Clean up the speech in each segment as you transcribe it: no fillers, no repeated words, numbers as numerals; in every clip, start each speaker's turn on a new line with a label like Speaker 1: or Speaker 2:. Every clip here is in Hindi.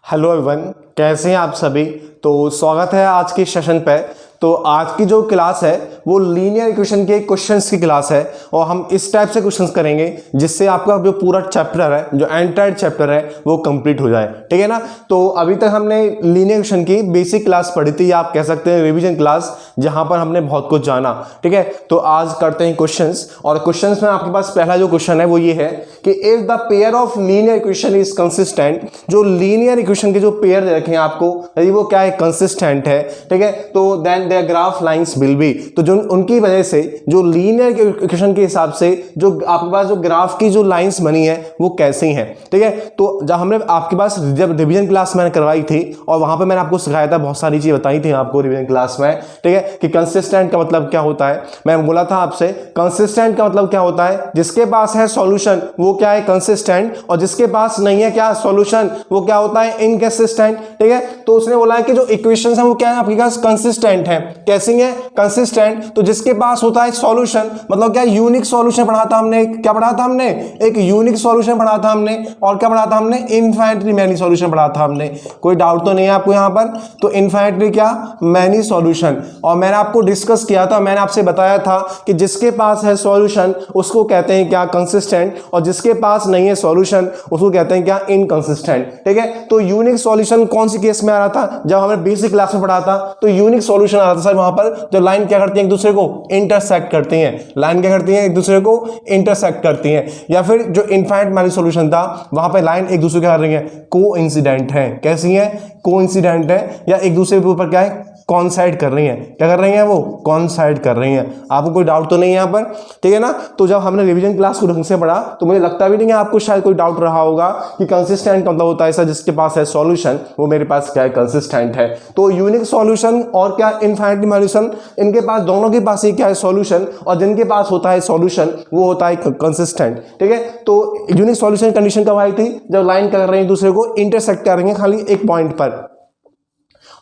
Speaker 1: हेलो एवरीवन, कैसे हैं आप सभी। तो स्वागत है आज के सेशन पे। तो आज की जो क्लास है वो लीनियर इक्वेशन के क्वेश्चंस की क्लास है और हम इस टाइप से क्वेश्चंस करेंगे जिससे आपका जो पूरा चैप्टर है, जो एंटायर चैप्टर है, वो कंप्लीट हो जाए। ठीक है ना। तो अभी तक हमने लीनियर इक्वेशन की बेसिक क्लास पढ़ी थी, आप कह सकते हैं रिवीजन क्लास, जहां पर हमने बहुत कुछ जाना। ठीक है, तो आज करते हैं क्वेश्चंस। और क्वेश्चंस में आपके पास पहला जो क्वेश्चन है वो ये है कि if the pair of linear equation is consistent, जो लीनियर इक्वेशन के जो पेयर दे रखे हैं आपको, यदि वो क्या है, कंसिस्टेंट है। ठीक है, तो then there graph lines will be, तो जो उनकी वजह से जो लीनियर इक्वेशन के हिसाब से जो आपके पास जो ग्राफ की जो लाइंस बनी है वो कैसी हैं। ठीक है, तो जब हमने आपके पास जब रिवीजन क्लास मैंने करवाई थी और वहां पे मैंने आपको सिखाया था, बहुत सारी चीजें बताई थी आपको रिवीजन क्लास में। ठीक है, कि कंसिस्टेंट का मतलब क्या होता है। मैं बोला था आपसे कंसिस्टेंट का मतलब क्या होता है, जिसके पास है सॉल्यूशन वो क्या है, कंसिस्टेंट, और जिसके पास नहीं है क्या, सॉल्यूशन, वो क्या होता है, इनकंसिस्टेंट। ठीक है, तो उसने बोला है कि जो इक्वेशंस हैं वो क्या है, आपके पास कंसिस्टेंट है। कैसी है, कंसिस्टेंट। तो जिसके पास होता है सॉल्यूशन, मतलब क्या, यूनिक सॉल्यूशन पढ़ा था हमने। क्या पढ़ा था हमने, एक यूनिक सॉल्यूशन पढ़ा था हमने। और क्या पढ़ा था हमने, इनफाइनाइटली मैनी सॉल्यूशन पढ़ा था हमने। कोई डाउट तो नहीं है आपको यहां पर। तो इनफाइनाइटली क्या, मैनी सॉल्यूशन। और मैंने आपको डिस्कस किया था, मैंने आपसे बताया था कि जिसके पास है सॉल्यूशन उसको कहते हैं क्या, कंसिस्टेंट, और जिसके पास नहीं है सॉल्यूशन उसको कहते हैं क्या, इनकंसिस्टेंट। ठीक है, तो यूनिक सॉल्यूशन कौन सी केस में आ रहा था, जब हमने बेसिक क्लास में पढ़ा था तो यूनिक सॉल्यूशन आ रहा था सर वहां पर जो लाइन क्या करती है, एक दूसरे को इंटरसेक्ट करती हैं। लाइन क्या करती है, एक दूसरे को इंटरसेक्ट करती हैं। या फिर जो इनफाइनाइट मैनी सॉल्यूशन था वहां पर लाइन एक दूसरे क्या कर रही है, कोइंसिडेंट है। कैसी है, कोइंसिडेंट है, या एक दूसरे के ऊपर क्या है, कॉन्साइड कर रही हैं। क्या कर रही हैं, वो कॉन्साइड कर रही हैं। आपको कोई डाउट तो नहीं है यहाँ पर। ठीक है ना। तो जब हमने रिवीजन क्लास को ढंग से पढ़ा तो मुझे लगता भी नहीं है आपको शायद कोई डाउट रहा होगा कि कंसिस्टेंट मतलब होता है ऐसा जिसके पास है सॉल्यूशन वो मेरे पास क्या है, कंसिस्टेंट है। तो यूनिक सॉल्यूशन और क्या, इनफाइनाइटली सॉल्यूशन, इनके पास दोनों के पास ही क्या है, सॉल्यूशन, और जिनके पास होता है सॉल्यूशन वो होता है कंसिस्टेंट। ठीक है, तो यूनिक सॉल्यूशन कंडीशन कब आई थी, जब लाइन कर रही है एक दूसरे को इंटरसेक्ट कर रही है खाली एक पॉइंट पर,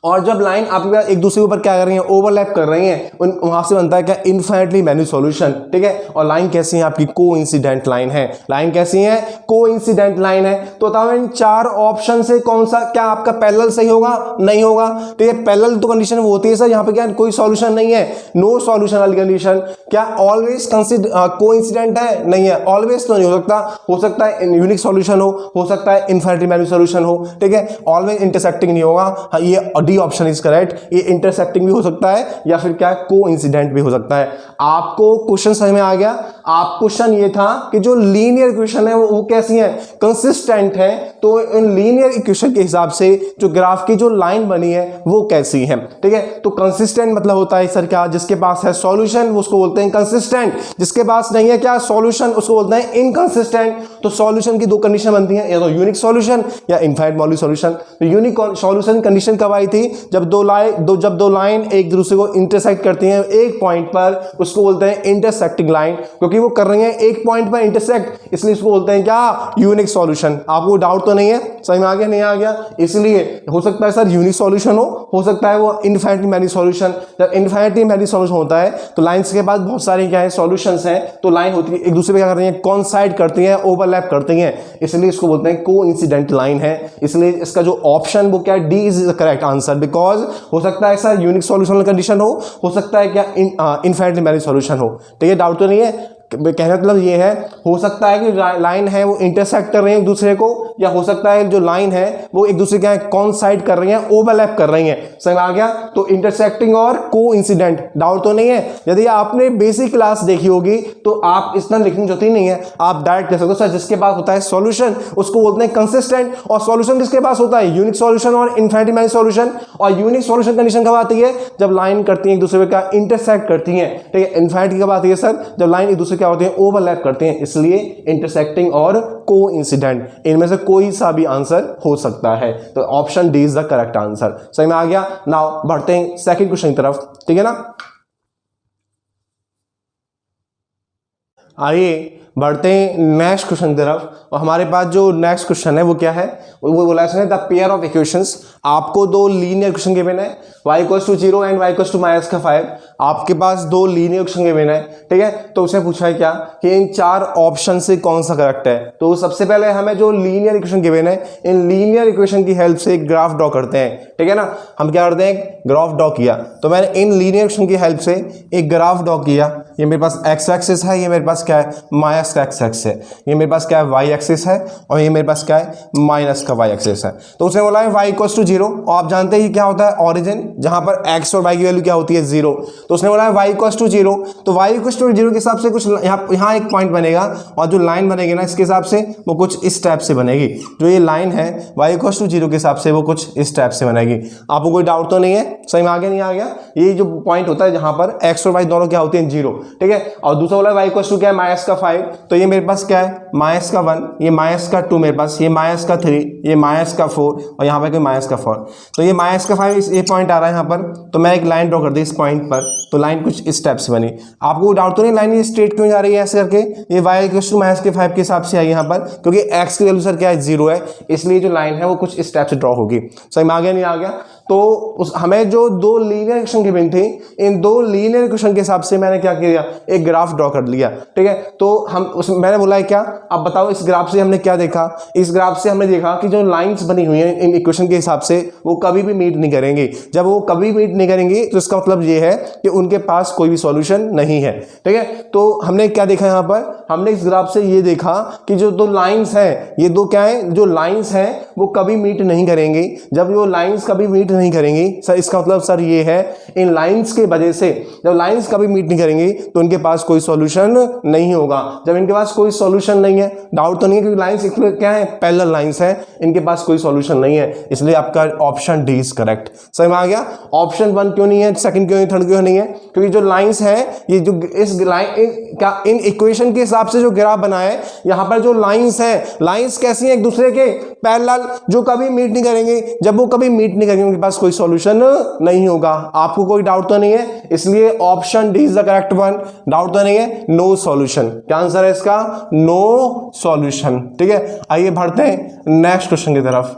Speaker 1: और जब लाइन आपके एक दूसरे के ऊपर क्या कर रही है, ओवरलैप कर रही है, वहां से बनता है क्या, इनफाइनाइटली मैनी सॉल्यूशन। ठीक है, और लाइन कैसी है आपकी, कोइंसिडेंट लाइन है। लाइन कैसी है, कोइंसिडेंट लाइन है। तो बताओ इन चार ऑप्शन से कौन सा, क्या आपका पैरेलल सही होगा, नहीं होगा। तो ये पैरेलल तो कंडीशन वो होती है सर यहाँ पे क्या, कोई सॉल्यूशन नहीं है, नो सॉल्यूशन वाली कंडीशन। क्या ऑलवेज कोइंसिडेंट है, नहीं है, ऑलवेज तो नहीं हो सकता है यूनिक सॉल्यूशन हो सकता है इनफाइनाइटली मैनी सॉल्यूशन हो। ठीक है, ऑलवेज इंटरसेक्टिंग नहीं होगा। हाँ, ये डी ऑप्शन इज करेक्ट। ये इंटरसेक्टिंग भी हो सकता है या फिर क्या, कोइंसिडेंट भी हो सकता है। आपको क्वेश्चन समझ में आ गया। आप क्वेश्चन ये था कि जो लीनियर इक्वेशन है वो कैसी है, कंसिस्टेंट है। तो इन लीनियर इक्वेशन के हिसाब से जो ग्राफ की जो लाइन बनी है वो कैसी है। ठीक है, तो कंसिस्टेंट मतलब होता है सर क्या, जिसके पास है सॉल्यूशन उसको बोलते हैं कंसिस्टेंट, जिसके पास नहीं है क्या, सॉल्यूशन, उसको बोलते हैं इनकंसिस्टेंट। तो सॉल्यूशन की दो कंडीशन बनती है, या तो यूनिक सॉल्यूशन या इनफाइनाइट मैनी सॉल्यूशन। तो यूनिक सॉल्यूशन कंडीशन कब आई थी, जब दो लाइन एक दूसरे को इंटरसेक्ट करती हैं एक पॉइंट पर, उसको बोलते हैं इंटरसेक्टिंग लाइन, क्योंकि वो कर रही है एक पॉइंट पर इंटरसेक्ट, इसलिए इसको बोलते हैं क्या, यूनिक सॉल्यूशन। आपको डाउट तो नहीं है, समझ में आ गया, नहीं आ गया। इसलिए हो सकता है सर यूनिक सॉल्यूशन हो सकता है वो इनफाइनाइटली मैनी सॉल्यूशन। जब इनफाइनाइटली मैनी सॉल्यूशन होता है तो लाइंस के बाद बहुत सारे क्या है, सॉल्यूशंस हैं, तो लाइन होती है एक दूसरे पे क्या कर रही है, कॉन्साइड करती है, ओवरलैप करती हैं, इसलिए इसको बोलते हैं कोइंसिडेंट लाइन है। इसलिए इसका जो ऑप्शन वो क्या, D is the correct answer. Because हो सकता है सर यूनिक सॉल्यूशन कंडीशन हो सकता है क्या, इनफाइनाइटली मैनी सॉल्यूशन हो। तो ये डाउट तो नहीं है। कहने का मतलब ये है, हो सकता है कि लाइन है वो इंटरसेक्ट कर रही है एक दूसरे को, या हो सकता है जो लाइन है वो एक दूसरे के कॉन्साइड कर रही है, ओवरलैप कर रही है। समझ आ गया। तो इंटरसेक्टिंग और कोइंसिडेंट, डाउट तो नहीं है। यदि आपने बेसिक क्लास देखी होगी तो आप इतना लिखने की जरूरत ही नहीं है, आप डायरेक्ट कह सकते हो सर जिसके पास होता है सॉल्यूशन उसको बोलते हैं कंसिस्टेंट, और सॉल्यूशन किसके पास होता है, यूनिक सॉल्यूशन और इनफाइनाइटली मैनी सॉल्यूशन। और यूनिक सॉल्यूशन कंडीशन कब आती है, जब लाइन करती है एक दूसरे का इंटरसेक्ट करती है। ठीक है, इनफाइनाइट कब आती है सर, जब लाइन एक दूसरे क्या होते हैं, ओवरलैप करते हैं, इसलिए इंटरसेक्टिंग और कोइंसिडेंट, इनमें से कोई सा भी आंसर हो सकता है। तो option D is the correct answer. समझ में आ गया। नाउ बढ़ते हैं सेकंड क्वेश्चन की तरफ। ठीक है ना, आइए बढ़ते हैं नेक्स्ट क्वेश्चन की तरफ। और हमारे पास जो नेक्स्ट क्वेश्चन है वो क्या है, वो बोला इसने, द पेयर ऑफ इक्वेशंस। आपको दो लीनियर इक्वेशन गिवन है y equals to 0 and y equals to -5, आपके पास दो लीनियर इक्वेशन गिवन है, ठीक है। तो उसने पूछा है क्या कि इन चार ऑप्शन से कौन सा करेक्ट है। तो सबसे पहले हमें जो लीनियर इक्वेशन गिवन है, इन लीनियर इक्वेशन की हेल्प से एक ग्राफ ड्रॉ करते हैं, ठीक है ना। हम क्या करते हैं, ग्राफ ड्रॉ किया, तो मैंने इन लीनियर इक्वेशन की हेल्प से एक ग्राफ ड्रॉ किया। ये मेरे पास एक्स एक्सिस है, ये मेरे पास क्या है, माइनस का एक्स एक्सिस है, ये मेरे पास क्या है, वाई एक्सिस है, और ये मेरे पास क्या है, माइनस का वाई एक्सिस है। तो उसने बोला है y इक्वल्स टू 0, और आप जानते हैं क्या होता है ऑरिजिन, जहां पर x और y की वैल्यू क्या होती है, 0। तो उसने बोला है y इक्वल्स टू 0, तो y इक्वल्स टू 0 के हिसाब से कुछ यहाँ एक पॉइंट बनेगा, और जो लाइन बनेगी ना इसके हिसाब से वो कुछ इस टाइप से बनेगी। जो ये लाइन है y इक्वल्स टू 0 के हिसाब से वो कुछ इस टाइप से बनेगी। आपको कोई डाउट तो नहीं है, सही में आगे नहीं आ गया। ये जो पॉइंट होता है जहां पर x और y दोनों क्या होती हैं, 0, ठीक है। और दूसरा बोला y इक्वल्स टू क्या है, माइनस का 5, तो ये मेरे पास क्या है, माइनस का 1, ये माइनस का 2 मेरे पास, ये माइनस का 3, ये माइनस का 4, और यहाँ पर कोई माइनस का 4। तो ये माइनस का 5 ये पॉइंट आ रहा है यहाँ पर, तो मैं एक लाइन ड्रॉ कर दी इस पॉइंट पर, तो लाइन कुछ इस टाइप से बनी। आपको डाउट तो नहीं लाइन ये स्ट्रेट क्यों जा रही है ऐसे करके, ये y इक्वल्स टू माइनस के 5 के हिसाब से आई यहाँ पर, क्योंकि x की वैल्यू सर क्या है, 0 है, इसलिए जो लाइन है वो कुछ इस टाइप से ड्रॉ होगी। सही में आ गया नहीं आ गया। तो हमें जो दो लीनियर इक्वेशन गिवन थी, इन दो लीनियर इक्वेशन के हिसाब से मैंने क्या किया, एक ग्राफ ड्रॉ कर लिया, ठीक है। तो मैंने बोला है क्या, अब बताओ इस ग्राफ से हमने क्या देखा। इस ग्राफ से हमने देखा कि जो लाइंस बनी हुई हैं इन इक्वेशन के हिसाब से वो कभी भी मीट नहीं करेंगी। जब वो कभी मीट नहीं करेंगी तो इसका मतलब ये है कि उनके पास कोई भी सॉल्यूशन नहीं है, ठीक है। तो हमने क्या देखा यहाँ पर, हमने इस ग्राफ से ये देखा कि जो दो लाइंस हैं, ये दो क्या है, जो लाइंस हैं वो कभी मीट नहीं करेंगी। जब वो लाइंस कभी मीट नहीं करेंगी सर, इसका मतलब सर ये है इन लाइंस के वजह से, जब लाइंस कभी मीट नहीं करेंगी तो इनके पास कोई सॉल्यूशन नहीं होगा। जब इनके पास कोई सॉल्यूशन नहीं है, डाउट तो नहीं है क्योंकि लाइंस क्या है, पैरेलल लाइंस है, इनके पास कोई सॉल्यूशन नहीं है, इसलिए आपका ऑप्शन डी इज करेक्ट। समझ में आ गया। ऑप्शन 1 क्यों नहीं है, सेकंड क्यों नहीं, थर्ड क्यों नहीं है, क्योंकि जो लाइंस है ये जो इस लाइन क्या इन इक्वेशन के हिसाब से जो ग्राफ बना है, यहां पर जो लाइंस है, लाइंस कैसी है, एक दूसरे के पैरेलल, जो कभी मीट नहीं करेंगे। जब वो कभी मीट नहीं करेंगे उनके पास कोई सॉल्यूशन नहीं होगा। आपको कोई डाउट तो नहीं है, इसलिए option D is the correct one. Doubt तो नहीं है, नो सॉल्यूशन। क्या आंसर है इसका, नो सॉल्यूशन, ठीक है। आइए बढ़ते हैं नेक्स्ट क्वेश्चन की तरफ।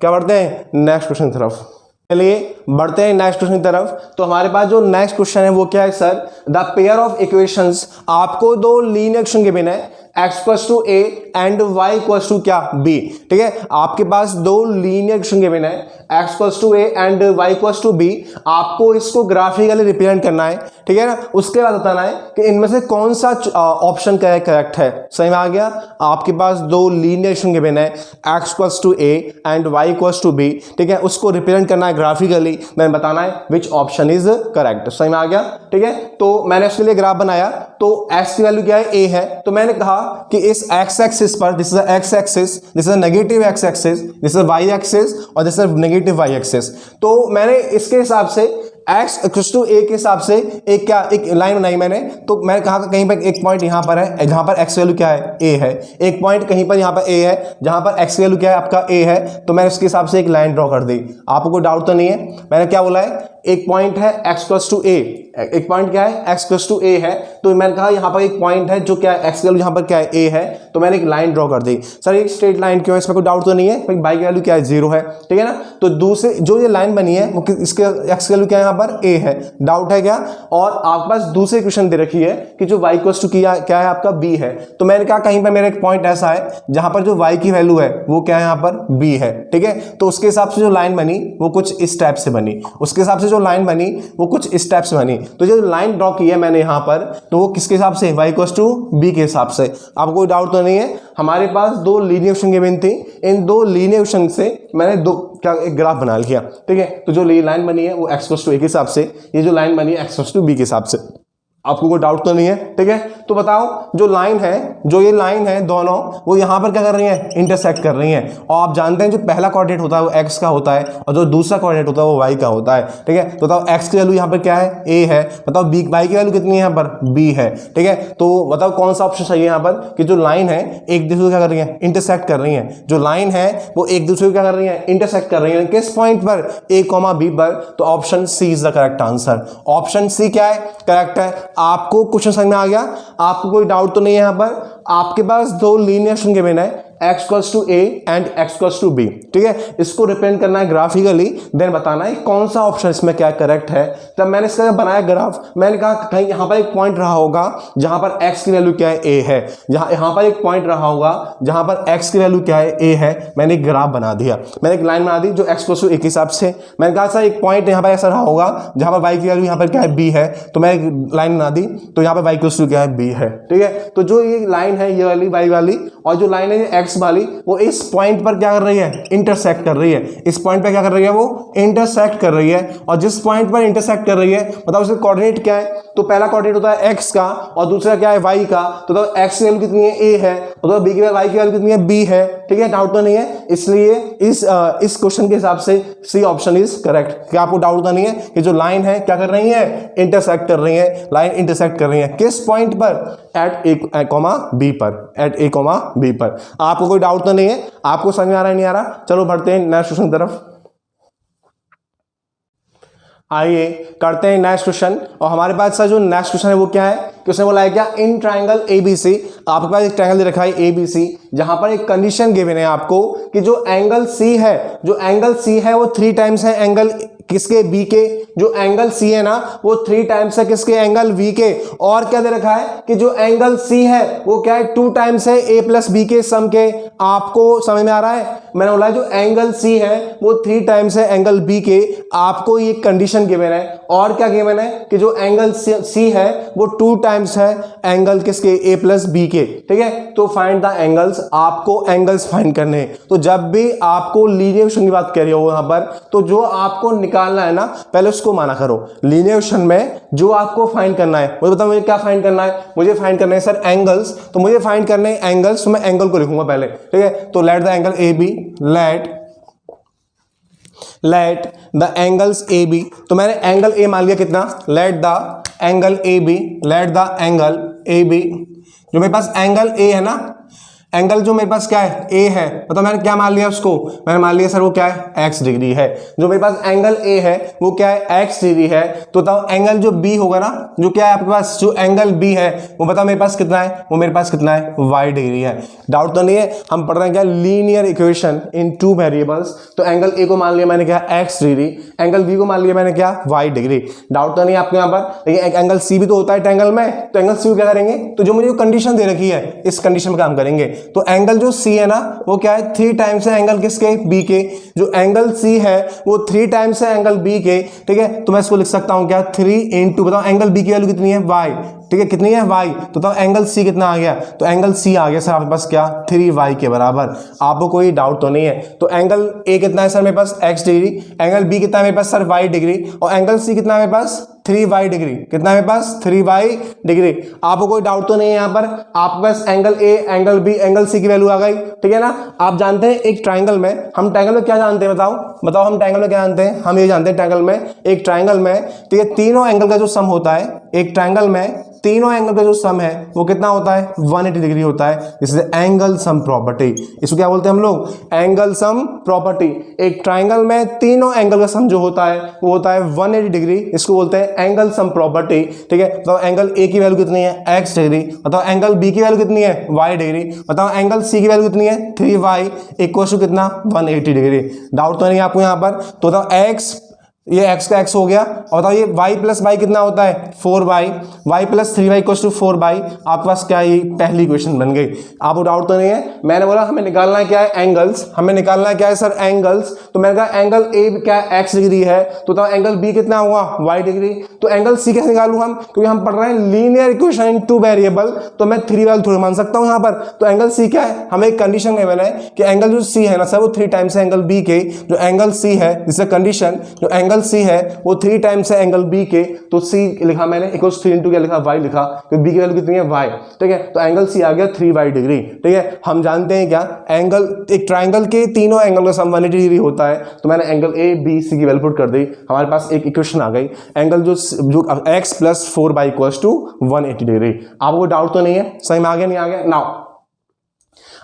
Speaker 1: क्या बढ़ते हैं, नेक्स्ट क्वेश्चन की तरफ। चलिए बढ़ते हैं नेक्स्ट क्वेश्चन की तरफ। तो हमारे पास जो नेक्स्ट क्वेश्चन है वो क्या है sir, the pair of equations, आपको दो लीनियर इक्वेशन गिवन है, x equals to a and y equals to क्या, b, ठीक है। आपके पास दो लीनियर इक्वेशन गिवन है, x equals to a and y equals to b। आपको इसको ग्राफिकली रिप्रेजेंट करना है, ठीक है ना। उसके बाद बताना है कि इनमें से कौन सा ऑप्शन क्या है, करेक्ट है। सही में आ गया। आपके पास दो लीनियर इक्वेशन गिवन है, x equals to a and y equals to b, ठीक है। उसको रिप्रेजेंट करना है ग्राफिकली, मैंने बताना है विच ऑप्शन इज करेक्ट। सही में आ गया, ठीक है। तो मैंने उसके लिए ग्राफ बनाया, तो x की वैल्यू क्या है, a है, तो मैंने कहा कि इस x एक्सिस पर, this is x axis, this is negative x axis, this is y axis, और this is negative y axis. तो मैंने इसके हिसाब से x इक्वल्स टू a के हिसाब से एक क्या, एक लाइन बनाई मैंने। तो मैं कहा कहीं पर एक पॉइंट यहां पर है, जहां पर x वैल्यू क्या है, a है। एक पॉइंट कहीं पर यहां पर a है, जहां पर x वैल्यू क्या है, आपका a है। तो मैं उसके हिसाब से एक लाइन ड्रॉ कर दी। आपको कोई डाउट तो नहीं है। मैंने क्या बोला है, एक पॉइंट है x इक्वल्स टू a, एक पॉइंट क्या है, x इक्वल्स टू a है। तो मैंने कहा यहाँ पर एक पॉइंट है जो क्या है, x वैल्यू यहाँ पर क्या है, a है। तो मैंने एक लाइन ड्रॉ कर दी। सर एक स्ट्रेट लाइन क्यों है, इसमें कोई डाउट तो नहीं है, भाई y की वैल्यू क्या है, 0 है, ठीक है ना। तो दूसरे जो ये लाइन बनी है वो इसके x वैल्यू क्या है, यहाँ पर a है। डाउट है क्या। और आपके पास दूसरी क्वेश्चन दे रखी है कि जो y इक्वल्स टू क्या है, आपका b है। तो मैंने कहा कहीं पर मेरा एक पॉइंट ऐसा है जहां पर जो y की वैल्यू है वो क्या है, यहाँ पर b है, ठीक है। तो उसके हिसाब से जो लाइन बनी वो कुछ इस टाइप से बनी, उसके हिसाब से जो लाइन बनी वो कुछ इस टाइप से बनी। तो जो लाइन ड्रॉ की है मैंने यहाँ पर, तो वो किसके हिसाब से, y इक्वल्स टू b के हिसाब से। आपको कोई डाउट तो नहीं है। हमारे पास दो लीनियर इक्वेशन गिवन थी, इन दो लीनियर इक्वेशन से मैंने दो क्या एक ग्राफ बना लिया, ठीक है। तो जो लाइन बनी है वो x इक्वल्स टू a के हिसाब से, ये जो लाइन बनी है x इक्वल्स टू b के हिसाब से। आपको कोई डाउट तो नहीं है, ठीक है। तो बताओ जो लाइन है, जो ये लाइन है दोनों, वो यहाँ पर क्या कर रही हैं, इंटरसेक्ट कर रही हैं। और आप जानते हैं जो पहला कोऑर्डिनेट होता है वो x का होता है, और जो दूसरा कोऑर्डिनेट होता है वो y का होता है, ठीक है। तो बताओ x की वैल्यू यहाँ पर क्या है, a है। बताओ y की वैल्यू कितनी है, यहाँ पर b है, ठीक है। तो बताओ कौन सा ऑप्शन सही है यहाँ पर, कि जो लाइन है एक दूसरे को क्या कर रही है, इंटरसेक्ट कर रही है। जो लाइन है वो एक दूसरे को क्या कर रही है, इंटरसेक्ट कर रही है। किस पॉइंट पर, a, b पर। तो option C is the correct answer. Option C क्या है, करेक्ट है। आपको क्वेश्चन समझ में आ गया। आपको कोई डाउट तो नहीं है यहाँ पर। आपके पास दो लीनियर इक्वेशन गिवन है, x equals to A and x equals to B, ठीक है। इसको रिप्रेजेंट करना है ग्राफिकली, देन बताना है कौन सा ऑप्शन इसमें क्या करेक्ट है। तब मैंने इसका बनाया ग्राफ, मैंने कहा कहीं यहाँ पर एक पॉइंट रहा होगा जहां पर x की वैल्यू क्या है, a है, जहां यहाँ पर एक पॉइंट रहा होगा जहां पर x की वैल्यू क्या है, a है। मैंने एक ग्राफ बना दिया, मैंने एक लाइन बना दी जो x इक्वल्स टू a के हिसाब से। मैंने कहा सर एक पॉइंट यहाँ पर ऐसा रहा होगा जहां पर y की वैल्यू यहाँ पर क्या है, b है, तो मैं एक लाइन बना दी, तो यहाँ पर y इक्वल्स टू क्या है, b है, ठीक है। तो जो ये लाइन है ये वाली y वाली, और जो लाइन है ये x वाली, वो इस पॉइंट पर क्या कर रही है, इंटरसेक्ट कर रही है। इस पॉइंट पे क्या कर रही है, वो इंटरसेक्ट कर रही है। और जिस पॉइंट पर इंटरसेक्ट कर रही है मतलब उसका कोऑर्डिनेट क्या है, तो पहला कोऑर्डिनेट होता है x का और दूसरा क्या है, y का। तो x की वैल्यू कितनी है, a है, तो b की वैल्यू, y की वैल्यू कितनी है, b है, ठीक है। डाउट तो नहीं है, इसलिए इस क्वेश्चन के हिसाब से सी ऑप्शन इज करेक्ट। क्या आपको डाउट तो नहीं है कि जो लाइन है क्या कर रही है, इंटरसेक्ट कर रही है, लाइन इंटरसेक्ट कर रही है किस पॉइंट पर, एट a, b पर, एट a, b पर। आपको कोई डाउट तो नहीं है, आपको समझ में आ रहा है नहीं आ रहा। चलो बढ़ते हैं नेक्स्ट क्वेश्चन की तरफ। आइए करते हैं नेक्स्ट क्वेश्चन। और हमारे पास सर जो नेक्स्ट क्वेश्चन है वो क्या है कि उसने बोला है क्या, इन ट्राइंगल ABC, आपके पास एक ट्राइंगल दे रखा है ABC, जहां पर एक कंडीशन गिवन है आपको कि जो एंगल C है, जो एंगल C है वो 3 टाइम्स है एंगल किसके, B के। जो एंगल C है ना वो 3 टाइम्स है किसके, एंगल V के। और क्या दे रखा है कि जो एंगल C है वो क्या है, 2 टाइम्स है A प्लस B के सम के। आपको समझ में आ रहा है, मैंने बोला जो एंगल C है वो 3 टाइम्स है एंगल B के। आपको ये कंडीशन गिवन है, और क्या गिवन है कि जो एंगल C है वो 2 टाइम्स है एंगल किसके, A प्लस B के, ठीक है। तो फाइंड द एंगल्स, आपको एंगल्स फाइंड करने हैं। तो जब भी आपको लीनियर इक्वेशन की बात कर रही हो यहां पर, तो जो आपको निकालना है ना पहले उसको माना करो। लीनियर इक्वेशन में जो आपको फाइंड करना है, मुझे बताओ मुझे क्या फाइंड करना है, मुझे फाइंड करना है सर एंगल्स। तो मुझे फाइंड करने हैं एंगल्स, तो मैं एंगल को लिखूंगा पहले, ठीक है। तो let the angle AB, let the angles AB। तो मैंने एंगल A मान लिया कितना, let the angle AB, let the angle AB। जो मेरे पास एंगल A है ना, एंगल जो मेरे पास क्या है, A है, तो मैंने क्या मान लिया उसको, मैंने मान लिया सर वो क्या है, x डिग्री है। जो मेरे पास एंगल A है वो क्या है, x डिग्री है। तो बताओ एंगल जो B होगा ना, जो क्या है आपके पास, जो एंगल B है वो बताओ मेरे पास कितना है, वो मेरे पास कितना है, y डिग्री है। डाउट तो नहीं है, हम पढ़ रहे हैं क्या, लीनियर इक्वेशन इन 2 वेरिएबल्स। तो एंगल A को मान लिया मैंने क्या, x डिग्री, एंगल B को मान लिया मैंने क्या, y डिग्री। डाउट तो नहीं है आपको यहाँ पर। लेकिन एंगल C भी तो होता है ट्रायंगल में, तो एंगल C को क्या करेंगे, तो जो मुझे कंडीशन दे रखी है इस कंडीशन में काम करेंगे। तो एंगल जो C है ना वो क्या है, 3 टाइम्स है एंगल किसके, B के। जो एंगल C है वो 3 टाइम्स है एंगल B के, ठीक है। तो मैं इसको लिख सकता हूं क्या, 3 इंटू, बताओ एंगल B की वैल्यू कितनी है, y, ठीक है, कितनी है, y। तो बताओ एंगल C कितना आ गया, तो एंगल C आ गया सर आपके पास क्या, 3y के बराबर। आपको कोई डाउट तो नहीं है। तो एंगल A कितना है सर मेरे पास, x डिग्री, एंगल B कितना है मेरे पास सर, y डिग्री, और एंगल C कितना है मेरे पास, 3y डिग्री। कितना है मेरे पास, 3y डिग्री। आपको कोई डाउट तो नहीं है यहाँ पर। आपके पास angle A, angle B, angle C की वैल्यू आ गई, ठीक है ना। आप जानते हैं एक ट्राइंगल में, हम ट्राइंगल में क्या जानते हैं, बताओ हम ट्राइंगल में क्या जानते हैं, हम ये जानते हैं ट्राइंगल में, एक ट्राइंगल में, ठीक है, तीनों एंगल का जो सम होता है, एक ट्राइंगल में तीनों एंगल का जो सम है वो कितना होता है, 180 डिग्री होता है। इससे एंगल सम प्रॉपर्टी, इसको क्या बोलते हैं हम लोग, एंगल सम प्रॉपर्टी। एक ट्राइंगल में तीनों एंगल का सम जो होता है वो होता है 180 डिग्री, इसको बोलते हैं एंगल सम प्रॉपर्टी, ठीक है। बताओ एंगल A की वैल्यू कितनी है, x डिग्री। बताओ एंगल B की वैल्यू कितनी है, y डिग्री। बताओ एंगल C की वैल्यू कितनी है, 3y इक्वल टू कितना, 180 डिग्री। डाउट तो नहीं आपको यहाँ पर। तो बताओ x, ये x का x हो गया, और बताओ ये y प्लस y कितना होता है, 4y, y plus 3y equals to 4y। आपके पास क्या, ये पहली इक्वेशन बन गई। आपको डाउट तो नहीं है। मैंने बोला हमें निकालना है क्या है, एंगल्स, हमें निकालना है क्या है सर, एंगल्स। तो मैंने कहा एंगल A क्या है, x डिग्री है, तो बताओ एंगल B कितना हुआ, y डिग्री। तो एंगल C कैसे निकालूं हम, क्योंकि हम पढ़ रहे हैं लीनियर इक्वेशन इन 2 वेरिएबल, तो मैं 3 वैल्यू थोड़ी मान सकता हूं यहाँ पर। तो एंगल C क्या है, हमें एक कंडीशन गिवन है कि एंगल जो C है ना सर वो 3 टाइम्स है एंगल B के। जो एंगल C है, जिससे कंडीशन, जो एंगल C है वो 3 टाइम्स है एंगल B के। तो C लिखा मैंने इक्वल्स 3 इंटू क्या लिखा, y लिखा, क्योंकि B की वैल्यू कितनी है, y, ठीक है। तो एंगल C आ गया 3y डिग्री, ठीक है। हम जानते हैं क्या, एंगल, एक ट्राइंगल के तीनों एंगल का सम 180 डिग्री होता है। तो मैंने एंगल A B C की वैल्यू पुट कर दी, हमारे पास एक इक्वेशन आ गई, एंगल जो x plus 4y equals to 180 degree. आपको डाउट तो नहीं है, सही में आ गया नहीं आ गया। नाउ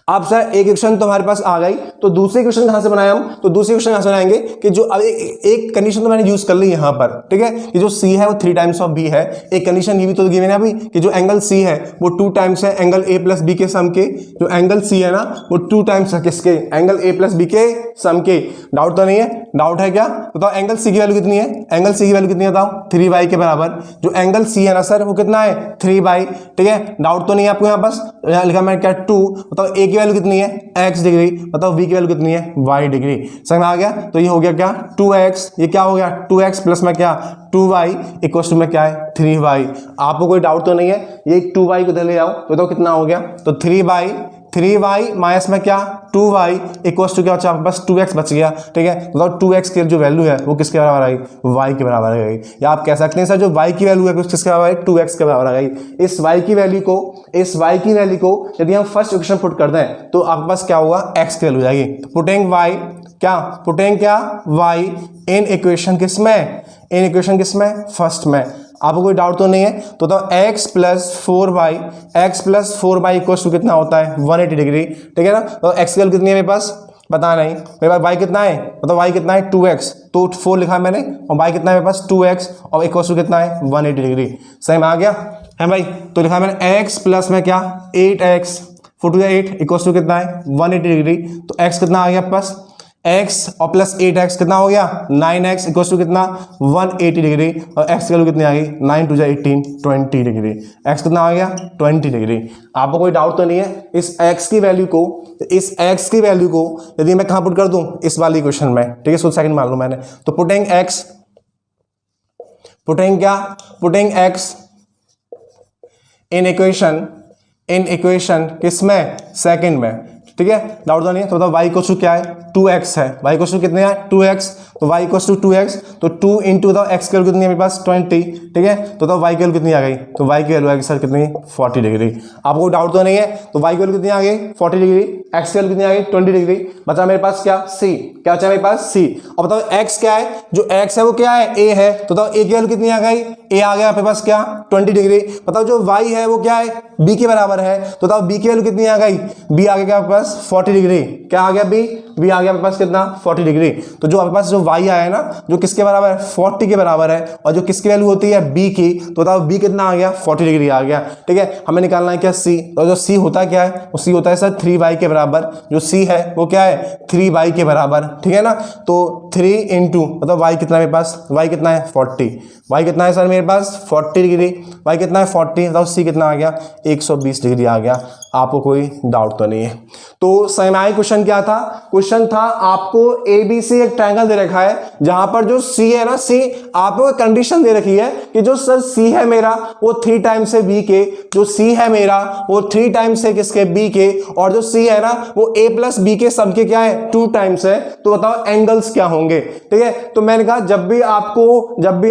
Speaker 1: अब सर एक इक्वेशन तो हमारे पास आ गई, तो दूसरी इक्वेशन कहां से बनाए हम? तो दूसरी इक्वेशन कहां से बनाएंगे कि जो अब एक कंडीशन तो मैंने यूज कर ली यहां पर, ठीक है, कि जो C है वो 3 टाइम्स ऑफ B है। एक कंडीशन ये भी तो गिवन है अभी कि जो एंगल C है वो 2 टाइम्स है एंगल A प्लस B के सम के। जो एंगल C है ना वो 2 टाइम्स है किसके? एंगल A प्लस B के सम के। डाउट तो नहीं है? डाउट है क्या? बताओ एंगल C की वैल्यू कितनी है? एंगल C की वैल्यू कितनी है बताओ? 3y के बराबर। जो एंगल C है ना सर वो कितना है? 3y, ठीक है। डाउट तो नहीं है आपको? यहाँ पास यहाँ लिखा मैंने क्या 2। बताओ A की वैल्यू कितनी है? x degree. बताओ V की वैल्यू कितनी है? y degree. समझ में आ गया? तो ये हो गया क्या? 2x, ये क्या हो गया? 2x प्लस में क्या? 2y इक्वल टू में क्या है? 3y। आपको कोई डाउट तो नहीं है? ये 2y को इधर ले आओ तो बताओ कितना हो गया? तो 3y माइनस में क्या? 2y इक्वल टू क्या बचा आपके पास? 2x बच गया, ठीक है। बताओ 2x की जो वैल्यू है वो किसके बराबर आई? y के बराबर आ गई। या आप कह सकते हैं सर जो y की वैल्यू है वो किसके बराबर है? 2x के बराबर आ गई। इस y की वैल्यू को यदि हम फर्स्ट इक्वेशन पुट कर दें तो आपके पास क्या होगा? x की वैल्यू जाएगी। पुटिंग y इन इक्वेशन किसमें? इन इक्वेशन किसमें? फर्स्ट में। आपको कोई डाउट तो नहीं है? तो x plus 4y equal to कितना होता है? 180 डिग्री, ठीक है ना। तो x की वैल्यू कितनी है मेरे पास? पता नहीं मेरे पास। y कितना है? मतलब y कितना है? 2x, तो 4 लिखा मैंने, और y कितना है मेरे पास? 2x, और इक्वल टू कितना है? 180 डिग्री। सही में आ गया है भाई? तो लिखा मैंने x प्लस में क्या? 8x 4 टू 8 इक्वल टू कितना है? 180 डिग्री। तो x कितना आ गया आपके पास? x और प्लस 8x कितना हो गया? 9x इक्वल टू कितना? 180 डिग्री। और x की वैल्यू कितनी आ गई? 9 टू 18 20 डिग्री। x कितना आ गया? 20 डिग्री। आपको कोई डाउट तो नहीं है? इस x की वैल्यू को यदि मैं कहां पुट कर दूं? इस वाली इक्वेशन में, ठीक है। 100 सेकंड मान लो मैंने, तो पुटिंग x इन इक्वेशन किसमें? सेकंड में, ठीक है। डाउट तो नहीं है? तो बताओ y इक्वल टू क्या है? 2x है। y इक्वल टू कितने है? 2x। तो y इक्वल टू 2x, तो 2 इंटू द x की वैल्यू कितनी है मेरे पास? 20, ठीक है। तो y की वैल्यू कितनी आ गई? तो y की वैल्यू आ गई सर कितनी? 40 डिग्री। आपको डाउट तो नहीं है? तो y की वैल्यू कितनी आ गई? 40 डिग्री। x की वैल्यू कितनी आ गई? 20 डिग्री। बचा मेरे पास क्या? c। क्या बचा मेरे पास? c। अब बताओ x क्या है? जो x है वो क्या है? a है। तो बताओ a की वैल्यू कितनी आ गई? a आ गया आपके पास क्या? 20 डिग्री। बताओ जो y है वो क्या है? b के बराबर है। तो बताओ b की वैल्यू कितनी आ गई? b आ गया आपके पास 40 डिग्री। क्या आ गया? b आ गया आपके पास कितना? 40 डिग्री। तो जो आपके पास जो y आया है ना, जो किसके बराबर है? 40 के बराबर है। और जो किसकी वैल्यू होती है? b की। तो बताओ b कितना आ गया? 40 डिग्री आ गया, ठीक है। हमें निकालना है क्या? c। और जो c होता क्या है? वो c होता है सर 3y के बराबर। जो c है वो क्या है? 3y के बराबर, ठीक है ना। तो 3 इंटू मतलब y कितना है मेरे पास? y कितना है? 40। y कितना है सर मेरे पास? 40 डिग्री। y कितना है? 40। बताओ c कितना आ गया? 120 डिग्री आ गया। आपको कोई डाउट तो नहीं है? तो सेमाई क्वेश्चन क्या था? क्वेश्चन था आपको ABC एक ट्रायंगल दे रखा है जहां पर जो C है ना, C आपको एक कंडीशन दे रखी है कि जो सर C है मेरा वो 3 टाइम्स है B के। जो C है मेरा वो 3 टाइम्स है किसके? B के। और जो C है ना वो A प्लस B के सम के क्या है? 2 टाइम्स है। तो बताओ एंगल्स क्या होंगे, ठीक है। तो मैंने कहा जब भी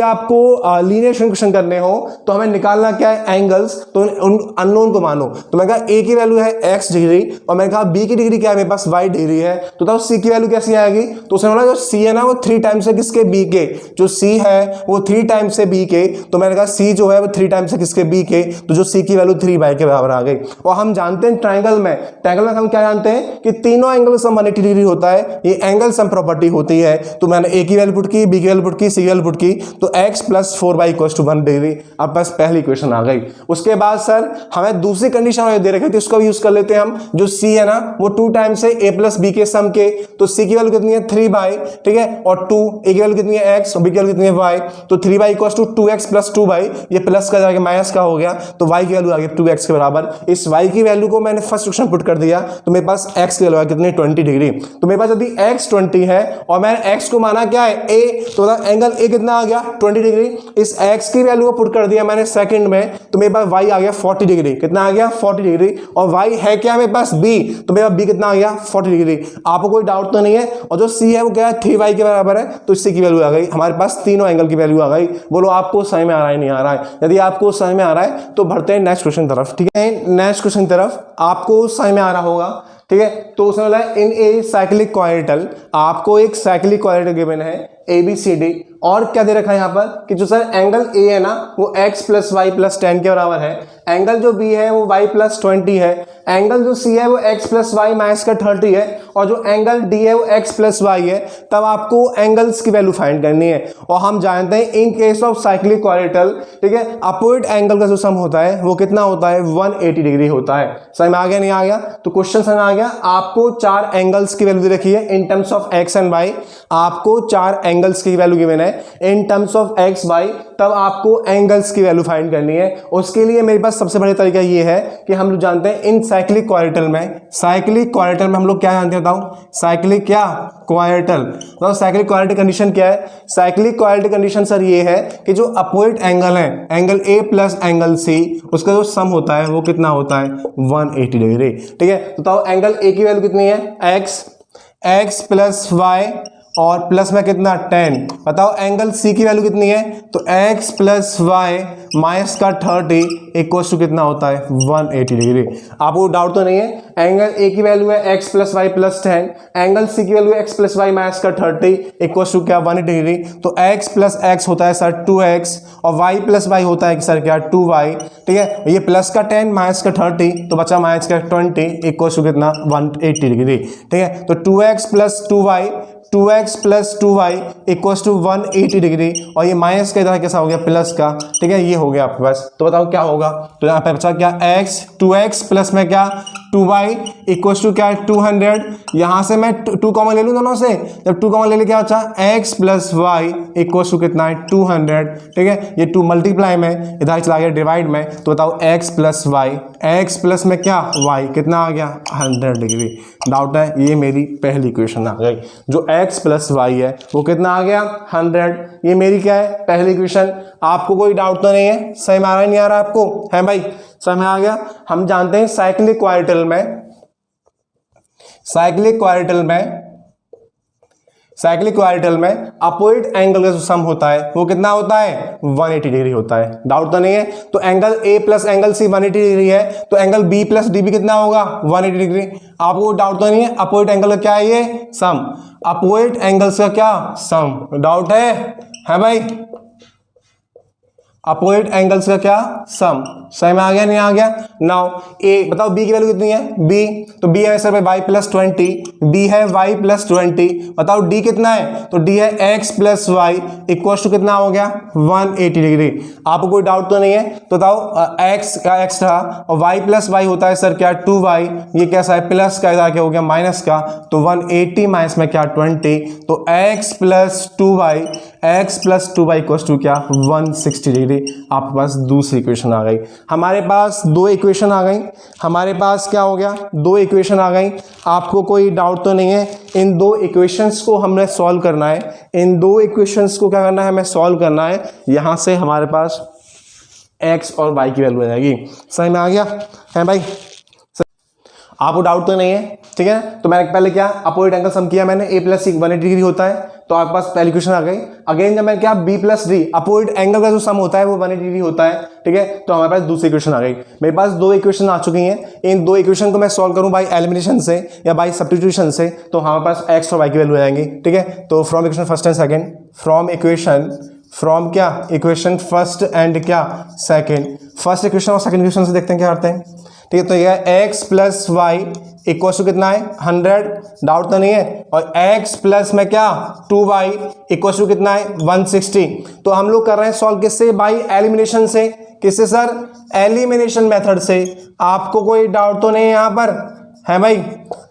Speaker 1: आपको लीनियर क्वेश्चन करने हो तो हमें निकालना क्या है? एंगल्स। तो उन अननोन को मानो। तो मैंने कहा A की वैल्यू है x डिग्री, और मैंने कहा B की डिग्री क्या है? मेरे पास y डिग्री है। तो बताओ C की वैल्यू कैसी आएगी? तो उसने बोला जो C है ना वो 3 टाइम्स है किसके? B के। जो C है वो 3 टाइम्स है B के। तो मैंने कहा C जो है वो 3 टाइम्स है किसके? B के। तो जो C की वैल्यू 3y के बराबर आ गई। और हम जानते हैं ट्रायंगल में हम क्या जानते हैं कि तीनों एंगल सम 180 डिग्री होता है। ये एंगल सम प्रॉपर्टी होती है। तो मैंने A की वैल्यू पुट की, B की वैल्यू पुट की, C की वैल्यू पुट की, तो x plus 4y equal to 1 degree. अब बस पहली इक्वेशन आ गई। उसके बाद सर हमें दूसरी कंडीशन दे रखी थी, उसको यूज कर लेते हैं हम। जो C है ना वो 2 टाइम्स है A प्लस B के सम के। तो C की वैल्यू कितनी है? 3y, ठीक है। और 2 A की वैल्यू कितनी है? x, और B की वैल्यू कितनी है? y। तो 3y equal to 2x plus 2y, ये प्लस का जाके माइनस का हो गया। तो y की वैल्यू आ गई 2x के बराबर। इस y की वैल्यू को मैंने फर्स्ट इक्वेशन पुट कर दिया, तो मेरे पास x की वैल्यू है कितनी? 20 डिग्री। तो मेरे पास यदि x 20 है और मैंने x को माना क्या है? a, तो एंगल a कितना आ गया? 20 डिग्री। इस x की वैल्यू को पुट कर दिया मैंने सेकंड में, तो मेरे पास y आ गया 40 डिग्री। कितना आ गया? 40 डिग्री। और y है क्या मेरे पास? b, तो मेरा b कितना आ गया? 40 डिग्री। आपको कोई डाउट तो नहीं है? और जो c है वो क्या है? 3y के बराबर है। तो इससे की वैल्यू आ गई हमारे पास, तीनों एंगल की वैल्यू आ गई। बोलो आपको समझ में आ रहा है नहीं आ रहा है? यदि आपको समझ में आ रहा है तो बढ़ते हैं नेक्स्ट क्वेश्चन तरफ, ठीक है। नेक्स्ट क्वेश्चन तरफ आपको समझ में आ रहा होगा, ठीक है। तो उसने बोला इन ए साइक्लिक क्वाड्रेटल, आपको एक साइक्लिक क्वाड्रेटल गिवन है ABCD, और क्या दे रखा है यहाँ पर कि जो सर एंगल ए है ना वो x प्लस वाई प्लस 10 के बराबर है, एंगल जो b है वो y प्लस 20 है, एंगल जो c है वो x प्लस वाई माइनस का 30 है, और जो एंगल d है वो x प्लस वाई है। तब आपको एंगल्स की वैल्यू फाइंड करनी है। और हम जानते हैं in case of cyclic quadrilateral, ठीक है, अपोजिट एंगल का जो सम होता है वो कितना होता है 180 डिग्री होता है। समझ में आ गया नहीं आ गया? तो क्वेश्चन समझ आ गया। आपको 4 एंगल्स की वैल्यू दे रखी है in terms of x and y, आपको 4 एंगल्स की वैल्यू गिवन है in terms of x y, तब आपको एंगल्स की वैल्यू फाइंड करनी है। उसके लिए मेरे पास सबसे बड़ा तरीका ये है कि हम लोग जानते हैं इन साइक्लिक क्वाड्रेटल में हम लोग क्या जानते हैं बताओ? साइक्लिक क्या? क्वाड्रेटल। तो साइक्लिक क्वाड्रेटल कंडीशन क्या है? साइक्लिक क्वाड्रेटल कंडीशन सर ये है कि जो अपोजिट एंगल है, angle A plus angle C, उसका जो सम होता है वो कितना होता है 180 डिग्री। ठीक है, तो बताओ एंगल ए की वैल्यू कितनी है x प्लस वाई और प्लस में कितना 10। बताओ एंगल सी की वैल्यू कितनी है? तो x प्लस वाई माइनस का 30 इक्वल टू कितना होता है 180 डिग्री। आपको डाउट तो नहीं है? एंगल ए की वैल्यू है x plus Y plus 10, angle C की वैल्यू है x प्लस वाई माइनस का 30 इक्वल टू क्या 180 डिग्री। तो x प्लस x होता है सर 2x और y प्लस वाई होता है सर क्या 2y। ठीक है, ये प्लस का 10 माइनस का 30 तो बचा माइनस का 20 इक्वल टू कितना 180 डिग्री। ठीक है, तो 2x plus 2x plus 2y equal to 180 degree, और ये माइनस का इधर कैसा हो गया प्लस का। ठीक है, ये हो गया आपके पास। तो बताओ क्या होगा? तो यहाँ पे बचा क्या 2x प्लस में क्या 2y इक्वल टू क्या 200। यहाँ से मैं 2 कॉमन ले लूँ दोनों से, जब 2 कॉमन ले लिया क्या बचा x plus Y equal to कितना है 200। ठीक है, ये 2 मल्टीप्लाई में इधर चला गया डिवाइड में, तो बताओ x plus Y, x plus में क्या y कितना आ गया 100 डिग्री। डाउट है? ये मेरी पहली इक्वेशन आ गई। जो x प्लस वाई है वो कितना आ गया 100। ये मेरी क्या है पहली इक्वेशन। आपको कोई डाउट तो नहीं है? सही में आ रहा है नहीं आ रहा आपको? है भाई, समझ आ गया। हम जानते हैं साइक्लिक क्वाड्रेटल में अपोजिट एंगल का जो सम होता है वो कितना होता है 180 डिग्री होता है। डाउट तो नहीं है? तो angle A plus angle C 180 degree है, तो एंगल बी प्लस डी भी कितना होगा 180 डिग्री। आपको डाउट तो नहीं है? अपोजिट एंगल का क्या है ये सम, अपोजिट एंगल्स का क्या सम। डाउट है भाई? अपोजिट एंगल्स का क्या सम। सही में आ गया नहीं आ गया? नाउ ए बताओ बी की वैल्यू कितनी है? बी, तो बी है सर वाई प्लस 20, बी है वाई प्लस 20। बताओ डी कितना है? तो डी है X plus Y equal to कितना हो गया 180 डिग्री। आपको कोई डाउट तो नहीं है? तो बताओ एक्स का एक्स था और वाई प्लस वाई होता है सर क्या 2y, ये कैसा है प्लस का, इधर क्या हो गया माइनस का, तो 180 माइनस में क्या 20, तो x plus 2y equal to क्या 160 डिग्री। आपके पास दूसरी इक्वेशन आ गई। हमारे पास 2 इक्वेशन आ गई। हमारे पास क्या हो गया 2 इक्वेशन आ गई। आपको कोई डाउट तो नहीं है? इन 2 इक्वेशंस को हमने सॉल्व करना है। इन 2 इक्वेशंस को क्या करना है? हमें सॉल्व करना है। यहां से हमारे पास x और y की वैल्यू आ जाएगी। समझ में आ गया है भाई? आपको डाउट तो नहीं है? ठीक है, तो मैंने पहले क्या अपोजिट एंगल सम किया मैंने, a प्लस 180 डिग्री होता है, तो आपके पास पहली इक्वेशन आ गई। अगेन जब मैं क्या b plus D opposite angle का जो सम होता है वो 180 डिग्री होता है। ठीक है, तो हमारे पास दूसरी इक्वेशन आ गई। मेरे पास 2 इक्वेशन आ चुकी हैं। इन 2 इक्वेशन को मैं सॉल्व करूं बाय एलिमिनेशन से या बाय सब्स्टिट्यूशन से, तो हमारे पास x और y की वैल्यू आ जाएंगी। ठीक है, तो from equation first and second, from क्या इक्वेशन फर्स्ट एंड क्या सेकेंड, फर्स्ट इक्वेशन और सेकेंड इक्वेशन से देखते हैं क्या करते हैं। ठीक है, तो यह x plus Y equal to कितना है 100। डाउट तो नहीं है? और x प्लस में क्या 2y इक्वल टू कितना है 160। तो हम लोग कर रहे हैं सॉल्व किससे? बाई एलिमिनेशन से। किससे सर? एलिमिनेशन मेथड से। आपको कोई डाउट तो नहीं है यहाँ पर? है भाई,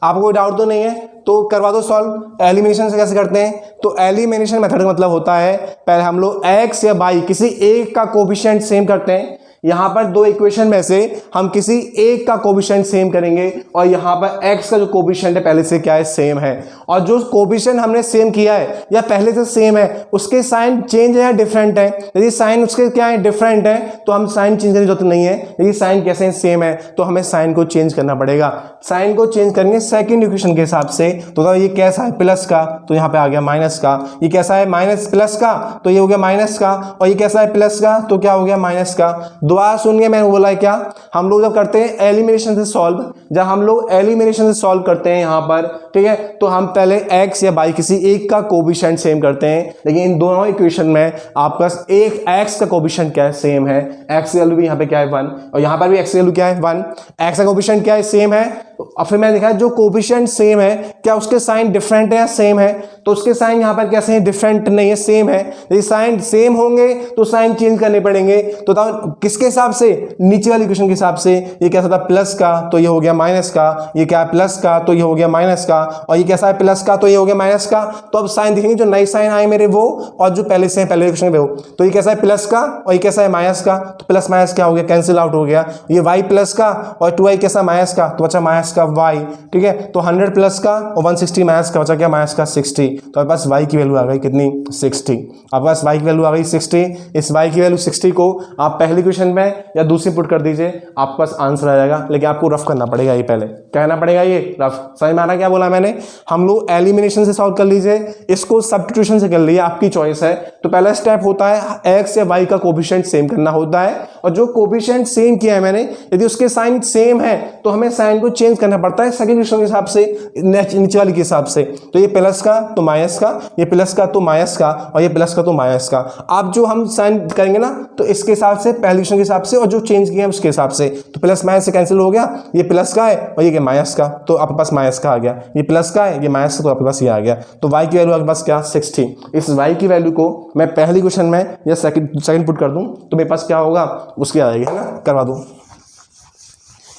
Speaker 1: आपको कोई डाउट तो नहीं है? तो करवा दो सॉल्व। एलिमिनेशन से कैसे करते हैं? तो एलिमिनेशन मेथड का मतलब होता है पहले हम लोग x या y किसी एक का कोफिशिएंट सेम करते हैं। यहां पर 2 इक्वेशन में से हम किसी एक का कोफिशिएंट सेम करेंगे, और यहां पर x का जो कोफिशिएंट है पहले से क्या है सेम है, और जो कोफिशिएंट हमने सेम किया है या पहले से सेम है उसके साइन चेंज है या डिफरेंट है। यदि साइन उसके क्या है डिफरेंट है तो हम साइन चेंज करने की जरूरत नहीं है। यदि साइन कैसे सेम है तो हमें साइन को चेंज करना पड़ेगा। साइन को चेंज करेंगे सेकेंड इक्वेशन के हिसाब से। तो ये कैसा है प्लस का, तो यहाँ पे आ गया माइनस का। ये कैसा है माइनस प्लस का, तो ये हो गया माइनस का। और ये कैसा है प्लस का, तो क्या हो गया माइनस का। दोबारा सुनिए, मैंने बोला है क्या, हम लोग जब करते हैं एलिमिनेशन से सॉल्व, जब हम लोग एलिमिनेशन से सॉल्व करते हैं यहाँ पर, ठीक है, तो हम पहले x या y किसी एक का कोफिशिएंट सेम करते हैं, लेकिन इन दोनों इक्वेशन में आपका एक x का कोफिशिएंट क्या है, सेम है, x की वैल्यू भी यहाँ पे क्या है 1 और यहाँ पर भी x की वैल्यू क्या है 1, x का कोफिशिएंट क्या है, सेम है। और फिर मैंने देखा जो कोफिशिएंट सेम है क्या उसके साइन डिफरेंट है या सेम है, तो उसके साइन यहाँ पर कैसे हैं, डिफरेंट नहीं है, सेम है। यदि साइन सेम होंगे तो साइन चेंज करने पड़ेंगे, तो किसके हिसाब से, नीचे वाली इक्वेशन के हिसाब से। ये कैसा था प्लस का तो ये हो गया माइनस का, ये क्या है प्लस का तो ये हो गया माइनस का, और ये कैसा है प्लस का तो ये हो गया माइनस का। तो अब साइन देखेंगे जो नए साइन आए मेरे वो, और जो पहले से हैं पहले इक्वेशन में वो, तो ये कैसा है प्लस का और ये कैसा है माइनस का, तो प्लस माइनस क्या हो गया, कैंसिल आउट हो गया। ये y प्लस का और 2y कैसा माइनस का, तो बचा माइनस का y, ठीक है। तो 100 प्लस का और 160 माइनस का, बचा क्या माइनस का 60। तो आपके पास y की वैल्यू आ गई कितनी, 60। आपके पास y की वैल्यू आ गई 60। इस y की वैल्यू 60 को आप पहली क्वेश्चन में या दूसरी पुट कर दीजिए, आपके पास आंसर आ जाएगा। लेकिन आपको रफ करना पड़ेगा, ये पहले कहना पड़ेगा, ये रफ समझ में आ रहा क्या बोला मैंने। हम लोग एलिमिनेशन से सॉल्व कर लीजिए, इसको सब्स्टिट्यूशन से कर लीजिए, आपकी चॉइस है। तो पहला स्टेप होता है x या y का कोफिशिएंट सेम करना होता है, और जो कोफिशिएंट सेम किया है मैंने, यदि उसके साइन सेम है तो हमें साइन को चेंज करना पड़ता है सेकंड क्वेश्चन के हिसाब से, नीचे वाले के हिसाब से। तो ये प्लस का तो माइनस का, ये प्लस का तो माइनस का, और ये प्लस का तो माइनस का। अब जो हम साइन करेंगे ना तो इसके हिसाब से, पहले क्वेश्चन के हिसाब से, और जो चेंज किया है उसके हिसाब से। तो प्लस माइनस से कैंसिल हो गया, ये प्लस का है और ये माइनस का, तो आपके पास माइनस का आ गया। ये प्लस का है, ये माइनस का, तो आपके पास ये आ गया। तो y की वैल्यू आपके पास क्या 60। इस y की वैल्यू को मैं पहली क्वेश्चन में या सेकंड पुट कर दूं तो मेरे पास क्या होगा, उसकी आ जाएगी, है ना, करवा दूं।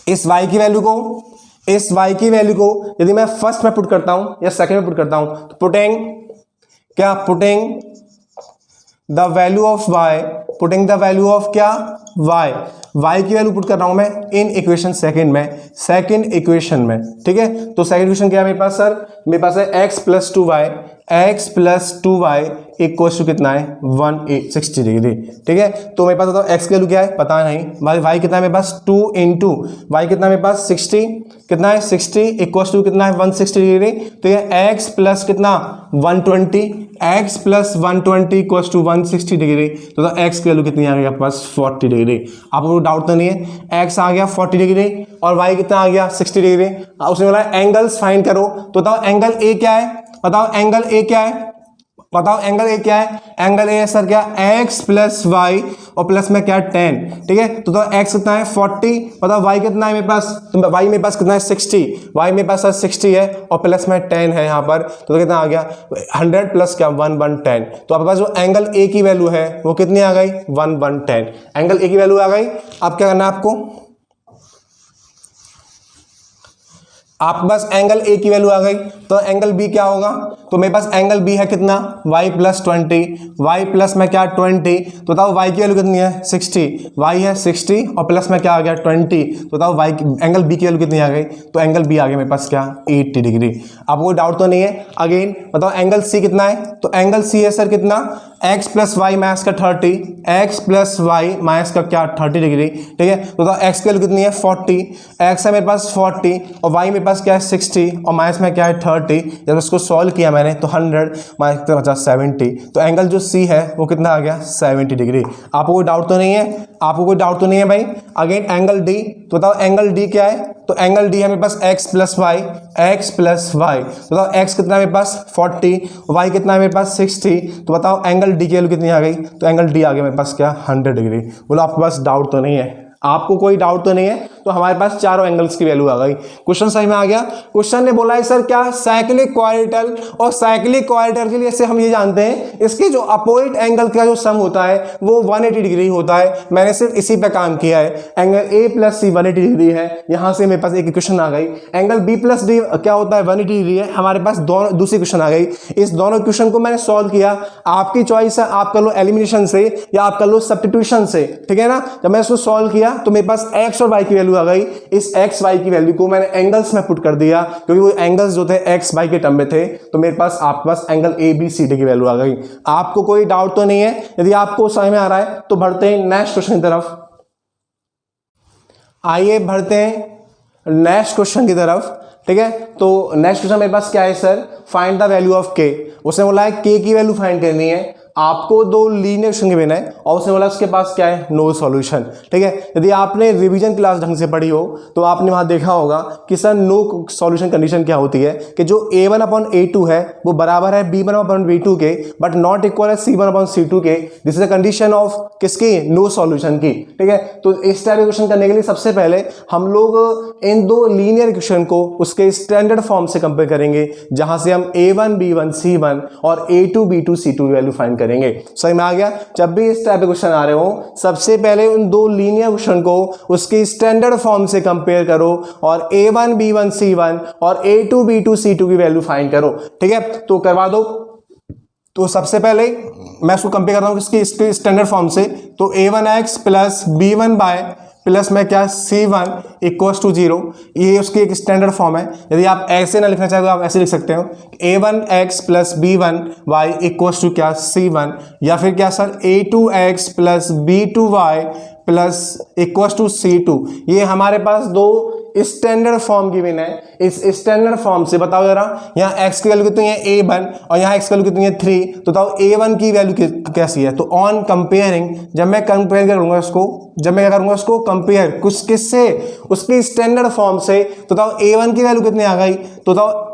Speaker 1: इस y की वैल्यू को यदि मैं फर्स्ट में पुट करता हूं या सेकंड में पुट करता हूं, तो पुटिंग द वैल्यू ऑफ क्या y की वैल्यू पुट कर रहा हूं मैं इन इक्वेशन सेकंड इक्वेशन में, ठीक है। तो सेकंड इक्वेशन क्या है मेरे पास सर, मेरे पास है x plus 2y equal to कितना है 160 डिग्री, ठीक है। तो मेरे पास बताओ x की वैल्यू क्या है, पता नहीं, y कितना है मेरे पास 2 इंटू y कितना है मेरे पास 60, कितना है 60 इक्वल टू कितना है 160 डिग्री। तो ये x प्लस कितना 120, x plus 120 equal to 160 degree. तो x की वैल्यू कितनी आ गई आपके पास 40 डिग्री। आपको डाउट तो नहीं है, x आ गया 40 डिग्री और y कितना आ गया 60 डिग्री। उसने बोला एंगल्स फाइंड करो, तो बताओ एंगल ए क्या है, एंगल ए क्या है, एंगल ए सर क्या, x प्लस वाई और प्लस में क्या 10, ठीक है। तो x कितना है 40, बताओ y कितना है मेरे पास, तो y मेरे पास कितना है 60, y मेरे पास 60 है और प्लस में 10 है यहाँ पर, तो कितना आ गया 100 प्लस क्या 110। तो आपके पास जो एंगल ए की वैल्यू है वो कितनी आ गई 110, एंगल ए की वैल्यू आ गई। अब क्या करना है आपके पास एंगल ए की वैल्यू आ गई, तो एंगल बी क्या होगा, तो मेरे पास एंगल बी है कितना y प्लस 20, y प्लस में क्या 20, तो बताओ y की वैल्यू कितनी है 60, y है 60 और प्लस में क्या आ गया 20, तो बताओ y एंगल बी की वैल्यू कितनी आ गई, तो एंगल बी आ गया मेरे पास क्या 80 डिग्री। आपको कोई डाउट तो नहीं है। अगेन बताओ एंगल सी कितना है, तो एंगल सी है सर कितना x प्लस वाई माइनस का 30, x प्लस वाई माइनस का क्या 30 डिग्री, ठीक है। तो x की वैल्यू कितनी है 40, x है मेरे पास 40 और y मेरे पास क्या है 60 और माइनस में क्या है 30। जब इसको सॉल्व किया मैंने तो 100 माइनस कितना बचा 70, तो एंगल जो c है वो कितना आ गया 70 डिग्री। आपको कोई डाउट तो नहीं है, भाई। अगेन एंगल d, तो बताओ एंगल d क्या है, तो एंगल d है मेरे पास x प्लस वाई, तो बताओ x कितना है मेरे पास 40, y कितना है मेरे पास 60, तो बताओ एंगल d की वैल्यू कितनी आ गई, तो एंगल d आ गया मेरे पास क्या 100 डिग्री। बोलो आपके पास डाउट तो नहीं है, आपको कोई डाउट तो नहीं है। तो हमारे पास चारों एंगल्स की वैल्यू आ गई। क्वेश्चन सही में आ गया। क्वेश्चन ने बोला है सर क्या साइक्लिक क्वाड्रेटर, और साइक्लिक क्वाड्रेटर के लिए से हम ये जानते हैं इसके जो अपोजिट एंगल का जो सम होता है वो 180 डिग्री होता है। मैंने सिर्फ इसी पे काम किया है। Angle A plus C 180 degree है, यहां से मेरे पास एक इक्वेशन आ गई। एंगल बी प्लस डी क्या होता है 180 डिग्री है, हमारे पास दोनों दूसरी क्वेश्चन आ गई। इस दोनों क्वेश्चन को मैंने सॉल्व किया। आपकी चॉइस है, आप कर लो एलिमिनेशन से या आप कर लो सब्स्टिट्यूशन से, ठीक है ना। जब मैं इसको सॉल्व किया तो मेरे पास एक्स और वाई की वैल्यू आ गई। इस एक्स वाई की वैल्यू को मैंने एंगल्स में पुट कर दिया, क्योंकि वो एंगल्स जो थे एक्स वाई के टर्म में थे। तो मेरे पास आपके पास angle A B C D की वैल्यू आ गई। आपको कोई डाउट तो नहीं है? यदि आपको समझ में आ रहा है तो बढ़ते हैं नेक्स्ट क्वेश्चन की तरफ। आइए बढ़ते हैं नेक्स्ट क्वेश्चन की तरफ, ठीक है। तो नेक्स्ट क्वेश्चन मेरे पास क्या है sir, find the value of के। उसने बोला है के की वैल्यू फाइंड करनी है। आपको दो लीनियर इक्वेशन गिवन है और उसने बोला उसके पास क्या है, नो सॉल्यूशन। ठीक है, यदि आपने रिवीजन क्लास ढंग से पढ़ी हो तो आपने वहां देखा होगा कि सर नो सॉल्यूशन कंडीशन क्या होती है कि जो a1/a2 है वो बराबर है b1/b2 के बट नॉट इक्वल है c1/c2 के। This is a condition of किसकी, नो सॉल्यूशन की। ठीक है, तो इस टाइप इक्वेशन करने के लिए सबसे पहले हम लोग इन दो लीनियर इक्वेशन को उसके स्टैंडर्ड फॉर्म से कंपेयर करेंगे, जहां से हम a1 b1 c1 और a2 b2 c2 की वैल्यू फाइंड करेंगे। समझ में आ गया? जब भी इस टाइप के क्वेश्चन आ रहे हो सबसे पहले उन दो लीनियर इक्वेशन को उसके स्टैंडर्ड फॉर्म से कंपेयर करो और a1 b1 c1 और a2 b2 c2 की वैल्यू फाइंड करो। ठीक है, तो करवा दो। तो सबसे पहले मैं इसको कंपेयर कर रहा हूं इसके स्टैंडर्ड फॉर्म से। तो a1x plus b1 bye plus में क्या c1 इक्वल्स टू 0, ये उसकी एक स्टैंडर्ड फॉर्म है। यदि आप ऐसे ना लिखना चाहे तो आप ऐसे लिख सकते हो a1x plus b1 y equals to क्या, c1, या फिर क्या sir a2x plus b2y plus equals to c2। ये हमारे पास दो स्टैंडर्ड फॉर्म गिवन है। इस स्टैंडर्ड फॉर्म से बताओ जरा, यहाँ x की वैल्यू कितनी है a1 और यहाँ x की वैल्यू कितनी है 3, तो बताओ a1 की वैल्यू कैसी है। तो ऑन कंपेयरिंग, जब मैं कंपेयर करूंगा उसको कंपेयर कुछ किससे, उसके स्टैंडर्ड फॉर्म से, तो बताओ a1 की वैल्यू कितनी आ गई। तो बताओ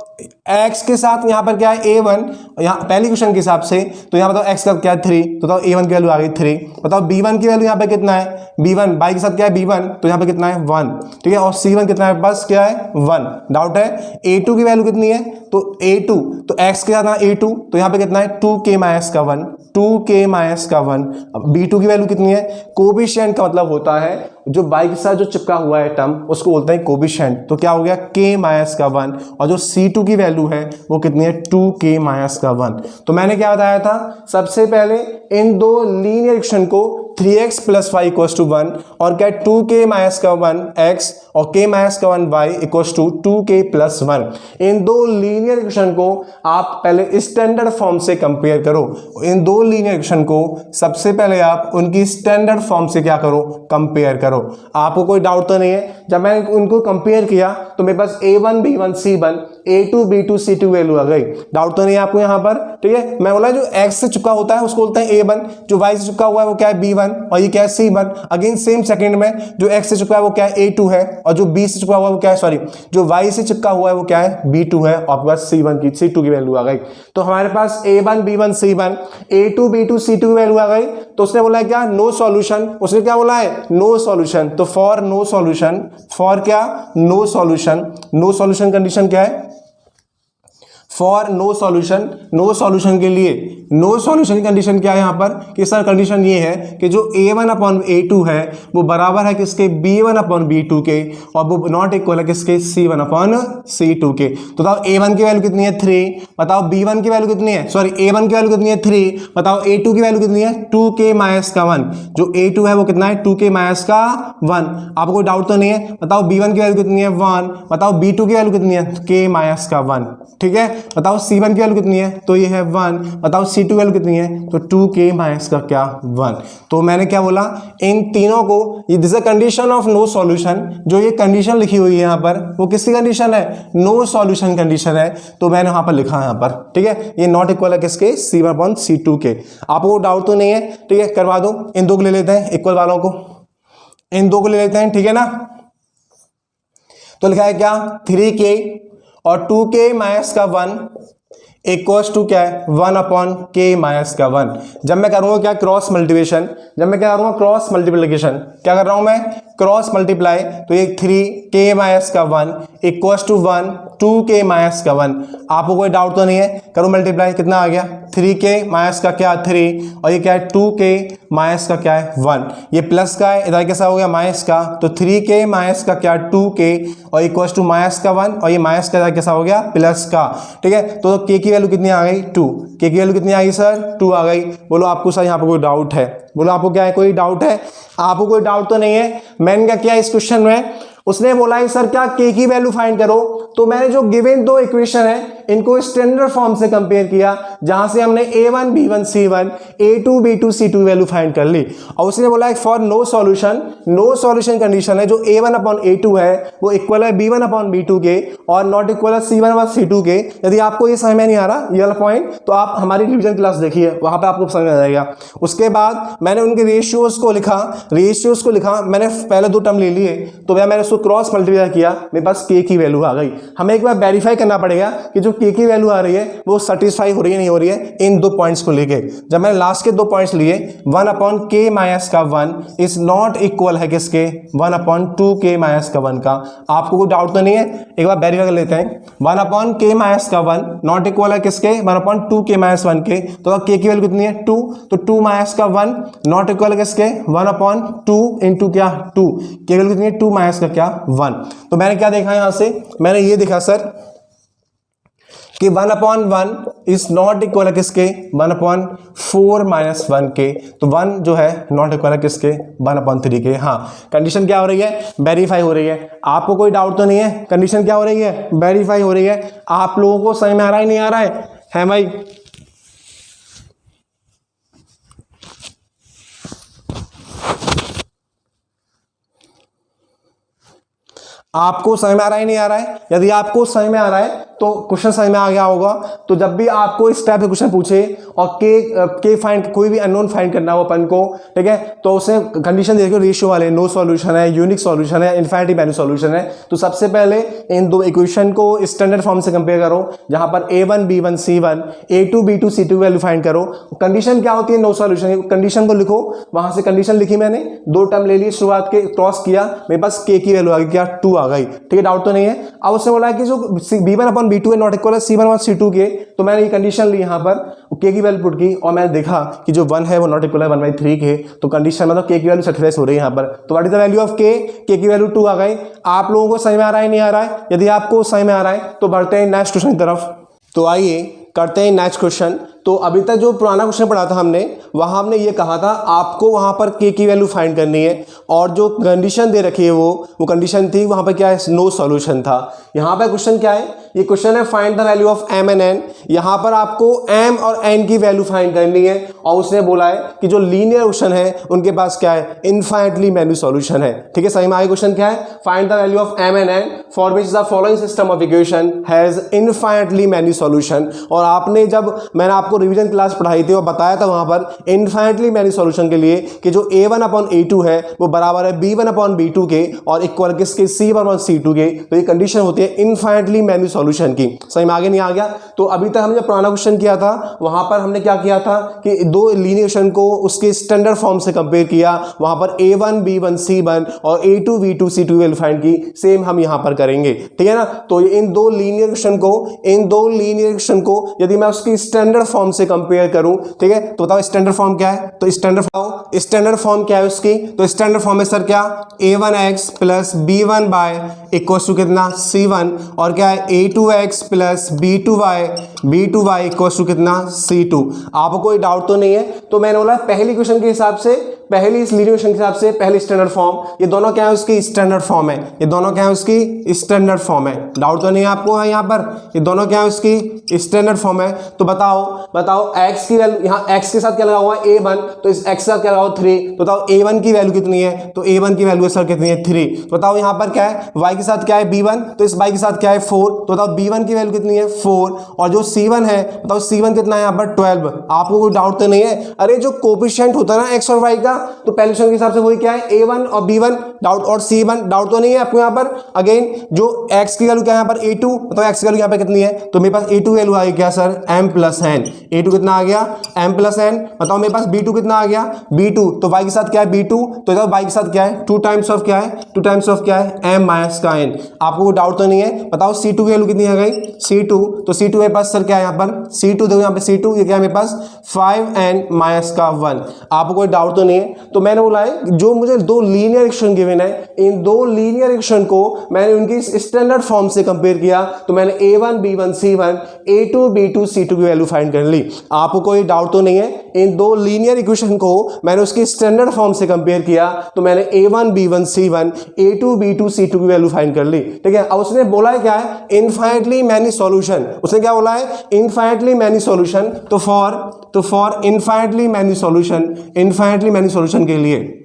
Speaker 1: x के साथ यहाँ पर क्या है a1, यहाँ पहली क्वेश्चन के हिसाब से, तो यहाँ बताओ x का क्या है 3, तो बताओ a1 की वैल्यू आ गई 3। बताओ b1 की वैल्यू यहाँ पे कितना है, b1 बाई के साथ क्या है b1, तो यहाँ पे कितना है 1। ठीक है, और c1 कितना है, बस क्या है 1। डाउट है a2 की वैल्यू कितनी है, तो a2, तो x के साथ a2, तो यहाँ पे कितना है 2k माइनस का 1, 2k माइनस का 1। अब b2 की वैल्यू कितनी है, कोफिशिएंट का मतलब होता है जो बाई के साथ जो चिपका हुआ है टर्म उसको बोलते हैं कोफिशिएंट। तो क्या हो गया k माइनस का 1, और जो c2 की वैल्यू है वो कितनी है 2k माइनस का 1। तो मैंने क्या बताया था, सबसे पहले इन दो लीनियर इक्वेशन को 3x plus y equals to 1 और क्या 2k माइनस का 1 x और k माइनस का 1 y equals to 2k plus 1। इन दो लीनियर इक्वेशन को आप पहले स्टैंडर्ड फॉर्म से कंपेयर करो। इन दो लीनियर इक्वेशन को सबसे पहले आप उनकी स्टैंडर्ड फॉर्म से क्या करो, कंपेयर करो। आपको कोई डाउट तो नहीं है? जब मैंने उनको कंपेयर किया तो मेरे पास a1 b1 c1 a2 b2 c2 value आ गई। डाउट तो नहीं है आपको यहाँ पर? ठीक है, मैं बोला जो x से चुका होता है उसको बोलते हैं a1, जो y से चुका हुआ है वो क्या है b1 और ये क्या है c1। अगेन सेम सेकंड में जो x से चुका है वो क्या है a2 है और जो b से चुका हुआ है वो क्या है, सॉरी जो y से चिपका हुआ है वो क्या है b2 है, और आपके पास c2 की वैल्यू आ गई। तो हमारे पास a1 b1 c1 a2 b2 c2 की वैल्यू आ गई। तो उसने बोला है क्या, नो सॉल्यूशन। उसने क्या बोला है, नो सॉल्यूशन। तो फॉर नो सॉल्यूशन, फॉर क्या, no solution. No solution condition क्या है, for no solution. No solution के लिए नो सॉल्यूशन की कंडीशन क्या है यहाँ पर कि सर कंडीशन ये है कि जो a1/a2 है वो बराबर है किसके, b1/b2 के, और वो नॉट इक्वल है किसके, c1/c2 के। तो बताओ a1 की वैल्यू कितनी है 3, बताओ b1 की वैल्यू कितनी है, सॉरी a1 की वैल्यू कितनी है 3, बताओ a2 की वैल्यू कितनी है 2k माइनस का 1। जो a2 है वो कितना है 2k माइनस का 1। आपको कोई डाउट तो नहीं है? बताओ b1 की वैल्यू कितनी है 1, बताओ b2 की वैल्यू कितनी है k माइनस का 1। ठीक है, बताओ c1 की वैल्यू कितनी है, तो ये है 1। बताओ c2 की वैल्यू कितनी है, तो 2k माइनस का क्या 1। तो मैंने क्या बोला, इन तीनों को, ये this is condition of no solution. जो ये कंडीशन लिखी हुई है यहाँ पर वो किसकी कंडीशन है, नो सॉल्यूशन कंडीशन है। तो मैंने यहाँ पर लिखा है यहाँ पर, ठीक है, ये नॉट इक्वल है किसके, c1/c2 के। आपको डाउट तो नहीं है? ठीक है, करवा दो। इन दो को ले लेते हैं, इक्वल वालों को, इन दो को ले लेते हैं, ठीक है ना। तो लिखा है क्या, 3k और 2k माइनस का 1 इक्वल्स टू क्या है 1/k माइनस का 1। जब मैं करूंगा क्या, क्रॉस मल्टीप्लिकेशन, जब मैं क्या करूंगा क्रॉस मल्टीप्लिकेशन, क्या कर रहा हूं मैं, क्रॉस मल्टीप्लाई, तो ये 3k माइनस का 1 इक्वल्स टू 1 2k माइनस का 1। आपको कोई डाउट तो नहीं है? करो मल्टीप्लाई, कितना आ गया 3k माइनस का क्या 3, और ये क्या है 2k माइनस का क्या है 1। ये प्लस का है, इधर कैसा हो गया माइनस का, तो 3k माइनस का क्या 2k और इक्वल्स टू माइनस का 1, और ये माइनस का इधर कैसा हो गया प्लस का। ठीक है, तो k की वैल्यू कितनी आ गई 2, k की वैल्यू कितनी आ गई सर 2 आ गई। बोलो आपको सर यहाँ पर कोई डाउट है? बोलो आपको क्या है, कोई डाउट है? आपको कोई डाउट तो नहीं है? मैंने क्या किया इस क्वेश्चन में, उसने बोला है सर क्या के की वैल्यू फाइंड करो, तो मैंने जो गिवन दो इक्वेशन है इनको स्टैंडर्ड फॉर्म से कंपेयर किया, जहां से हमने a1 b1 c1 a2 b2 c2 value find कर ली। और उसने बोला है फॉर नो सॉल्यूशन कंडीशन है जो a1 अपॉन a2 है वो इक्वल है b1 अपॉन b2 के और नॉट इक्वल है c1 अपॉन c2 के। यदि आपको ये समझ में नहीं आ रहा ये वाला पॉइंट तो आप हमारी रिवीजन क्लास देखिए, वहां पे आपको समझ आ जाएगा। उसके बाद मैंने उनके रेशियोज को लिखा, मैंने पहले दो टर्म ले लिए तो भैया मैंने उसको क्रॉस मल्टीप्लाई किया, मेरे पास k की वैल्यू आ गई। हमें एक बार वेरीफाई करना पड़ेगा कि जो k की वैल्यू आ रही है वो सेटिस्फाई हो रही है नहीं हो रही है इन दो पॉइंट्स को लेके। जब मैंने लास्ट के दो पॉइंट्स लिए 1 अपॉन k माइनस का 1 इज नॉट इक्वल है किसके 1 अपॉन 2k माइनस का 1 का। आपको कोई डाउट तो नहीं है, एक बार वेरीफाई कर लेते हैं। 1 अपॉन k माइनस का 1 नॉट इक्वल है किसके 1 अपॉन 2k माइनस 1 के, तो k की वैल्यू कितनी है 2, तो 2 माइनस का 1 नॉट इक्वल है किसके 1 अपॉन 2 इंटू क्या 2, k वैल्यू कितनी है 2 माइनस का क्या 1। तो मैंने क्या देखा यहां से, मैंने ये देखा सर कि 1 अपॉन 1 इज नॉट इक्वल है किसके 1 अपॉन 4 माइनस 1 के, तो 1 जो है नॉट इक्वल है किसके 1 अपॉन 3 के। हाँ कंडीशन क्या हो रही है वेरीफाई हो रही है, आपको कोई डाउट तो नहीं है, कंडीशन क्या हो रही है वेरीफाई हो रही है। आप लोगों को समझ में आ रहा है नहीं आ रहा है भाई? आपको समझ में आ रहा है नहीं आ रहा है? यदि आपको समझ में आ रहा है तो क्वेश्चन समझ में आ गया होगा। तो जब भी आपको इस टाइप के क्वेश्चन पूछे और के फाइंड कोई भी अननोन फाइंड करना हो अपन को, ठीक है, तो उसे कंडीशन देखो रेशियो वाले, नो सॉल्यूशन है, यूनिक सॉल्यूशन है, इनफिनिटी वैल्यू सॉल्यूशन है। तो सबसे पहले इन दो इक्वेशन को स्टैंडर्ड फॉर्म से कंपेयर करो, जहां पर a1 b1 c1 a2 b2 c2 value find करो। कंडीशन क्या होती है नो सॉल्यूशन, कंडीशन को लिखो, वहां से कंडीशन लिखी मैंने, दो टर्म ले ली शुरुआत के, क्रॉस किया, मेरे पास k की वैल्यू आ गई क्या 2 आ गई, ठीक है, डाउट तो नहीं है। अब उसने बोला कि जो b1 अपॉन b2 है नॉट इक्वल है c1 अपॉन c2 के, तो मैंने ये कंडीशन ली यहाँ पर k की वैल्यू पुट की और मैंने देखा कि जो 1 है वो नॉट इक्वल है 1/3 के, तो कंडीशन मतलब k की वैल्यू सेटिस्फाई हो रही है यहाँ पर। तो what is the value of k की वैल्यू 2 आ गई। आप लोगों को समझ में आ रहा है नहीं आ रहा है? यदि आपको समझ में आ रहा है तो बढ़ते हैं नेक्स्ट क्वेश्चन की तरफ। तो आइए करते हैं नेक्स्ट क्वेश्चन। तो अभी तक जो पुराना क्वेश्चन पढ़ा था हमने, वहां हमने ये कहा था आपको वहां पर k की वैल्यू फाइंड करनी है और जो कंडीशन दे रखी है वो कंडीशन थी, वहां पर क्या है नो सॉल्यूशन था। यहाँ पर क्वेश्चन क्या है, ये क्वेश्चन है find the value of m and n। यहाँ पर आपको m और n की वैल्यू फाइंड करनी है और उसने बोला है कि जो लीनियर क्वेश्चन है उनके पास क्या है इनफाइनाइटली मैनी सॉल्यूशन है, ठीक है। सही में आगे क्वेश्चन क्या है, find the value of m and n for which the following system of equation has infinitely many solution. और आपने जब मैंने आपको रिवीजन क्लास पढ़ाई थी और बताया था वहां पर इनफाइनाइटली मैनी सॉल्यूशन के लिए कि जो a1 अपॉन a2 है वो बराबर है b1 अपॉन b2 के और इक्वल किसके c1 अपॉन c2 के, तो ये कंडीशन होती है इनफाइनाइटली मैनी सॉल्यूशन की। सही में आगे नहीं आ गया? तो अभी तक हमने जब पुराना क्वेश्चन किया था वहां पर हमने क्या किया था कि दो लीनियर इक्वेशन को उसके स्टैंडर्ड फॉर्म से कंपेयर किया, वहां पर a1 b1 c1 और a2 b2 c2 value find की। सेम हम यहां पर करेंगे, ठीक है ना। तो इन दो लीनियर इक्वेशन को यदि मैं उसकी स्टैंडर्ड फॉर्म से कंपेयर करूं, ठीक है, तो बताओ स्टैंडर्ड फॉर्म क्या है। तो स्टैंडर्ड फॉर्म क्या है उसकी, तो स्टैंडर्ड फॉर्म है सर क्या a1x plus b1y equals to कितना c1 और क्या है a2x plus b2y equals to कितना c2। आपको कोई डाउट तो नहीं है? तो मैंने बोला पहली क्वेश्चन के हिसाब से, पहली इस लीनियर इक्वेशन के हिसाब से पहली स्टैंडर्ड फॉर्म, ये दोनों क्या है उसकी स्टैंडर्ड फॉर्म है, ये दोनों क्या है उसकी स्टैंडर्ड फॉर्म है। डाउट तो नहीं है आपको है यहाँ पर? ये दोनों क्या है उसकी स्टैंडर्ड फॉर्म है। तो बताओ x की वैल्यू, यहाँ x के साथ क्या लगा हुआ है a1, तो इस x के साथ क्या लगा हुआ 3, तो बताओ a1 की वैल्यू कितनी है, तो a1 की वैल्यू सर कितनी है 3। तो बताओ यहाँ पर क्या है y के साथ क्या है b1, तो इस y के साथ क्या है 4, तो बताओ b1 की वैल्यू कितनी है 4 और जो c1 है बताओ c1 कितना है यहाँ पर 12। आपको कोई डाउट तो नहीं है? अरे जो कोफिशिएंट होता है ना x और y का, तो पहले के हिसाब से वही क्या है a1 और b1 डाउट और c1, डाउट तो नहीं है आपको यहाँ पर? अगेन जो x की वैल्यू क्या है यहाँ पर a2, बताओ x की वैल्यू यहाँ पर कितनी है, तो मेरे पास a2 वैल्यू आ गई क्या sir m plus n। a2 कितना आ गया m प्लस n। बताओ मेरे पास b2 कितना आ गया b2, तो y के साथ क्या है b2, तो y के साथ क्या है 2 टाइम्स ऑफ क्या है m माइनस का n। आपको कोई डाउट तो नहीं है? बताओ c2 की वैल्यू कितनी आ गई c2, तो c2 मेरे पास सर क्या है यहाँ पर c2, देखो यहाँ पे c2 ये क्या है मेरे पास 5n माइनस का 1। आपको कोई डाउट तो नहीं है? तो मैंने बोला है जो मुझे दो लीनियर इक्वेशन गिवन है, इन दो लीनियर इक्वेशन को मैंने उनकी स्टैंडर्ड फॉर्म से कंपेयर किया, तो मैंने a1 b1 c1 a2 b2 c2 की वैल्यू फाइंड कर ली। आपको कोई डाउट तो नहीं है? इन दो लीनियर इक्वेशन को मैंने उसकी स्टैंडर्ड फॉर्म से कंपेयर किया, तो मैंने a1 b1 c1 a2 b2 c2 की वैल्यू फाइंड कर ली। ठीक है, अब उसने बोला है क्या है? Infinitely many solution. उसने क्या बोला है? Infinitely many solution. तो for infinitely many solution, infinitely many solution के लिए,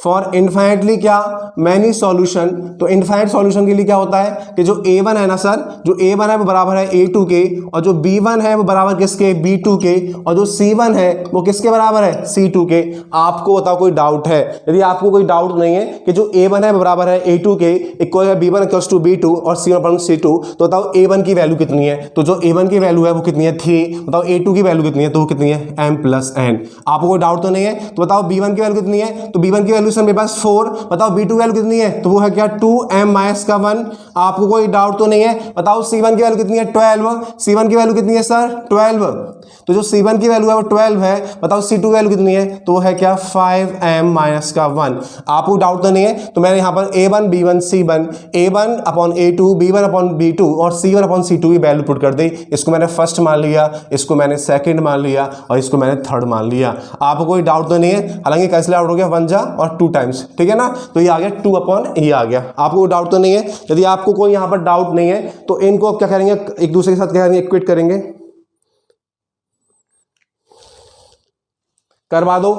Speaker 1: फॉर इनफाइनाइटली क्या? Many solution. तो इनफाइनाइट सॉल्यूशन के लिए क्या होता है कि जो a1 है ना सर, जो a1 है वो बराबर है a2 के, और जो b1 है वो बराबर किसके? b2 के, और जो c1 है वो किसके बराबर है? c2 के। आपको बताओ कोई डाउट है? यदि आपको कोई डाउट नहीं है कि जो a1 है वो बराबर है a2 के, इक्वल है b1 इक्वल्स टू b2 और c1 बराबर c2, तो बताओ a1 की वैल्यू कितनी है? तो जो a1 की वैल्यू है वो कितनी है? 3। बताओ a2 की वैल्यू कितनी है? तो वो कितनी है? m plus n। आपको कोई डाउट तो नहीं है? तो बताओ b1 की वैल्यू कितनी है? तो b1 की वैल्यू सर मेरे पास 4। बताओ b2 वैल्यू कितनी है? तो वो है क्या? 2m माइनस का 1। आपको कोई डाउट तो नहीं है? बताओ c1 की वैल्यू कितनी है? 12। c1 की वैल्यू कितनी है सर? 12। तो जो c1 की वैल्यू है वो 12 है। बताओ c2 की वैल्यू कितनी है? तो वो है क्या? 5m माइनस का 1। आपको डाउट तो नहीं है? तो मैंने यहाँ पर a1 b1 c1 a1 upon a2 b1 upon b2 और c1 अपॉन c2 की वैल्यू पुट कर दी। इसको मैंने फर्स्ट मान लिया, इसको मैंने सेकंड मान लिया और इसको मैंने थर्ड मान लिया। आपको कोई डाउट तो नहीं है? हालांकि कैंसिल आउट हो गया 1 जा और 2 टाइम्स। ठीक है ना, तो ये आ गया 2 अपॉन ये आ गया। आपको डाउट तो नहीं है? यदि आपको कोई यहाँ पर डाउट नहीं है तो इनको अब क्या करेंगे? एक दूसरे के साथ क्या करेंगे? इक्वेट करेंगे, करवा दो।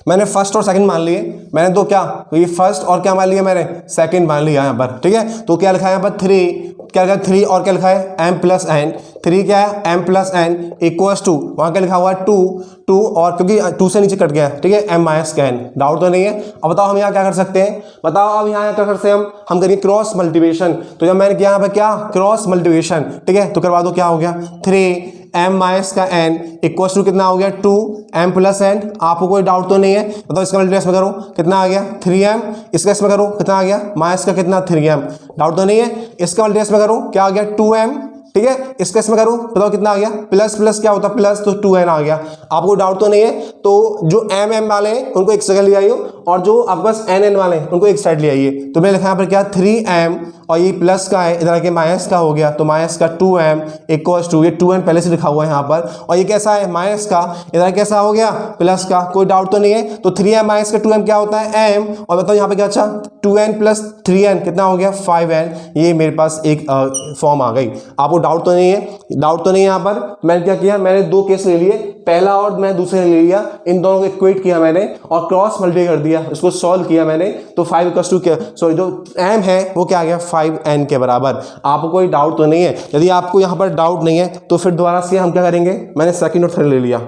Speaker 1: मैंने फर्स्ट और सेकंड मान लिए, मैंने तो क्या, तो ये फर्स्ट और क्या मान लिया? मैंने सेकंड मान लिया यहाँ पर। ठीक है, तो क्या लिखा है यहाँ पर? 3, क्या लिखा है? 3 और क्या लिखा है? m plus n। 3 क्या है? m plus n equals to, वहां क्या लिखा हुआ है? 2 और क्योंकि 2 से नीचे कट गया। ठीक है, m माइनस का n। डाउट तो नहीं है? अब बताओ हम यहाँ क्या कर सकते हैं? बताओ अब यहाँ क्या कर सकते हैं? हम करेंगे क्रॉस मल्टीप्लिकेशन। तो जब मैंने किया यहाँ पर क्या? Cross multiplication. ठीक है, तो करवा दो। क्या हो गया? 3m माइनस का n इक्वल्स टू कितना हो गया? 2m plus n। आपको कोई डाउट तो नहीं है? बताओ इसका मल्टीप्लिकेशन करो, कितना आ गया? 3m। इसका इसमें करो, कितना आ गया? माइनस का कितना? 3m। डाउट तो नहीं है? इसका मल्टीप्लिकेशन में करो, क्या आ गया? 2m। ठीक है, इसका इसमें करो, बताओ कितना आ गया? प्लस प्लस क्या होता है? प्लस, तो 2n आ गया। आपको डाउट तो नहीं है? तो जो m वाले हैं उनको एक जगह ले आइए और जो आपके पास n वाले हैं उनको एक साइड ले आइए। तो मैंने लिखा यहाँ पर क्या? 3m और ये प्लस का है, इधर आके माइनस का हो गया, तो माइनस का 2m इक्वल्स टू, ये 2n पहले से लिखा हुआ है यहाँ पर, और ये कैसा है? माइनस का, इधर कैसा हो गया? प्लस का। कोई डाउट तो नहीं है? तो 3m माइनस का 2m क्या होता है? m। और बताओ यहाँ पे क्या? अच्छा 2n प्लस 3n कितना हो गया? 5n। ये मेरे पास एक फॉर्म आ गई। आपको डाउट तो नहीं है? डाउट तो नहीं है यहाँ पर? मैंने क्या किया? मैंने 2 केस ले लिए, पहला और मैं दूसरे ले लिया, इन दोनों को इक्वेट किया मैंने और क्रॉस मल्टीप्लाई कर दिया, इसको सॉल्व किया मैंने, तो 5 इक्वल्स टू क्या, सॉरी जो m है वो क्या आ गया? 5n के बराबर। आपको कोई डाउट तो नहीं है? यदि आपको यहाँ पर डाउट नहीं है तो फिर दोबारा से हम क्या करेंगे? मैंने सेकंड और थर्ड ले लिया।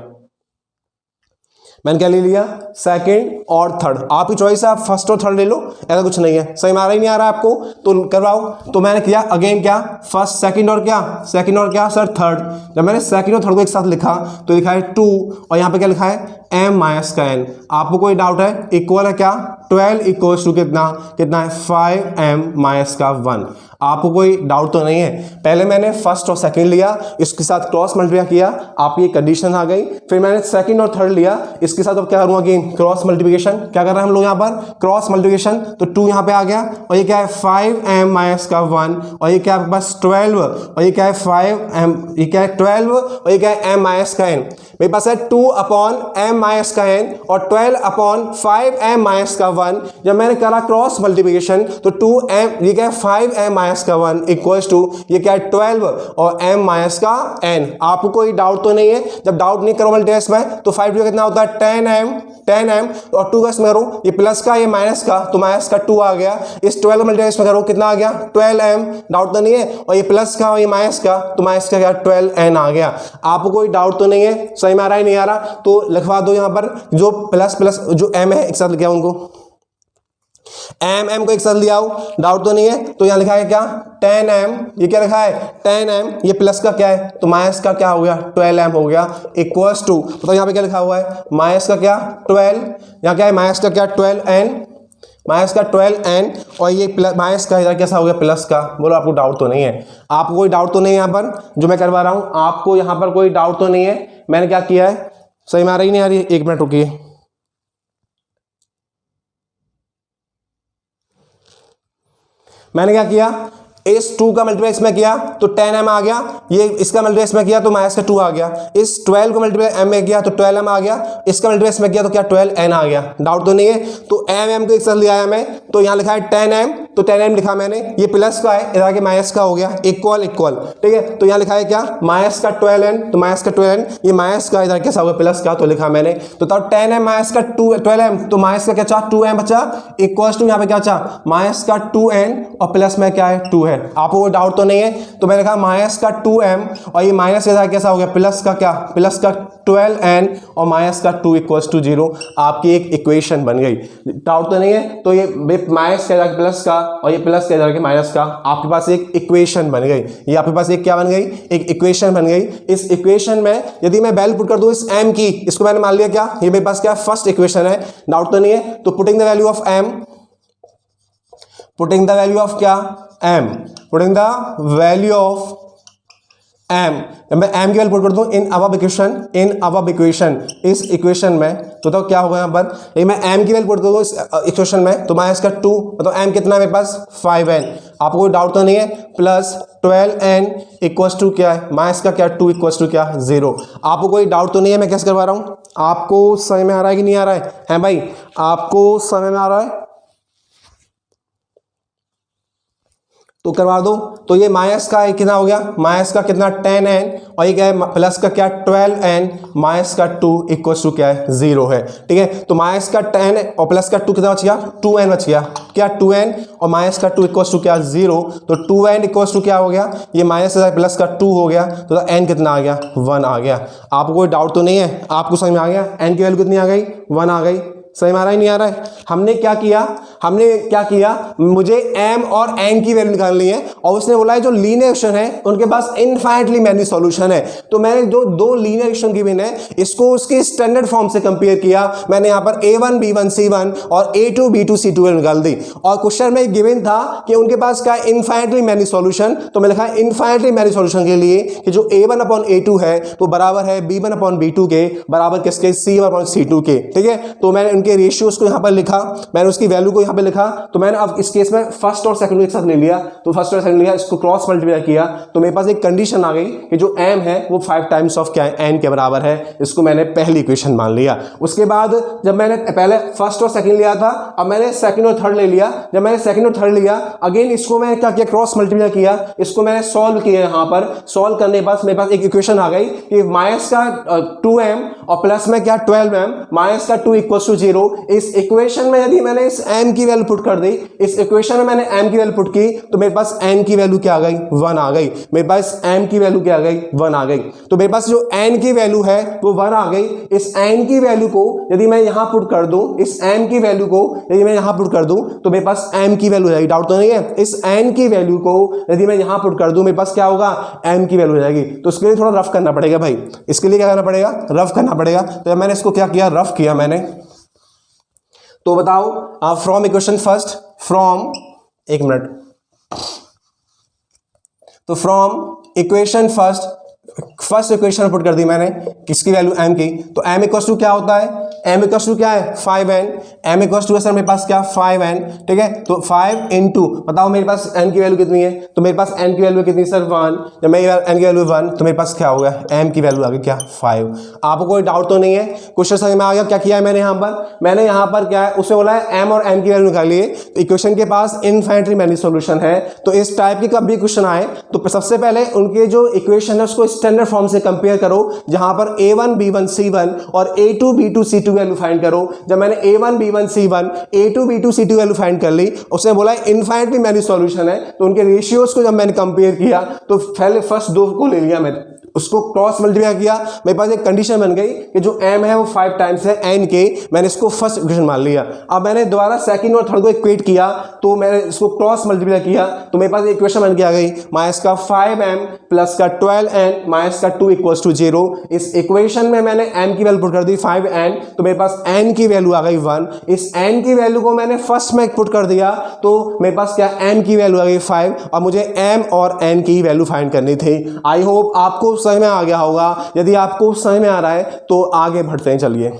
Speaker 1: मैंने क्या ले लिया? सेकंड और थर्ड। आपकी चॉइस है, आप फर्स्ट और थर्ड ले लो, ऐसा कुछ नहीं है। सही में आ रहा ही नहीं आ रहा आपको तो करवाओ। तो मैंने किया अगेन क्या? फर्स्ट सेकंड और क्या? सेकंड और क्या सर? थर्ड। जब मैंने सेकंड और थर्ड को एक साथ लिखा तो लिखा है 2 और यहाँ पे क्या लिखा है? m माइनस का n। आपको कोई डाउट है? इक्वल है क्या? 12 इक्वल्स टू कितना? कितना है? 5m माइनस का 1। आपको कोई डाउट तो नहीं है? पहले मैंने फर्स्ट और सेकंड लिया, इसके साथ क्रॉस मल्टीप्लाई किया, आपकी कंडीशन आ गई। फिर मैंने सेकंड और थर्ड लिया, इसके साथ अब क्या करूंगा कि क्रॉस मल्टीप्लिकेशन। क्या कर रहे हैं हम लोग यहाँ पर? Cross multiplication. तो 2 यहाँ पे आ गया और ये क्या है? 5m माइनस का 1 और ये क्या आपके पास? 12 और ये क्या है? 5m, ये क्या है? 12 और ये क्या है? m माइनस का n। मेरे पास है 2 अपॉन m माइनस का n और 12 अपॉन 5m माइनस का 1। जब मैंने करा क्रॉस मल्टीप्लिकेशन तो 2m, ये क्या है? 5m माइनस का 1 इक्वल्स टू ये क्या है? 12 और m माइनस का n। आपको कोई डाउट तो नहीं है? जब डाउट नहीं करो मल्टीप्लिकेशन में तो 5 कितना होता है? 10m और 2 का इसमें करो, ये प्लस का ये माइनस का, तो माइनस का 2 आ गया। इस 12 मल्टीप्लिकेशन में करो, कितना आ गया? 12m। डाउट तो नहीं है? और ये प्लस का और ये माइनस का, तो माइनस का क्या? 12n आ गया। आपको कोई डाउट तो नहीं है? सही में आ रहा है नहीं आ रहा? तो लिखवा दो यहाँ पर जो प्लस प्लस जो m है एक साथ लिखा उनको, m को एक साथ लिया आओ। डाउट तो नहीं है? तो यहाँ लिखा है क्या? 10m। ये क्या लिखा है? 10m। ये प्लस का क्या है? तो माइनस का क्या हो गया? 12m हो गया इक्वल्स टू, तो यहाँ पे क्या लिखा हुआ है? माइनस का क्या? 12। यहाँ क्या है? माइनस का क्या? 12n माइनस का 12n और ये प्लस माइनस का इधर कैसा हो गया प्लस का। बोलो आपको डाउट तो नहीं है, आपको कोई डाउट तो नहीं है यहाँ पर जो मैं करवा रहा हूँ, आपको यहाँ पर कोई डाउट तो नहीं है। मैंने क्या किया है, सही में आ रही नहीं आ रही, एक मिनट रुकिए। मैंने क्या किया, इस 2 का मल्टीप्लाई इसमें किया तो 10m आ गया, ये इसका मल्टीप्लाई इसमें किया तो माइनस का 2 आ गया, इस 12 को मल्टीप्लाई m में किया तो 12m आ गया, इसका मल्टीप्लाई इसमें किया तो क्या 12n आ गया। डाउट तो नहीं है। तो m को एक साथ ले आया मैं, तो यहाँ लिखा है 10m, तो 10m लिखा मैंने, ये प्लस का है, इधर आके माइनस का हो गया, इक्वल इक्वल, ठीक है। तो यहाँ लिखा है क्या माइनस का 12n, तो माइनस का 12n, ये माइनस का इधर कैसा होगा प्लस का, तो लिखा मैंने। तो तब 10m माइनस का 12m, तो माइनस का क्या चाह 2m बचा, इक्वल टू यहाँ पे क्या चाह माइनस का 2n और प्लस में क्या है 2 है। आपको कोई डाउट तो नहीं है। तो मैंने कहा माइनस का 2m और ये माइनस कैसा हो गया प्लस का क्या, प्लस का 12n और माइनस का 2 इक्वल्स टू 0। आपकी एक इक्वेशन बन गई। डाउट तो नहीं है। तो ये माइनस का जाके प्लस का और ये प्लस का जाके माइनस का, आपके पास एक इक्वेशन बन गई। ये आपके पास एक क्या बन गई, एक इक्वेशन बन गई। इस इक्वेशन में यदि मैं वैल्यू पुट कर दूं इस m की, इसको मैंने मान लिया क्या, ये मेरे पास क्या फर्स्ट इक्वेशन है, डाउट तो नहीं है। तो putting the value of m, putting the value of क्या m, putting the value of m, जब मैं m की वैल्यू पुट कर दूं इन अबव इक्वेशन, इस इक्वेशन में, तो क्या होगा यहाँ पर, यदि मैं m की वैल्यू पुट कर दूं इस इक्वेशन में तो माइनस का 2, तो m कितना है मेरे पास 5n। आपको कोई डाउट तो नहीं है। प्लस 12n इक्वल्स टू क्या है माइनस का क्या 2 इक्वल्स टू क्या 0। आपको कोई डाउट तो नहीं है मैं कैसे करवा रहा हूँ, आपको समझ में आ रहा है कि नहीं आ रहा है भाई, आपको समझ में आ रहा है तो करवा दो। तो ये माइनस का कितना हो गया, माइनस का कितना 10n और ये क्या है प्लस का क्या 12n, माइनस का 2 इक्वल्स टू क्या है 0 है, ठीक है। तो माइनस का 10 और प्लस का 2 कितना बच गया 2n बच गया, क्या 2n और माइनस का 2 इक्वल्स टू क्या 0। तो 2n इक्वल्स टू क्या हो गया, ये माइनस प्लस का 2 हो गया, तो n कितना आ गया 1 आ गया। आपको कोई डाउट तो नहीं है, आपको समझ में आ गया n की वैल्यू कितनी आ गई 1 आ गई। सही में आ रहा है नहीं आ रहा है। हमने क्या किया, मुझे m और n की वैल्यू निकालनी है और उसने बोला है जो लीनियर इक्वेशन है उनके पास इनफाइनाइटली मैनी सॉल्यूशन है। तो मैंने जो दो लीनियर इक्वेशन गिवन है इसको उसके स्टैंडर्ड फॉर्म से कंपेयर किया। मैंने यहाँ पर a1 b1 c1 और a2 b2 c2 निकाल दी और क्वेश्चन में गिवन था कि उनके पास क्या इनफाइनाइटली मैनी सॉल्यूशन। तो मैं लिखा इनफाइनाइटली मैनी सॉल्यूशन के लिए कि जो a1 अपॉन a2 है तो बराबर है b1 अपॉन b2 के, बराबर किसके c1 अपॉन c2 के, ठीक है। तो मैंने उनके रेशियोज को यहाँ पर लिखा, मैंने उसकी वैल्यू को यहाँ पे लिखा। तो मैंने अब इस केस में फर्स्ट और सेकंड एक साथ ले लिया, तो फर्स्ट और सेकंड लिया, इसको क्रॉस मल्टीप्लाई किया तो मेरे पास एक कंडीशन आ गई कि जो m है वो 5 टाइम्स ऑफ क्या है n के बराबर है। इसको मैंने पहली इक्वेशन मान लिया। उसके बाद जब मैंने पहले फर्स्ट और सेकंड लिया था, अब मैंने सेकंड और थर्ड ले लिया। जब मैंने सेकंड और थर्ड लिया अगेन इसको मैंने क्या किया क्रॉस मल्टीप्लाई किया, इसको मैंने सॉल्व किया। यहाँ पर सॉल्व करने के बाद मेरे पास एक इक्वेशन आ गई कि माइनस का 2m और प्लस में क्या 12m, माइनस का 2 इक्वल्स टू 0। इस इक्वेशन में यदि मैंने इस m की वैल्यू पुट कर दी, इस इक्वेशन में मैंने m की वैल्यू पुट की तो मेरे पास n की वैल्यू क्या आ गई 1 आ गई। मेरे पास m की वैल्यू क्या आ गई 1 आ गई। तो मेरे पास जो n की वैल्यू है वो 1 आ गई। इस n की वैल्यू को यदि मैं यहां पुट कर दूं, इस m की वैल्यू को यदि मैं यहां पुट कर दूं तो मेरे पास m की वैल्यू हो जाएगी। डाउट तो नहीं है। इस n की वैल्यू को यदि मैं यहां पुट कर दूं मेरे पास क्या होगा m की वैल्यू हो जाएगी। तो इसके लिए थोड़ा रफ करना पड़ेगा भाई, इसके लिए क्या करना पड़ेगा रफ करना पड़ेगा। तो मैंने इसको क्या किया रफ किया मैंने। तो बताओ फ्रॉम इक्वेशन फर्स्ट, फ्रॉम एक मिनट, तो from equation first equation put कर दी मैंने किसकी वैल्यू m की। तो m इक्वल्स टू क्या होता है, m इक्वल्स टू क्या है 5n, m इक्वल्स टू है सर मेरे पास क्या 5n, ठीक है। तो 5 इंटू बताओ मेरे पास n की वैल्यू कितनी है, तो मेरे पास n की वैल्यू कितनी सर 1। जब मैं n की वैल्यू 1 तो मेरे पास क्या हो गया m की वैल्यू आ गई क्या 5। आपको कोई डाउट तो नहीं है, क्वेश्चन समझ में आ गया। क्या किया है मैंने यहाँ पर क्या है उसे बोला है m और n की वैल्यू निकालिए। तो इक्वेशन के पास इनफाइनाइटली मैनी सॉल्यूशन है। तो इस टाइप के कभी क्वेश्चन आए तो सबसे पहले उनके जो इक्वेशन है उसको स्टैंडर्ड फॉर्म से कंपेयर करो, जहां पर a1 b1 c1 और a2 b2 c2 value find करो। जब मैंने a1 b1 c1 a2 b2 c2 value find कर ली, उसने बोला इनफाइनाइटली मैनी सॉल्यूशन है। तो उनके रेशियोज को जब मैंने कंपेयर किया तो पहले फर्स्ट दो को ले लिया मैंने, उसको क्रॉस मल्टीप्लाई किया, मेरे पास एक कंडीशन बन गई कि जो m है वो 5 टाइम्स है n के। मैंने इसको फर्स्ट इक्वेशन मान लिया। अब मैंने दोबारा सेकंड और थर्ड को इक्वेट किया तो मैंने इसको क्रॉस मल्टीप्लाई किया तो मेरे पास इक्वेशन बन के आ गई माइनस का 5m प्लस का 12n माइनस का 2 इक्वल्स टू 0। इस इक्वेशन में मैंने m की वैल्यू पुट कर दी 5n, तो मेरे पास n की वैल्यू आ गई 1। इस n की वैल्यू को मैंने फर्स्ट में पुट कर दिया तो मेरे पास क्या n की वैल्यू आ गई 5 और मुझे m और n की वैल्यू फाइंड करनी थी। आई होप आपको समझ में आ गया होगा। यदि आपको समझ में आ रहा है तो आगे बढ़ते हैं। चलिए,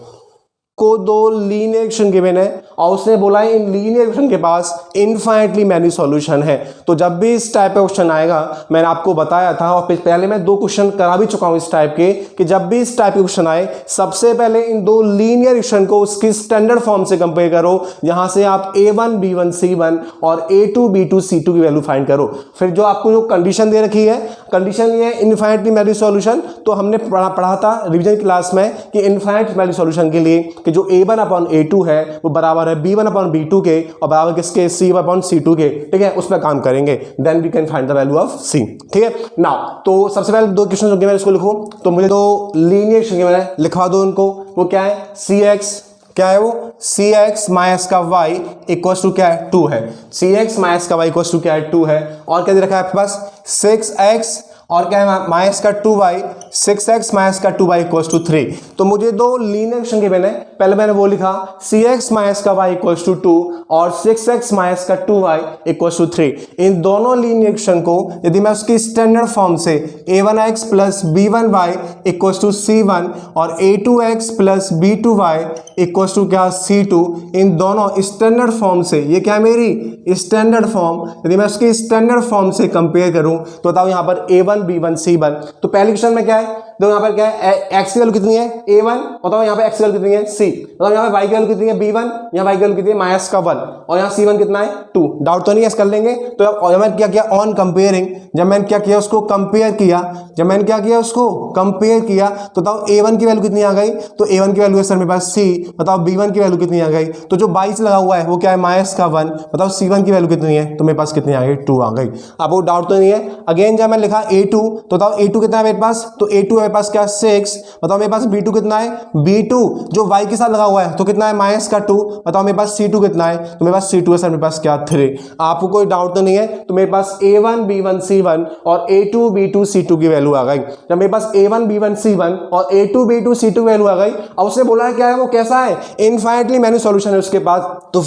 Speaker 1: को दो लीनियर इक्वेशन गिवन है और उसने बोला है इन लीनियर इक्वेशन के पास इनफाइनाइटली मैनी सॉल्यूशन है। तो जब भी इस टाइप का क्वेश्चन आएगा, मैंने आपको बताया था और पहले मैं 2 क्वेश्चन करा भी चुका हूं इस टाइप के, कि जब भी इस टाइप के क्वेश्चन आए सबसे पहले इन 2 लीनियर इक्वेशन को उसकी स्टैंडर्ड फॉर्म से कंपेयर करो, जहां से आप a1 b1 c1 और a2 b2 c2 की वैल्यू फाइंड करो। फिर जो आपको जो कंडीशन दे रखी है, कंडीशन ये इनफाइनाइटली मैनी सॉल्यूशन, तो हमने पढ़ा था रिवीजन क्लास में कि इनफाइनाइट मैनी सॉल्यूशन के लिए कि जो a1 अपॉन a2 है वो बराबर है b1 अपॉन b2 के और बराबर किसके c1 अपॉन c2 के। ठीक है, उस पर काम करेंगे, then we can find the value of c। ठीक है, नाउ तो सबसे पहले 2 क्वेश्चन जो इसको लिखो, तो मुझे 2 लीनियर इक्वेशन मैंने लिखवा दो उनको। वो क्या है, cx क्या है, वो cx माइनस का y इक्वल टू क्या है 2 है। cx माइनस का y इक्वल टू क्या है 2 है। और क्या दे रखा है आपके पास 6x और क्या है माइनस का 2y, 6x माइनस का 2y इक्वल टू 3। तो मुझे 2 लीनियर इक्वेशन के मैंने पहले मैंने वो लिखा cx माइनस का y इक्वल टू 2 और 6x माइनस का 2y इक्वल टू 3। इन दोनों लीनियर इक्वेशन को यदि मैं उसकी स्टैंडर्ड फॉर्म से a1x plus b1y equal to c1 और a2x plus b2y equal to क्या c2, इन दोनों स्टैंडर्ड फॉर्म से, ये क्या है मेरी स्टैंडर्ड फॉर्म, यदि मैं उसकी स्टैंडर्ड फॉर्म से कंपेयर करूं तो बताओ यहाँ पर a1 b1 c1। तो पहले क्वेश्चन में क्या है, देखो यहाँ पर क्या है, x की वैल्यू कितनी है a1, बताओ यहाँ पे x की वैल्यू कितनी है c, बताओ यहाँ पे y की वैल्यू कितनी है b1, यहाँ y की वैल्यू कितनी है माइनस का 1 और यहाँ c1 कितना है 2। डाउट तो नहीं है, कर लेंगे। तो जब मैंने क्या किया ऑन कंपेयरिंग, जब मैंने क्या किया उसको कंपेयर किया, जब मैंने क्या किया उसको कंपेयर किया तो बताओ a1 की वैल्यू कितनी आ गई, तो a1 की वैल्यू है सर मेरे पास c, बताओ b1 की वैल्यू कितनी आ गई, तो जो 22 लगा हुआ है वो क्या है माइनस का 1, बताओ c1 की वैल्यू कितनी है, तो मेरे पास कितनी आ गई 2 आ गई। आपको डाउट तो नहीं है। अगेन जब मैंने लिखा a2, तो बताओ a2 कितना है मेरे पास, तो a2 मेरे पास क्या 6, बताओ मेरे पास b2 कितना है, b2 जो y के साथ लगा हुआ है तो कितना है माइनस का 2, बताओ मेरे पास c2 कितना है, तो मेरे पास c2 है सर मेरे पास क्या 3। आपको कोई डाउट तो नहीं है। तो मेरे पास a1 b1 c1 और a2 b2 c2 की वैल्यू आ गई। जब मेरे पास a1 b1 c1 और a2 b2 c2 वैल्यू आ गई और उसने बोला है क्या है, वो कैसा है इनफाइनाइटली मैनी सॉल्यूशन है उसके पास। तो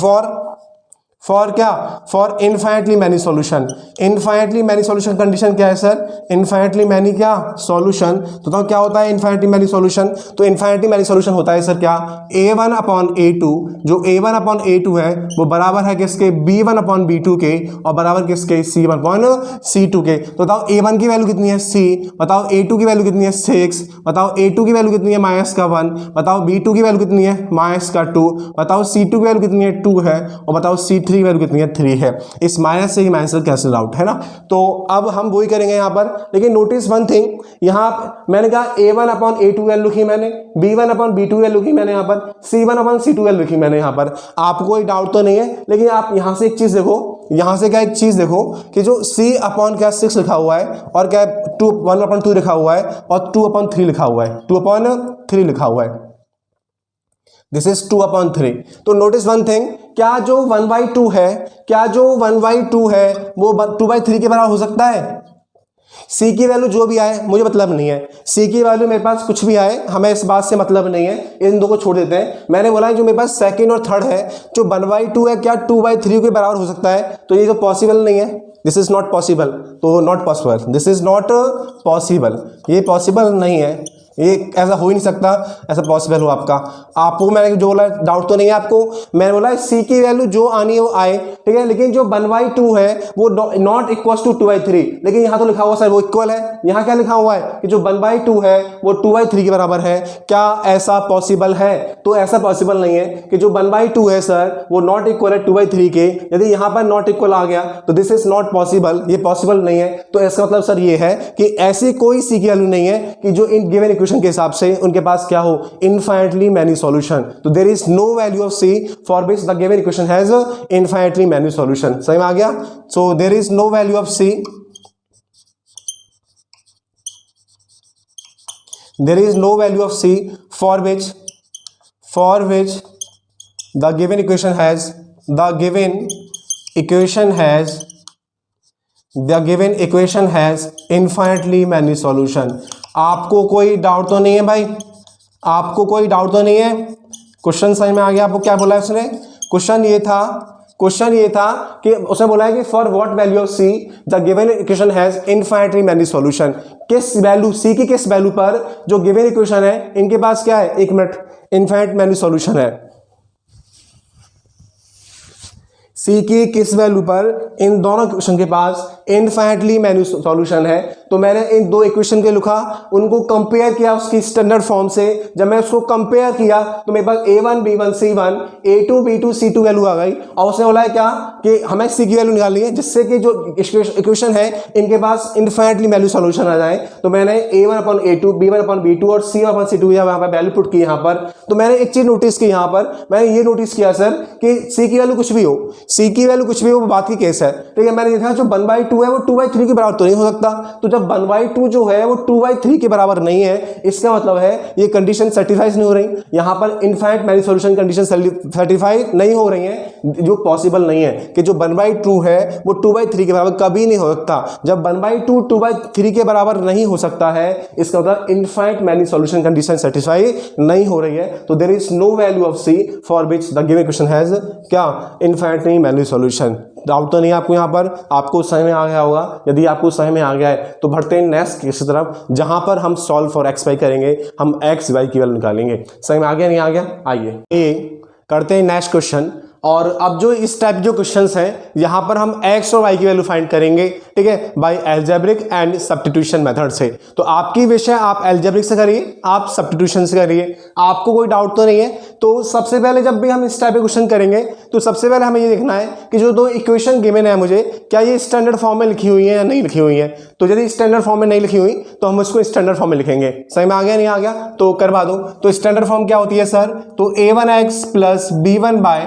Speaker 1: फॉर क्या, for infinitely many solution. Infinitely many solution condition क्या है सर, इनफाइनाइटली मैनी क्या सॉल्यूशन। तो क्या होता है इनफाइनाइटली मैनी सॉल्यूशन, तो इनफाइनाइटली मैनी सॉल्यूशन होता है सर क्या a1 अपॉन a2, जो a1 अपॉन a2 है वो बराबर है किसके b1 अपॉन b2 के और बराबर किसके c1 अपॉन c2 के। तो बताओ a1 की वैल्यू कितनी है c, बताओ a2 की वैल्यू कितनी है 6, बताओ a2 की वैल्यू कितनी है माइनस का 1, बताओ b2 की वैल्यू कितनी है माइनस का 2, बताओ c2 की वैल्यू कितनी है 2 है और बताओ c3 की वैल्यू कितनी है 3 है। इस माइनस से ही माइनस कैंसिल आउट है ना। तो अब हम वही करेंगे यहाँ पर, लेकिन नोटिस वन थिंग, यहाँ मैंने कहा a1 अपॉन a2 वैल्यू लिखी मैंने, b1 अपॉन b2 वैल्यू लिखी मैंने यहाँ पर, c1 अपॉन c2 वैल्यू लिखी मैंने यहाँ पर। आपको कोई डाउट तो नहीं है, लेकिन आप यहाँ से एक चीज देखो, यहाँ से क्या एक चीज देखो कि जो c अपॉन क्या 6 लिखा हुआ है और क्या 1 अपॉन 2 लिखा हुआ है और 2 अपॉन 3 लिखा हुआ है, 2 अपॉन 3 लिखा हुआ है, दिस इज 2 अपॉन 3। तो नोटिस वन थिंग, क्या जो 1/2 है, क्या जो 1/2 है वो 2/3 के बराबर हो सकता है। c की वैल्यू जो भी आए मुझे मतलब नहीं है, c की वैल्यू मेरे पास कुछ भी आए हमें इस बात से मतलब नहीं है, इन दो को छोड़ देते हैं। मैंने बोला है जो मेरे पास सेकंड और थर्ड है, जो 1/2 है क्या 2/3 के बराबर हो सकता है, तो ये तो पॉसिबल नहीं है, दिस इज नॉट पॉसिबल। तो not possible, this is not possible, ये पॉसिबल नहीं है, ये ऐसा हो ही नहीं सकता, ऐसा पॉसिबल हो आपका। आपको मैंने जो बोला डाउट तो नहीं है आपको, मैंने बोला c की वैल्यू जो आनी है वो आए, ठीक है, लेकिन जो 1/2 है वो नॉट इक्वल टू 2/3, लेकिन यहाँ तो लिखा हुआ सर वो इक्वल है, यहाँ क्या लिखा हुआ है कि जो 1/2 है वो 2/3 के बराबर है, क्या ऐसा पॉसिबल है। तो ऐसा पॉसिबल नहीं है कि जो 1/2 है सर वो नॉट इक्वल है 2/3 के, यदि यहाँ पर नॉट इक्वल आ गया तो दिस इज नॉट पॉसिबल, ये पॉसिबल नहीं है। तो इसका मतलब सर ये है कि ऐसी कोई c की वैल्यू नहीं है कि जो इन गिवन इक्वेशन के हिसाब से उनके पास क्या हो इनफाइनाइटली मैनी सॉल्यूशन। तो there is no value of c for which the given equation has infinitely many solution. समझ में आ गया। So there is no value of c, there is no value of c for which the given equation has infinitely many solution। आपको कोई डाउट तो नहीं है भाई, आपको कोई डाउट तो नहीं है क्वेश्चन समझ में आ गया आपको क्या बोला है उसने? क्वेश्चन ये था कि उसने बोला है कि for what value of see the given equation has infinitely many solution. किस वैल्यू सी की किस वैल्यू पर जो गिवन इक्वेशन है इनके पास क्या है, एक मिनट, इनफाइनाइट मैनी सॉल्यूशन है। सी की किस वैल्यू पर इन दोनों इक्वेशन के पास इनफाइनाइटली मैनी सॉल्यूशन है। तो मैंने इन दो इक्वेशन के लिखा, उनको कंपेयर किया उसकी स्टैंडर्ड फॉर्म से। जब मैं उसको कंपेयर किया तो मेरे पास a1 b1 c1 a2 b2 c2 value आ गई। और उसने बोला है क्या कि हमें सी की वैल्यू निकालनी है जिससे कि जो इक्वेशन है इनके पास इनफाइनाइटली वैल्यू सॉल्यूशन आ जाए। तो मैंने a1/a2 b1/b2 और c1/c2 यहाँ पर वैल्यू पुट की यहाँ पर। तो मैंने एक चीज नोटिस की यहाँ पर, मैंने ये नोटिस किया सर कि सी की वैल्यू कुछ भी हो, सी की वैल्यू कुछ भी हो, वो बात की केस है। ठीक है, मैंने देखा जो 1/2 है वो 2/3 के बराबर तो नहीं हो सकता। तो जब 1/2 जो है वो 2/3 के बराबर नहीं है, इसका मतलब है ये कंडीशन सर्टिफाइड नहीं हो रही। यहां पर infinite many solution condition certified नहीं हो रही है, जो पॉसिबल नहीं है कि जो 1/2 है वो 2/3 के बराबर कभी नहीं हो सकता। जब 1/2 2/3 के बराबर नहीं हो सकता है, इसका मतलब infinite many solution condition satisfy नहीं हो रही है। तो there is no value of c for which the given equation has क्या, इनफाइनाइट मैनी सॉल्यूशन। डाउट तो नहीं आपको यहाँ पर? आपको समझ में आ गया होगा। यदि आपको समझ में आ गया है तो बढ़ते हैं नेक्स्ट केस की तरफ, जहां पर हम सॉल्व फॉर एक्स वाई करेंगे, हम एक्स वाई की वैल्यू निकालेंगे। समझ में आ गया नहीं आ गया? आइए ये करते हैं नेक्स्ट क्वेश्चन। और अब जो इस टाइप जो क्वेश्चंस हैं यहां पर हम एक्स और वाई की वैल्यू फाइंड करेंगे, ठीक है, by algebraic and substitution method से। तो आपकी विषय आप अलजेब्रिक से करिए, आप सब्स्टिट्यूशन से करिए, आपको कोई डाउट तो नहीं है। तो सबसे पहले जब भी हम इस टाइप के क्वेश्चन करेंगे तो सबसे पहले हमें ये देखना है कि जो दो इक्वेशन गिवन है मुझे, क्या ये स्टैंडर्ड फॉर्म में लिखी हुई है या नहीं लिखी हुई है। तो यदि स्टैंडर्ड फॉर्म में नहीं लिखी हुई तो हम उसको स्टैंडर्ड फॉर्म में लिखेंगे। समझ में आ गया नहीं आ गया? तो करवा दो। तो स्टैंडर्ड फॉर्म क्या होती है सर? तो a1x plus b1y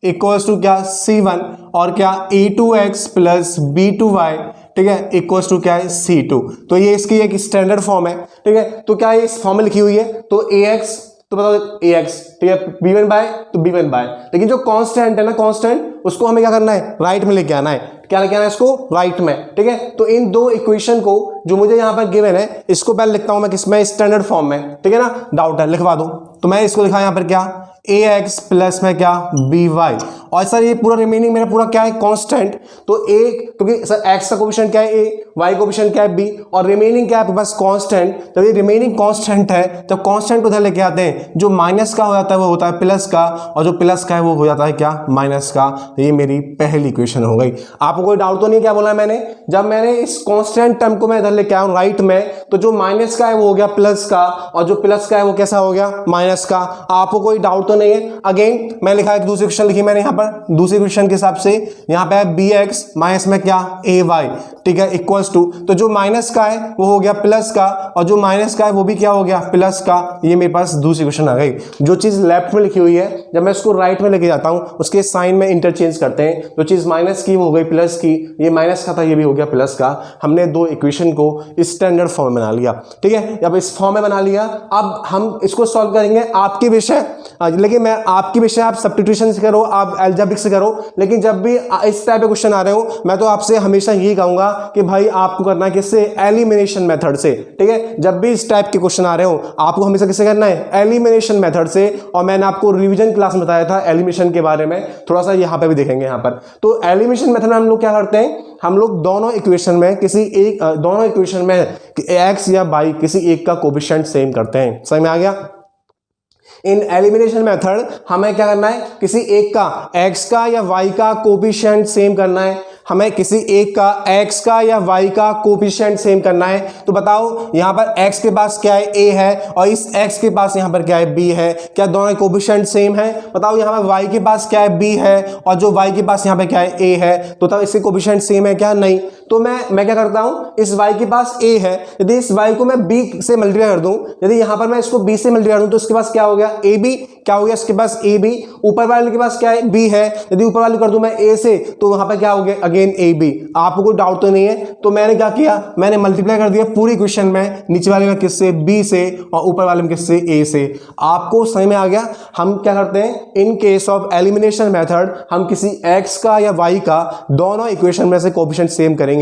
Speaker 1: equals to क्या, c1, और क्या a2x प्लस b2y, ठीक है, इक्वल्स टू क्या है, c2। तो ये इसकी एक स्टैंडर्ड फॉर्म है। ठीक है, तो क्या ये इस फॉर्म में लिखी हुई है? तो ax, तो बताओ ax, ठीक है, b1 तो b1, लेकिन जो कांस्टेंट है ना, कांस्टेंट, उसको हमें क्या करना है, राइट में लेके आना है। क्या लेके आना है इसको? राइट में। ठीक है, तो इन दो इक्वेशन को जो मुझे यहां पर गिवन है, इसको पहले लिखता हूं मैं किसमें, स्टैंडर्ड फॉर्म में। ठीक है ना, डाउट है लिखवा दो। तो मैं इसको लिखा यहां पर क्या, ax प्लस में क्या, by, और सर ये पूरा रिमेनिंग मेरा पूरा क्या है, कांस्टेंट। तो a, क्योंकि सर x का कोएफिशिएंट क्या है a, y का कोएफिशिएंट क्या है b, और रिमेनिंग क्या है बस कांस्टेंट। जब ये रिमेनिंग कांस्टेंट है तब कांस्टेंट को उधर लेके आते हैं, जो माइनस का हो जाता है वो होता है प्लस का, और जो प्लस का है वो हो जाता है क्या, माइनस का। तो ये मेरी पहली इक्वेशन हो गई। आपको कोई डाउट तो नहीं, क्या बोला है मैंने? जब मैंने इस कांस्टेंट टर्म को मैं इधर लेके आऊं राइट में, तो जो माइनस का है वो हो गया प्लस का, और जो प्लस का है वो कैसा हो गया, माइनस का। आपको कोई डाउट नहीं है? अगेन मैं लिखा एक दूसरी क्वेश्चन लिखी मैंने यहाँ पर, दूसरी क्वेश्चन के हिसाब से यहाँ पे है bx माइनस में क्या, ay, ठीक है, इक्वल्स टू, तो जो माइनस का है वो हो गया प्लस का, और जो माइनस का है वो भी क्या हो गया, प्लस का। ये मेरे पास दूसरी क्वेश्चन आ गई। जो चीज लेफ्ट में लिखी हुई है जब मैं इसको राइट में लेके जाता हूँ उसके साइन में इंटरचेंज करते हैं। जो चीज माइनस की वो हो गई प्लस की, ये माइनस का था ये भी हो गया प्लस का। हमने दो इक्वेशन को स्टैंडर्ड फॉर्म में बना लिया। ठीक है, जब इस फॉर्म में बना लिया, अब हम इसको सॉल्व करेंगे। आपकी विषय, लेकिन मैं आपकी विषय आप सब्स्टिट्यूशन से करो, आप अलजेब्रिक से करो, लेकिन जब भी इस टाइप के क्वेश्चन आ रहे हो मैं तो आपसे हमेशा यही कहूंगा कि भाई आपको करना है किससे, एलिमिनेशन मेथड से। ठीक है, जब भी इस टाइप के क्वेश्चन आ रहे हो आपको हमेशा किससे करना है, एलिमिनेशन मेथड से। और मैंने आपको रिवीजन क्लास में बताया था एलिमिनेशन के बारे में, थोड़ा सा यहाँ पे भी देखेंगे यहाँ पर। तो एलिमिनेशन मेथड में हम लोग क्या करते हैं, हम लोग दोनों इक्वेशन में किसी एक, दोनों इक्वेशन में एक्स या वाई किसी एक का कोएफिशिएंट सेम करते हैं। समझ में आ गया? इन एलिमिनेशन मेथड हमें क्या करना है, किसी एक का x का या y का कोएफिशिएंट सेम करना है। हमें किसी एक का x का या y का कोएफिशिएंट सेम करना है। तो बताओ यहाँ पर x के पास क्या है, a है, और इस x के पास यहाँ पर क्या है, b है। क्या दोनों कोएफिशिएंट सेम है? बताओ यहाँ पर y के पास क्या है, b है, और जो y के पास यहाँ पे क्या है, a है। तो तब इसके कोएफिशिएंट सेम है क्या? नहीं। तो मैं क्या करता हूँ, इस y के पास a है, यदि इस y को मैं b से मल्टीप्लाई कर दूं, यदि यहाँ पर मैं इसको b से मल्टीप्लाई कर दूं, तो इसके पास क्या हो गया, ab, क्या हो गया इसके पास, ab। ऊपर वाले के पास क्या है, b है, यदि ऊपर वाले कर दूं मैं a से, तो वहां पर क्या हो गया, अगेन ab। आपको कोई डाउट तो नहीं है? तो मैंने क्या किया, मैंने मल्टीप्लाई कर दिया पूरी इक्वेशन में, नीचे वाले में किससे, b से, और ऊपर वाले में किससे, a से। आपको समझ में आ गया? हम क्या करते हैं, in case of elimination method हम किसी x का या y का दोनों इक्वेशन में से कोएफिशिएंट सेम करेंगे।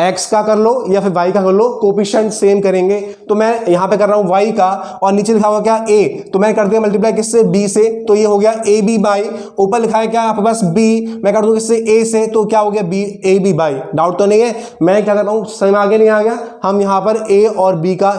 Speaker 1: x का कर लो या फिर y का कर लो, कोएफिशिएंट सेम करेंगे। तो मैं यहां पे कर रहा हूं y का, और नीचे लिखा हुआ क्या, a, तो मैंने कर दिया मल्टीप्लाई किससे, बी से, तो ये हो गया ए बी बाई, ऊपर लिखा है क्या आपके पास बी, मैं कर दूं किससे ए से, तो क्या हो गया b a b y. Doubt तो नहीं है? मैं क्या करता हूं, समझ में आगे नहीं आ गया, हम यहां पर ए और बी का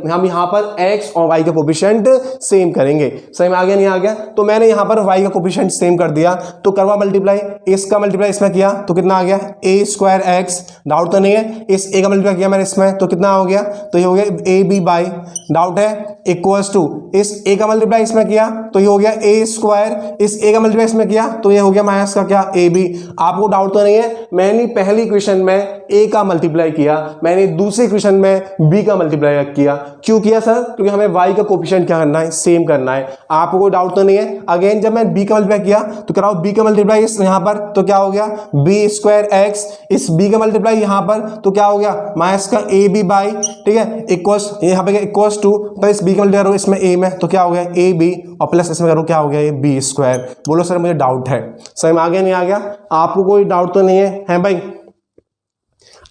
Speaker 1: हम यहां पर एक्स और वाई का कोफिशिएंट सेम करेंगे। समझ में आगे नहीं आ गया? तो मैंने यहां पर वाई का कोफिशिएंट सेम कर दिया, तो करवा मल्टीप्लाई, इसका मल्टीप्लाई इसमें किया तो कितना आ गया ए स्क्वायर एक्स। डाउट तो नहीं है? इस ए का मल्टीप्लाई किया मैंने इसमें तो कितना हो गया, तो ये हो गया ए बी बाई। डाउट है? इक्वल्स टू इस ए का मल्टीप्लाई इसमें किया तो ये हो गया ए स्क्वायर, इस ए का मल्टीप्लाई इसमें किया तो ये हो गया माइनस का क्या ए बी। आपको डाउट तो नहीं है? मैंने पहली इक्वेशन में ए का मल्टीप्लाई किया, मैंने दूसरी इक्वेशन में बी का मल्टीप्लाई किया। क्यों किया सर? क्योंकि हमें वाई का कोफिशिएंट क्या करना है, सेम करना है। आपको कोई डाउट तो नहीं है? अगेन जब मैं बी का मल्टीप्लाई किया तो कराओ बी का मल्टीप्लाई यहां पर तो क्या हो गया बी स्क्वायर एक्स, इस बी का मल्टीप्लाई यहां पर तो क्या हो गया माइनस का ए बी बाई, ठीक है, इक्वल्स यहां पे इक्वल्स टू तो इस बी का मल्टीप्लाई करो इसमें ए में तो क्या हो गया ए बी और प्लस इसमें करो क्या हो गया ये बी स्क्वायर। बोलो सर मुझे डाउट है, समझ में आगे नहीं आ गया? आपको कोई डाउट तो नहीं है भाई?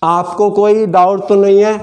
Speaker 1: आपको कोई डाउट तो नहीं है?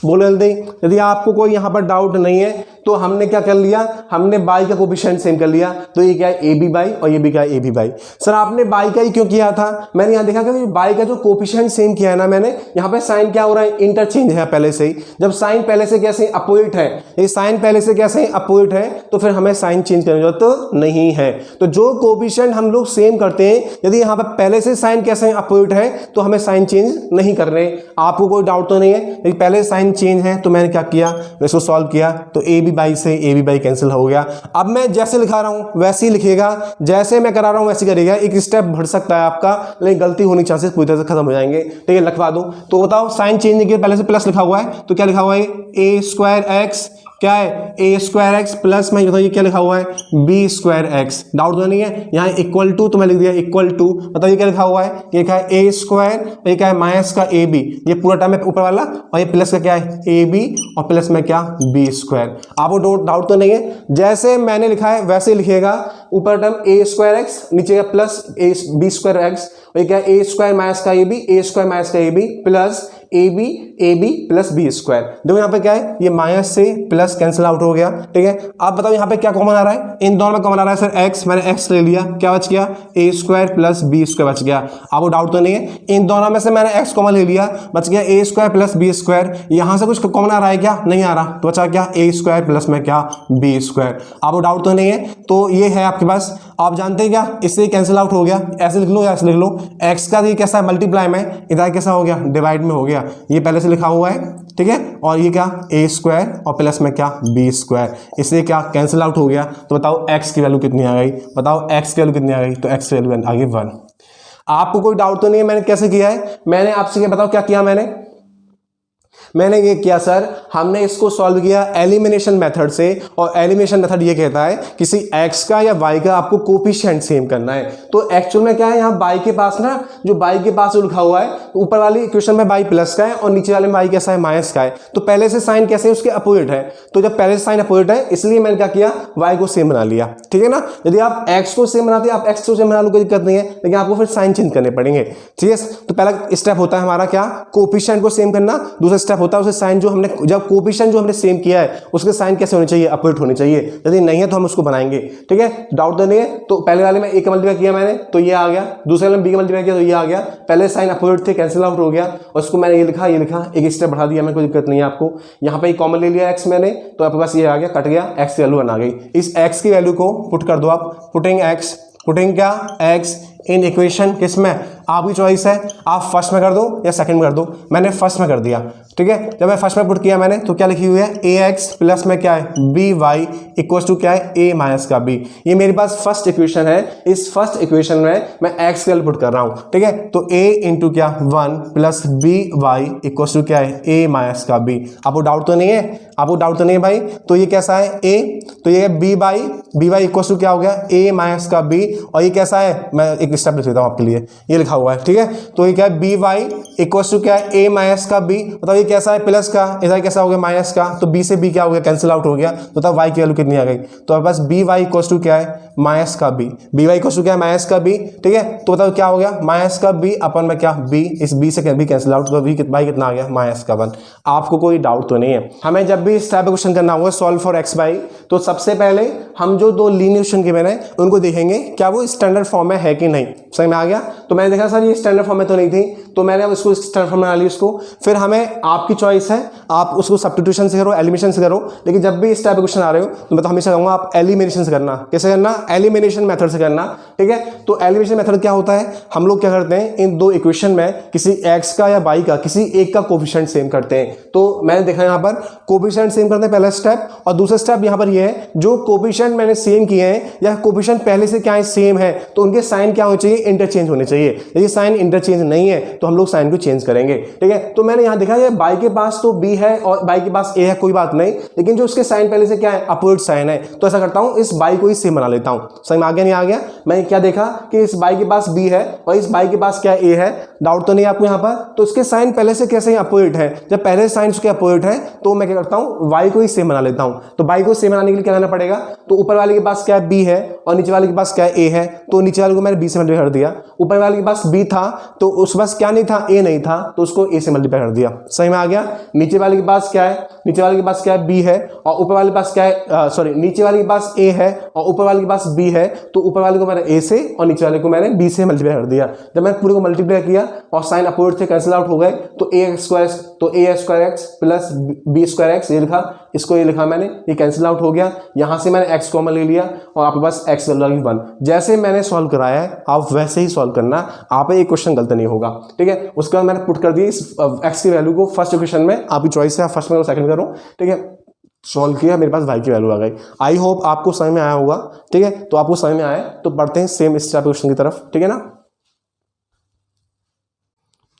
Speaker 1: बोलो जल्दी। यदि आपको कोई यहां पर डाउट नहीं है तो हमने क्या कर लिया, हमने बाई का कोफिशिएंट सेम कर लिया, तो ये क्या है ए बी बाई और ये भी क्या है ए बी बाई। सर आपने बाई का ही क्यों किया था? मैंने यहां देखा कि बाई का जो कोफिशिएंट सेम किया है ना मैंने, यहां पे साइन क्या हो रहा है, इंटरचेंज है पहले से ही। जब साइन पहले से कैसे अपोजिट है, ये साइन पहले से कैसे अपोजिट है तो फिर हमें साइन चेंज करने की जरूरत तो नहीं है। तो जो कोफिशिएंट हम लोग सेम करते हैं, यदि यहां पर पहले से साइन कैसे अपोजिट है तो हमें साइन चेंज नहीं करने। आपको कोई डाउट तो नहीं है? पहले साइन चेंज है तो मैंने क्या किया, इसको सॉल्व किया तो ए बी बाई से ए बी बाई कैंसिल हो गया। अब मैं जैसे लिखा रहा हूं वैसे ही लिखेगा, जैसे मैं करा रहा हूं वैसे करेगा। एक स्टेप बढ़ सकता है आपका, लेकिन गलती होने चांसेस पूरी तरह से खत्म हो जाएंगे। ठीक है, लिखवा दूं तो बताओ साइन चेंज नहीं किया, पहले से प्लस लिखा हुआ है तो क्या लिखा हुआ है ए स्क्वायर एक्स, क्या है ए स्क्वायर एक्स प्लस में ये क्या लिखा हुआ है बी स्क्वायर एक्स। डाउट तो नहीं है? यहाँ इक्वल टू तो मैं लिख दिया इक्वल टू, बताओ ये क्या लिखा हुआ है, ये लिखा है ए स्क्वायर और ये क्या है माइनस का ए बी, ये पूरा टर्म है ऊपर वाला और ये प्लस का क्या है ए बी और प्लस में क्या बी स्क्वायर। आपको डाउट तो नहीं है? जैसे मैंने लिखा है वैसे ही लिखिएगा, ऊपर टर्म ए स्क्वायर एक्स नीचे का plus a b square x, ये क्या है ए स्क्वायर माइनस का a b, a square minus का a b plus a b plus b square. देखो यहाँ पे क्या है, ये माइनस से प्लस कैंसिल आउट हो गया। ठीक है, आप बताओ यहाँ पे क्या कॉमन आ रहा है, इन दोनों में कॉमन आ रहा है सर एक्स, मैंने एक्स ले लिया, क्या बच गया ए स्क्वायर प्लस बी स्क्वायर बच गया। आपको डाउट तो नहीं है? इन दोनों में से मैंने एक्स कॉमन ले लिया, बच गया ए स्क्वायर प्लस बी स्क्वायर। यहां से कुछ कॉमन आ रहा है क्या? नहीं आ रहा, तो बचा क्या ए स्क्वायर प्लस में क्या बी स्क्वायर। आपको डाउट तो नहीं है? तो ये है आपके पास, आप जानते हैं क्या, इससे कैंसिल आउट हो गया, ऐसे लिख लो या ऐसे लिख लो। एक्स का ये कैसा मल्टीप्लाई में, इधर कैसा हो गया डिवाइड में हो गया, ये पहले से लिखा हुआ है। ठीक है, और ये क्या ए स्क्वायर और प्लस में क्या बी स्क्वायर, इससे क्या कैंसिल आउट हो गया। तो बताओ एक्स की वैल्यू कितनी आ गई, बताओ एक्स की वैल्यू कितनी आ गई, तो एक्स की वैल्यू आ गई 1। आपको कोई डाउट तो नहीं है मैंने कैसे किया है? मैंने आपसे क्या बताओ क्या किया, मैंने ये किया सर, हमने इसको सॉल्व किया एलिमिनेशन मेथड से, और एलिमिनेशन मेथड ये कहता है किसी x का या y का आपको कोफिशिएंट सेम करना है। तो एक्चुअल में क्या है, यहाँ y के पास ना, जो y के पास जो लिखा हुआ है ऊपर वाली इक्वेशन में y प्लस का है और नीचे वाले में y कैसा है माइनस का है, तो पहले से साइन कैसे है उसके अपोजिट है। तो जब पहले से साइन अपोजिट है इसलिए मैंने क्या किया, y को सेम बना लिया। ठीक है ना, यदि आप x को सेम बनाते आप x को सेम बना लो, कोई दिक्कत नहीं है, लेकिन आपको फिर साइन चेंज करने पड़ेंगे। ठीक है, तो पहला स्टेप होता है हमारा क्या, कोफिशिएंट को सेम करना। दूसरा स्टेप होता है उसे साइन जो हमने, जब कोफिशिएंट जो हमने सेम किया है उसके साइन कैसे होने चाहिए, अपोजिट होने चाहिए। यदि नहीं है तो हम उसको बनाएंगे। ठीक है, डाउट तो नहीं है? तो पहले वाले में ए का मल्टीप्लाई किया मैंने तो ये आ गया, दूसरे वाले में बी का मल्टीप्लाई किया तो ये आ गया। पहले साइन अपोजिट थे, कैंसिल आउट हो गया, और उसको मैंने ये लिखा एक स्टेप बढ़ा दिया, मैं कोई दिक्कत नहीं है आपको। यहाँ पे कॉमन ले लिया एक्स मैंने, तो आपके पास ये आ गया, कट गया, एक्स की वैल्यू 1 आ गई। इस एक्स की वैल्यू को पुट कर दो आप, पुटिंग क्या एक्स इन इक्वेशन किसमें, आपकी चॉइस है, आप फर्स्ट में कर दो या सेकंड में कर दो। मैंने फर्स्ट में कर दिया। ठीक है, जब मैं फर्स्ट में पुट किया मैंने तो क्या लिखी हुई है, ए एक्स प्लस में क्या है बी वाई इक्वल्स टू क्या है ए माइनस का बी। ये मेरे पास फर्स्ट इक्वेशन है, इस फर्स्ट इक्वेशन में मैं एक्स की वैल्यू पुट कर रहा हूं। ठीक है, तो ए इंटू क्या 1 plus b y equals to क्या है ए माइनस का बी। आपको डाउट तो नहीं है? आपको डाउट तो नहीं है भाई? तो ये कैसा है ए, तो ये बी वाई इक्वल्स टू क्या हो गया ए माइनस का बी, और ये कैसा है, मैं एक स्टेप लिख देता हूं आपके लिए, ये लिखा लिखा हुआ है, ठीक है। तो ये क्या है, बी वाई इक्वल टू क्या है, ए माइनस का बी, मतलब ये कैसा है, प्लस का, ऐसा कैसा हो गया, माइनस का, तो बी से बी क्या हो गया, कैंसिल आउट हो गया, तो तब वाई की वैल्यू कितनी आ गई, तो हमारे पास बी वाई इक्वल टू क्या है, माइनस का b, b y equal to क्या है, माइनस का बी, ठीक है। तो बताओ क्या हो गया, माइनस का बी अपन में क्या, बी, इस बी से बी कैंसिल आउट, तो बी कितना आ गया, माइनस का 1। आपको कोई डाउट तो नहीं है। हमें जब भी इस टाइप का क्वेश्चन करना होगा सॉल्व फॉर एक्स बाई, तो सबसे पहले हम जो दो लीनियर क्वेश्चन गिवन है उनको देखेंगे क्या वो स्टैंडर्ड फॉर्म में है कि नहीं। समझ में आ गया। तो मैंने देखा सर ये स्टैंडर्ड फॉर्म में तो नहीं थी, तो मैंने अब इसको स्टैंडर्ड फॉर्म में बना ली उसको। फिर हमें आपकी चॉइस है, आप उसको सब्स्टिट्यूशन से करो, एलिमिनेशन से करो, लेकिन जब भी इस टाइप के क्वेश्चन आ रहे हो तो मैं तो हमेशा कहूंगा आप एलिमिनेशन से करना। कैसे करना, एलिमिनेशन मेथड से करना, ठीक है। तो एलिमिनेशन मेथड क्या होता है, हम लोग क्या करते हैं, इन दो इक्वेशन में किसी एक्स का या वाई का किसी एक का कोफिशिएंट सेम करते हैं। तो मैंने देखा यहाँ पर कोफिशिएंट सेम करते हैं पहला स्टेप, और दूसरा स्टेप यहाँ पर ये है जो कोफिशिएंट मैंने सेम किए हैं या कोफिशिएंट पहले से क्या है, सेम है, तो उनके साइन क्या होने चाहिए, इंटरचेंज होने चाहिए। यदि साइन इंटरचेंज नहीं है तो हम लोग साइन को चेंज करेंगे, ठीक है। तो मैंने यहाँ देखा बाई के पास तो बी है और बाई के पास ए है, कोई बात नहीं, लेकिन जो उसके साइन पहले से क्या है, अपवर्ड साइन है, तो ऐसा करता हूं इस बाई को ही सेम बना लेता हूं। समझ में आ गया नहीं आ गया। मैंने क्या देखा कि इस बाई के पास बी है और इस बाई के पास क्या ए है, डाउट तो नहीं आपको यहाँ पर। तो इसके साइन पहले से कैसे अपवर्ड है, जब पहले साइन उसके अपवर्ड है तो मैं क्या करता हूं, वाई को ही सेम बना लेता हूं। तो बाई को सेम बनाने के लिए क्या करना पड़ेगा, तो ऊपर वाले के पास क्या है, बी है, और नीचे वाले के पास क्या है, ए है, तो नीचे वाले को मैंने बी से मल्टीप्लाई कर दिया। ऊपर वाले के पास बी था तो उस पास क्या नहीं था, ए नहीं था, तो उसको ए से मल्टीप्लाई कर दिया। सही में आ गया। नीचे वाले के पास क्या है, नीचे वाले के पास क्या है, बी है, और ऊपर वाले के पास क्या है, सॉरी, नीचे वाले के पास ए है और ऊपर वाले के पास बी है, तो ऊपर वाले को मैंने ए से और नीचे वाले को मैंने बी से मल्टीप्लाई कर दिया। जब मैंने पूरे को मल्टीप्लाई किया और साइन अपवर्ड से कैंसिल आउट हो गए, तो ए स्क्वायर, तो a square x plus b square x, ये लिखा, इसको ये लिखा मैंने, ये कैंसिल आउट हो गया। यहां से मैंने एक्स कॉमन ले लिया और आपके पास एक्स वैल्यू 1। जैसे मैंने सॉल्व कराया है आप वैसे ही सॉल्व करना, आप एक क्वेश्चन गलत नहीं होगा, ठीक है। उसके बाद मैंने पुट कर दी इस एक्स की वैल्यू को फर्स्ट इक्वेशन में, आपकी चॉइस है, फर्स्ट में और सेकंड करो, ठीक है। सॉल्व किया, मेरे पास वाई की वैल्यू आ गई। आई होप आपको समझ में आया होगा, ठीक है। तो आपको समझ में आया तो पढ़ते हैं सेम इस टाइप क्वेश्चन की तरफ, ठीक है ना।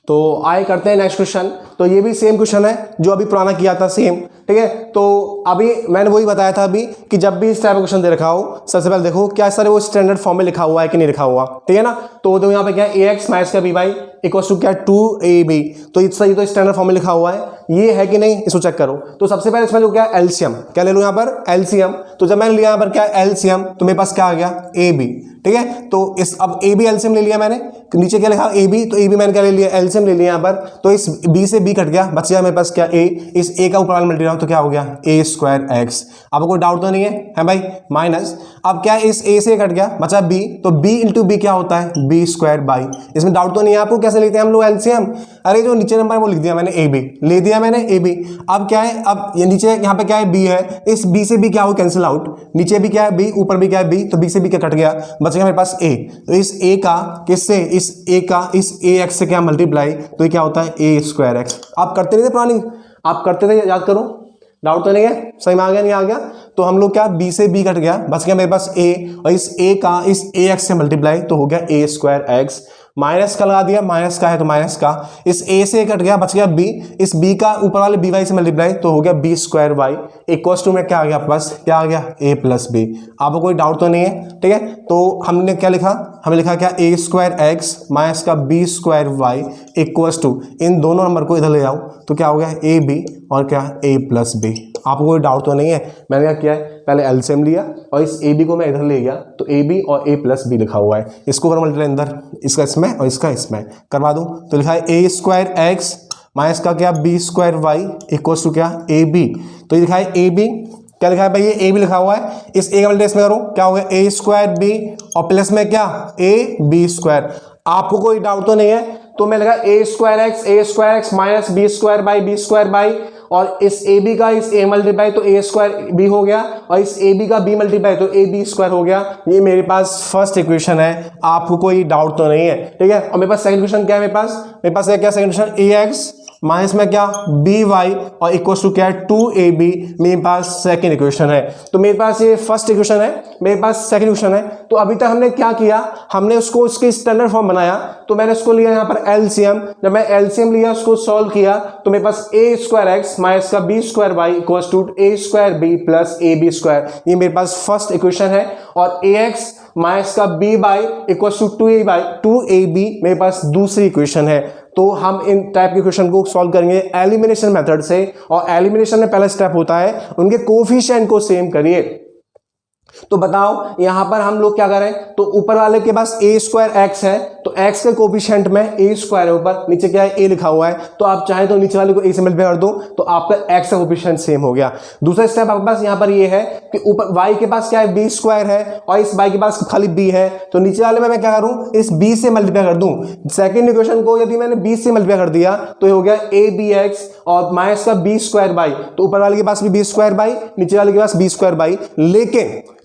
Speaker 1: तो आए करते हैं नेक्स्ट क्वेश्चन। तो ये भी सेम क्वेश्चन है जो अभी पुराना किया था, सेम, ठीक है। तो अभी मैंने वही बताया था अभी कि जब भी इस टाइप का क्वेश्चन दे रखा हो, सबसे पहले देखो क्या सर वो स्टैंडर्ड फॉर्म में लिखा हुआ है कि नहीं लिखा हुआ, ठीक है ना। तो यहाँ पे क्या है, ए एक्स माइनस का बी वाई इक्वल टू क्या, 2ab, तो ये तो स्टैंडर्ड फॉर्म में लिखा हुआ है, ये है कि नहीं, इसको चेक करो। तो सबसे पहले इसमें जो क्या एलसीएम, क्या ले लो यहाँ पर, एलसीएम। तो जब मैंने लिया यहाँ पर क्या एलसीएम, तो मेरे पास क्या आ गया, ए बी, ठीक है। तो इस अब ए बी एलसीएम ले लिया मैंने, नीचे क्या लिखा ए बी, तो ए बी मैंने क्या ले लिया, एलसीएम ले लिया यहाँ पर। तो इस बी से बी कट गया, बच गया मेरे पास क्या ए, इस ए का ऊपर वाला मल्टीप्लाई तो क्या हो गया, ए स्क्वायर एक्स। आपको कोई डाउट तो नहीं है भाई, माइनस, अब क्या इस ए से कट गया, बचा बी, तो बी इंटू बी क्या होता है, बी स्क्वायर बाई। इसमें डाउट तो नहीं है आपको, कैसे लिखते हैं हम लोग एलसीएम। अरे जो नीचे नंबर वो लिख दिया मैंने, ए बी ले दिया मैंने, ए बी। अब क्या है, अब ये नीचे यहाँ पे क्या है, बी है, इस बी से बी क्या हो, कैंसिल आउट, नीचे भी क्या है बी, ऊपर भी क्या है बी, तो बी से बी क्या कट गया, बच गया मेरे पास ए। तो इस ए का किससे, इस ए का इस ए एक्स से क्या मल्टीप्लाई, तो ये क्या होता है, ए स्क्वायर एक्स। आप करते नहीं थे पुरानी, आप करते थे, याद करो, डाउट तो नहीं है, सही में आ गया नहीं आ गया। तो हम लोग क्या, बी से बी कट गया, बच गया मेरे पास ए, और इस ए का इस ए एक्स से मल्टीप्लाई तो हो गया ए स्क्वायर एक्स। माइनस का लगा दिया, माइनस का है तो माइनस का, इस ए से कट गया, बच गया बी, इस बी का ऊपर वाले बी वाई से मल्टीप्लाई तो हो गया b square y equal to में क्या आ गया आपके पास, क्या आ गया, ए प्लस बी। आपको कोई डाउट तो नहीं है, ठीक है। तो हमने क्या लिखा, हमने लिखा क्या, ए स्क्वायर एक्स माइनस का b square y equal to, इन दोनों नंबर को इधर ले जाओ तो क्या हो गया, ए बी और क्या, ए प्लस बी। आपको कोई डाउट तो नहीं है। मैंने क्या किया है, पहले एलसीएम लिया और इस ए बी को मैं इधर ले गया, तो ए बी और ए प्लस बी लिखा हुआ है, इसको कर मल्टीप्लाई अंदर, इसका इसमें और इसका इसमें करवा दूं, तो लिखा है ए स्क्वायर एक्स माइनस का क्या, b square y equal to क्या, ए बी। तो ये लिखा है ए बी, क्या लिखा है भाई, ये ए बी लिखा हुआ है, इस ए का मल्टीप्लाई इसमें करो, क्या हो गया, ए स्क्वायर बी और प्लस में क्या, ए बी स्क्वायर। आपको कोई डाउट तो नहीं है। तो मैं लगा a square x minus b square y, और इस ए बी का इस ए मल्टीप्लाई तो ए स्क्वायर बी हो गया, और इस ए बी का बी मल्टीप्लाई तो ए बी स्क्वायर हो गया। ये मेरे पास फर्स्ट इक्वेशन है, आपको कोई डाउट तो नहीं है, ठीक है। और मेरे पास सेकंड इक्वेशन क्या है, मेरे पास क्या सेकंड इक्वेशन, ए एक्स माइनस में क्या बी वाई और इक्वल टू क्या है 2ab मेरे पास सेकंड इक्वेशन है। तो मेरे पास ये फर्स्ट इक्वेशन है, मेरे पास सेकंड इक्वेशन है। तो अभी तक हमने क्या किया, हमने उसको उसकी स्टैंडर्ड फॉर्म बनाया, तो मैंने उसको लिया यहाँ पर एलसीएम। जब मैं एलसीएम लिया उसको सॉल्व किया तो मेरे पास ए स्क्वायर एक्स माइनस का b square y equal to a square b plus a b square, ये मेरे पास फर्स्ट इक्वेशन है। और ए एक्स माइनस का b y equal to 2ab मेरे पास दूसरी इक्वेशन है। तो हम इन टाइप के क्वेश्चन को सॉल्व करेंगे एलिमिनेशन मेथड से, और एलिमिनेशन में पहला स्टेप होता है उनके कोफिशिएंट को सेम करिए। तो बताओ यहां पर हम लोग क्या करें, तो ऊपर वाले के पास ए स्क्वायर एक्स है, तो एक्स के कोफिशिएंट में ए स्क्वायर है, ऊपर नीचे क्या है ए लिखा हुआ है, तो आप चाहे तो नीचे वाले को ए से मल्टीप्लाई कर दो तो आपका एक्स का कोफिशिएंट सेम हो गया। दूसरा स्टेप आपके पास यहां पर ये है कि ऊपर वाई के पास क्या है बी स्क्वायर है और इस वाई के पास खाली बी है, तो नीचे वाले में मैं क्या करूं इस बी से मल्टीप्लाई कर दूं। सेकंड इक्वेशन को यदि मैंने बी से मल्टीप्लाई कर दिया तो ये हो गया ए बी एक्स और माइनस का बी स्क्वायर बाई, तो ऊपर वाले के पास भी बी स्क्वायर बाई, नीचे वाले के पास बी स्क्वायर बाई।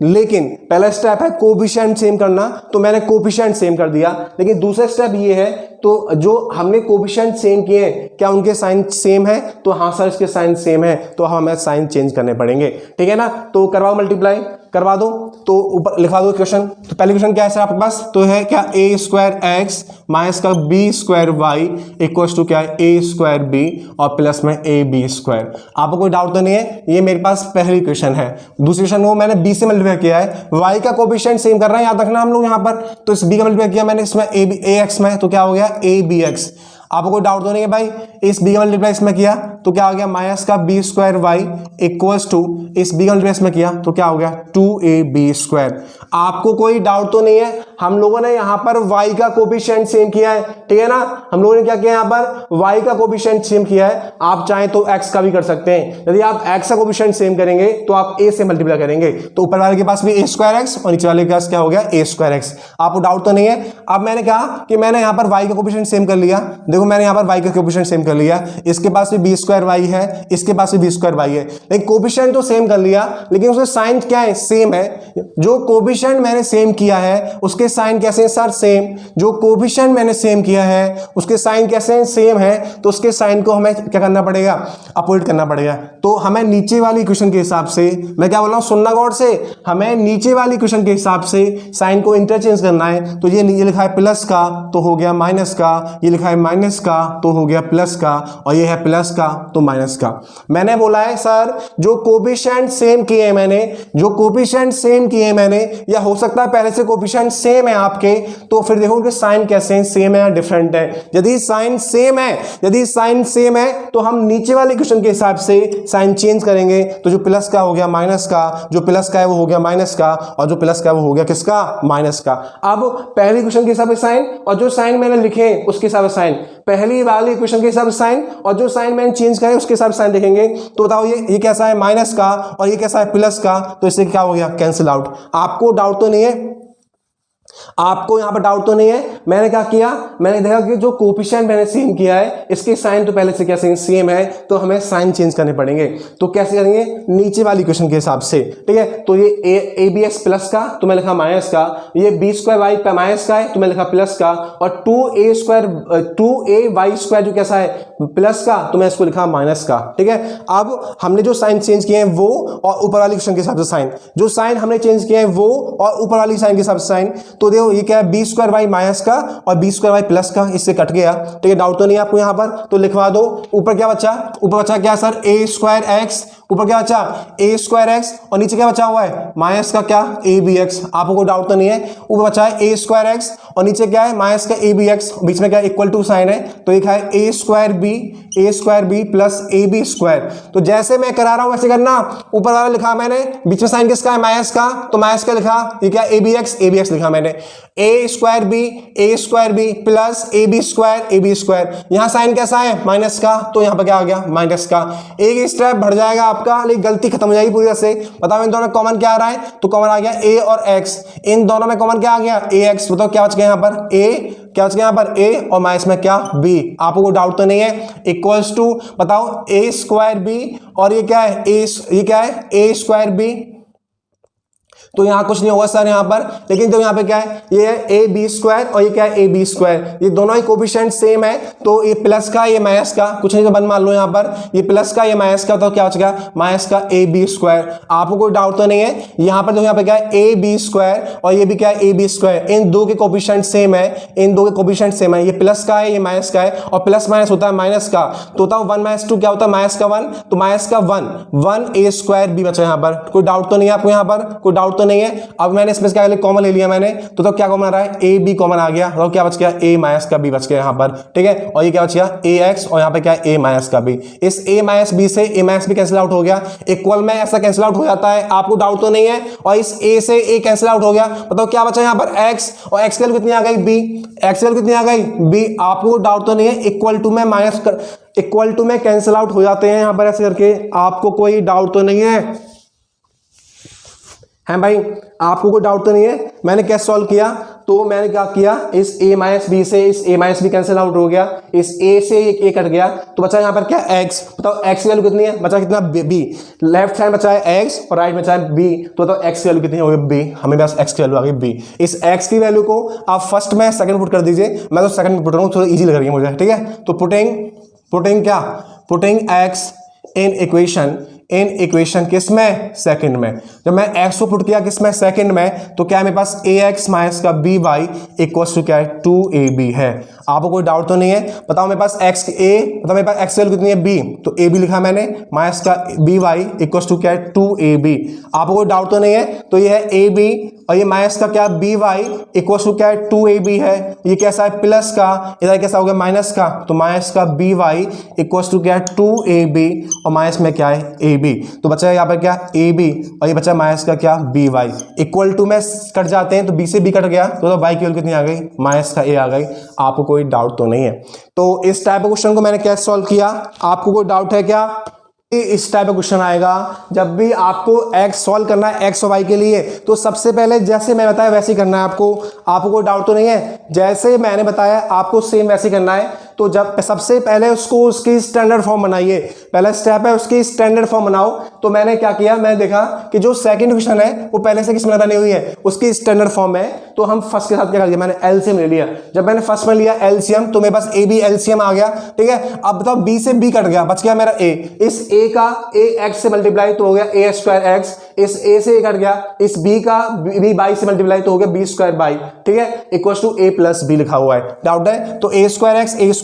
Speaker 1: लेकिन पहला स्टेप है कोफिशिएंट सेम करना, तो मैंने कोफिशिएंट सेम कर दिया। लेकिन दूसरा स्टेप ये है, तो जो हमने कोफिशिएंट सेम किए हैं क्या उनके साइन सेम है, तो हाँ सर इसके साइन सेम है, तो हमें साइन चेंज करने पड़ेंगे, ठीक है ना। तो करवाओ मल्टीप्लाई करवा दो, तो ऊपर लिखा दो क्वेश्चन। तो पहले क्वेश्चन क्या है सर आपके पास, तो है क्या ए स्क्वायर एक्स माइनस का b square y equal to क्या है ए स्क्वायर बी और प्लस में ए बी स्क्वायर। आपको कोई डाउट तो नहीं है, ये मेरे पास पहली क्वेश्चन है। दूसरी क्वेश्चन को मैंने बी से मल्टीप्लाई किया है, वाई का कोफिशिएंट सेम कर रहा है, याद रखना हम लोग यहाँ पर। तो इस बी का मल्टीप्लाई किया मैंने इसमें ए एक्स में, तो क्या हो गया ए बी एक्स। आपको कोई डाउट तो नहीं है भाई, इस बी का मल्टीप्लाई इसमें किया तो क्या हो गया माइनस का b square y equals to इस बी का मल्टीप्लाई इसमें किया तो क्या हो गया 2ab स्क्वायर। आपको कोई डाउट तो नहीं है, हम लोगों ने यहां पर y का कोफिशिएंट सेम किया है, ठीक है ना। हम लोगों ने क्या किया यहां पर y का कोफिशिएंट सेम किया है, आप चाहें तो x का भी कर सकते हैं। यदि आप x का कोफिशिएंट सेम करेंगे तो आप a से मल्टीप्लाई करेंगे, तो ऊपर वाले के पास भी a स्क्वायर एक्स और नीचे वाले के पास क्या हो गया a स्क्वायर एक्स। आपको डाउट तो नहीं है। अब मैंने कहा कि मैंने यहां पर y का कोफिशिएंट सेम कर लिया, देखो मैंने यहां पर y का कोफिशिएंट सेम कर लिया, इसके पास भी b स्क्वायर y है, इसके पास भी b स्क्वायर y है, लेकिन कोफिशिएंट तो सेम कर लिया, लेकिन उसके साइन क्या है सेम है। जो कोफिशिएंट मैंने सेम किया है उसके साइन कैसे हैं सर सेम, जो कोफिशिएंट मैंने सेम किया है उसके साइन कैसे हैं सेम है, तो उसके साइन को हमें क्या करना पड़ेगा अपोजिट करना पड़ेगा। तो हमें नीचे वाली इक्वेशन के हिसाब से, मैं क्या बोल रहा हूं सुनना गौर से, हमें नीचे वाली इक्वेशन के हिसाब से साइन को इंटरचेंज करना है। तो ये लिखा है प्लस का तो हो गया माइनस का, ये लिखा है माइनस का तो हो गया प्लस का, और ये है प्लस का तो माइनस का। मैंने बोला है सर जो कोफिशिएंट सेम किए हैं मैंने, जो कोफिशिएंट सेम किए हैं मैंने, या हो सकता है पहले से कोफिशिएंट सेम है आपके, तो फिर देखो उनके साइन कैसे हैं सेम है या डिफरेंट है। यदि साइन सेम है, यदि साइन सेम है तो हम नीचे वाले इक्वेशन के हिसाब से साइन चेंज करेंगे। तो जो प्लस का हो गया माइनस का, जो प्लस का है वो हो गया माइनस का, और जो प्लस का है वो हो गया किसका माइनस का। अब पहली इक्वेशन के हिसाब से साइन, और जो साइन मैंने लिखे उसके हिसाब से साइन, पहली वाली इक्वेशन के हिसाब से साइन और जो साइन मैंने चेंज करे उसके हिसाब से साइन देखेंगे। तो बताओ ये कैसा है माइनस का और ये कैसा है प्लस का, तो इससे क्या हो गया कैंसिल आउट। आपको डाउट तो नहीं है, आपको यहां पर डाउट तो नहीं है। मैंने क्या किया, मैंने देखा कि जो कोफिशिएंट मैंने सेम किया है इसके साइन तो पहले से क्या सेम है, तो हमें साइन चेंज करने पड़ेंगे। तो कैसे करेंगे नीचे वाली इक्वेशन के हिसाब से, ठीक है। तो ये ए बी एक्स प्लस का तो मैं लिखा माइनस का, ये बी स्क्वायर वाई माइनस का है तो मैं लिखा प्लस का, और 2a वाई स्क्वायर जो कैसा है प्लस का तो मैं इसको लिखा माइनस का, ठीक है। अब हमने जो साइन चेंज किए हैं वो, और ऊपर वाली इक्वेशन के हिसाब से साइन, जो साइन हमने चेंज किए हैं वो और ऊपर वाली साइन के हिसाब से साइन। तो देखो ये क्या है बी स्क्वायर वाई माइनस का और बी स्क्वायर वाई प्लस का, इससे कट गया, ठीक है। डाउट तो नहीं आपको यहां पर, तो लिखवा दो। ऊपर क्या बचा, ऊपर बचा क्या सर ए स्क्वायर एक्स, ऊपर क्या बचा ए स्क्वायर एक्स, और नीचे क्या बचा हुआ है माइनस का क्या ए बी एक्स। आपको कोई डाउट तो नहीं है, ऊपर बचा है ए स्क्वायर एक्स और नीचे क्या है माइनस का ए बी एक्स, बीच में क्या इक्वल टू साइन है, तो एक है a square b plus a b square. तो जैसे मैं करा रहा हूं वैसे करना, ऊपर वाला लिखा मैंने, बीच में साइन किसका है माइनस का, तो माइनस का लिखा, ये क्या ए बी एक्स लिखा मैंने, a square b plus a b square. यहां साइन कैसा है माइनस का, तो यहां पर क्या आ गया माइनस का। एक स्टेप बढ़ जाएगा आपका, लेकिन गलती खत्म हो जाएगी पूरी तरह से। बताओ इन दोनों में कॉमन क्या आ रहा है, तो कॉमन आ गया ए और एक्स, इन दोनों में कॉमन क्या आ गया ए एक्स। बताओ क्या बच गया यहां पर ए, क्या बच गया यहां पर ए और माइनस में क्या बी। आपको कोई डाउट तो नहीं है। इक्वल्स टू बताओ ए स्क्वायर बी और ये क्या है ए स्क्वायर बी, तो यहाँ कुछ नहीं होगा सर यहाँ पर, लेकिन जो यहाँ पे क्या है, ये है ए बी स्क्वायर और ये क्या है ए बी स्क्वायर, ये दोनों ही कोफिशिएंट सेम है, तो ये प्लस का ये माइनस का, कुछ नहीं तो बन मान लो यहाँ पर ये प्लस का ये माइनस का, तो क्या बचेगा माइनस का ए बी स्क्वायर। आपको कोई डाउट तो नहीं है, यहाँ पर जो यहाँ पे क्या है ए बी स्क्वायर और ये भी क्या है ए बी स्क्वायर, इन दो के कोफिशिएंट सेम है, इन दो के कोफिशिएंट सेम है, ये प्लस का है ये माइनस का है, और प्लस माइनस होता है माइनस का, तो होता है 1 माइनस 2 क्या होता है माइनस का 1, तो माइनस का 1 ए स्क्वायर बी बचा यहाँ पर। कोई डाउट तो नहीं है आपको, यहाँ पर कोई डाउट तो नहीं है। अब मैंने इसमें क्या कॉमन ले लिया मैंने, तो क्या कॉमन आ रहा है ए बी कॉमन आ गया, तो क्या बच गया ए माइनस का बी बच गया यहाँ पर, ठीक है। और ये क्या बच गया ए एक्स और यहाँ पे क्या है ए माइनस का बी, इस ए माइनस बी से ए माइनस बी कैंसिल आउट हो गया, इक्वल में ऐसा कैंसिल आउट हो जाता है, आपको डाउट तो नहीं है। और इस ए से ए कैंसिल आउट हो गया, बताओ क्या बचा यहाँ पर एक्स, और एक्स की वैल्यू कितनी आ गई बी, एक्स की वैल्यू कितनी आ गई बी, आपको डाउट तो नहीं है, इक्वल टू में माइनस इक्वल टू में कैंसिल आउट हो जाते हैं यहाँ पर ऐसे करके, आपको कोई डाउट तो नहीं है, हैं भाई, आपको कोई डाउट तो नहीं है। मैंने कैसे सॉल्व किया, तो मैंने क्या किया, इस a माइनस बी से इस a minus b cancel out हो गया, इस a से एक a कट गया, तो बचा यहाँ पर क्या x, बताओ x की वैल्यू कितनी है, बचा कितना b, लेफ्ट साइड बचा है x और राइट बचा है b, तो बताओ x की वैल्यू कितनी होगी b, हमें बस x की वैल्यू आ गई b। इस x की वैल्यू को आप फर्स्ट में सेकंड पुट कर दीजिए, मैं तो सेकंड पुट करूँ, थोड़ा इजी लग रही है मुझे, ठीक है। तो पुटिंग क्या, पुटिंग x इन इक्वेशन किस में सेकंड में, जब मैं x को पुट किया किस में सेकंड में, तो क्या है मेरे पास ax माइनस का बी वाई इक्वल्स टू क्या है 2ab है। आपको कोई डाउट तो नहीं है, बताओ मेरे पास x a, बताओ मेरे पास x वैल्यू कितनी है b, तो ab लिखा मैंने, माइनस का बी वाई इक्वल्स टू क्या है 2ab। आपको कोई डाउट तो नहीं है, तो ये है ab और ये माइनस का क्या बी वाई इक्वल्स टू क्या है 2ab है, ये कैसा है प्लस का, इधर कैसा हो गया माइनस का, तो माइनस का बी वाई इक्वल्स टू क्या है 2ab और माइनस में क्या है ab, तो बचा यहाँ पर क्या ab और ये बचा माइनस का क्या बी वाई, इक्वल टू में कट जाते हैं, तो b से b कट गया, तो y की वैल्यू कितनी आ गई माइनस का a आ गई। आपको कोई डाउट तो नहीं है। तो इस टाइप ऑफ क्वेश्चन को मैंने कैसे सॉल्व किया, आपको कोई डाउट है क्या, इस टाइप का क्वेश्चन आएगा जब भी आपको x सॉल्व करना है x और y के लिए, तो सबसे पहले जैसे मैं बताया वैसे ही करना है आपको। आपको कोई डाउट तो नहीं है, जैसे मैंने बताया आपको सेम वैसे ही करना है। तो जब सबसे पहले उसको उसकी स्टैंडर्ड फॉर्म बनाइए, पहला स्टेप है उसकी स्टैंडर्ड फॉर्म बनाओ। तो मैंने क्या किया, मैंने देखा कि जो सेकंड क्वेश्चन है वो पहले से किसमें बनी हुई है, उसकी स्टैंडर्ड फॉर्म है, तो हम फर्स्ट के साथ क्या कर दिया, मैंने एलसीएम ले लिया। जब मैंने फर्स्ट में लिया एलसीएम, तो मेरे पास ए बी एलसीएम आ गया, ठीक है। अब बताओ बी से बी कट गया, बच गया मेरा ए, इस ए का ए एक्स से मल्टीप्लाई तो हो गया ए स्क्वायर एक्स, इस ए से ए कट गया, इस बी का बी बाई से मल्टीप्लाई तो हो गया बी स्क्वायर बाई, ठीक है, equals to a plus b लिखा हुआ है। डाउट है, तो ए स्क्वायर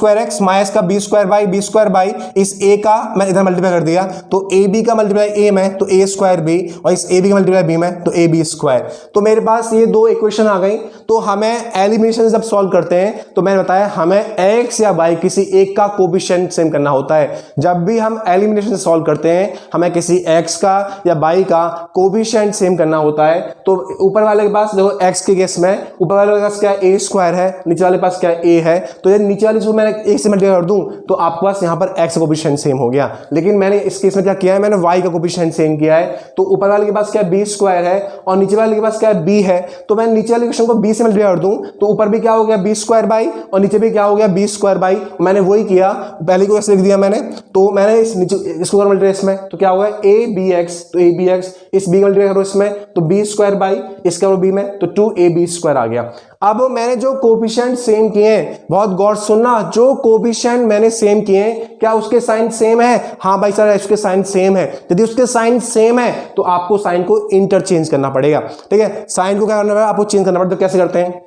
Speaker 1: एक्स माइनस का बी स्क्वायर बाई, इस ए का मैं इधर मल्टीप्लाई कर दिया, तो ए बी का मल्टीप्लाई ए में तो ए स्क्वायर बी, और इस ए बी का मल्टीप्लाई बी में तो ए बी स्क्वायर। तो मेरे पास ये दो इक्वेशन आ गई। तो हमें एलिमिनेशन जब सॉल्व करते हैं, तो मैंने बताया हमें एक्स या वाई किसी एक का कोएफिशिएंट सेम करना होता है। जब भी हम एलिमिनेशन सॉल्व करते हैं, हमें किसी एक्स का या वाई का कोएफिशिएंट सेम करना होता है। तो ऊपर वाले के पास देखो एक्स के केस में ऊपर वाले के पास क्या है ए स्क्वायर है, नीचे वाले के पास क्या है ए है, तो ये नीचे वाली जो मैंने ए से मल्टीप्लाई कर दूं तो आपके पास यहाँ पर एक्स का कोएफिशिएंट सेम हो गया। लेकिन मैंने इस केस में क्या किया है, मैंने वाई का कोएफिशिएंट सेम किया है। तो ऊपर वाले के पास क्या है बी स्क्वायर है और नीचे वाले के पास क्या है बी है, तो मैं नीचे वाले क्वेश्चन को बी से मल्टीप्लाई कर दूं तो ऊपर भी क्या हो गया बी स्क्वायर बाई और नीचे भी क्या हो गया बी स्क्वायर बाई। मैंने वही किया, पहले को ऐसे लिख दिया मैंने, तो मैंने इस नीचे इसको कर मल्टीप्लाई इसमें, तो क्या होगा ए बी एक्स, तो ए बी एक्स, इस बी का मल्टीप्लाई करो इसमें तो बी स्क्वायर बाई, इसका करो बी में तो 2ab स्क्वायर आ गया। अब मैंने जो कोएफिशिएंट सेम किए हैं, बहुत गौर सुनना, जो कोएफिशिएंट मैंने सेम किए हैं क्या उसके साइन सेम है? हाँ भाई सर उसके साइन सेम है। यदि उसके साइन सेम है तो आपको साइन को इंटरचेंज करना पड़ेगा, ठीक है। साइन को क्या करना पड़ेगा, आपको चेंज करना पड़ेगा। तो कैसे करते हैं,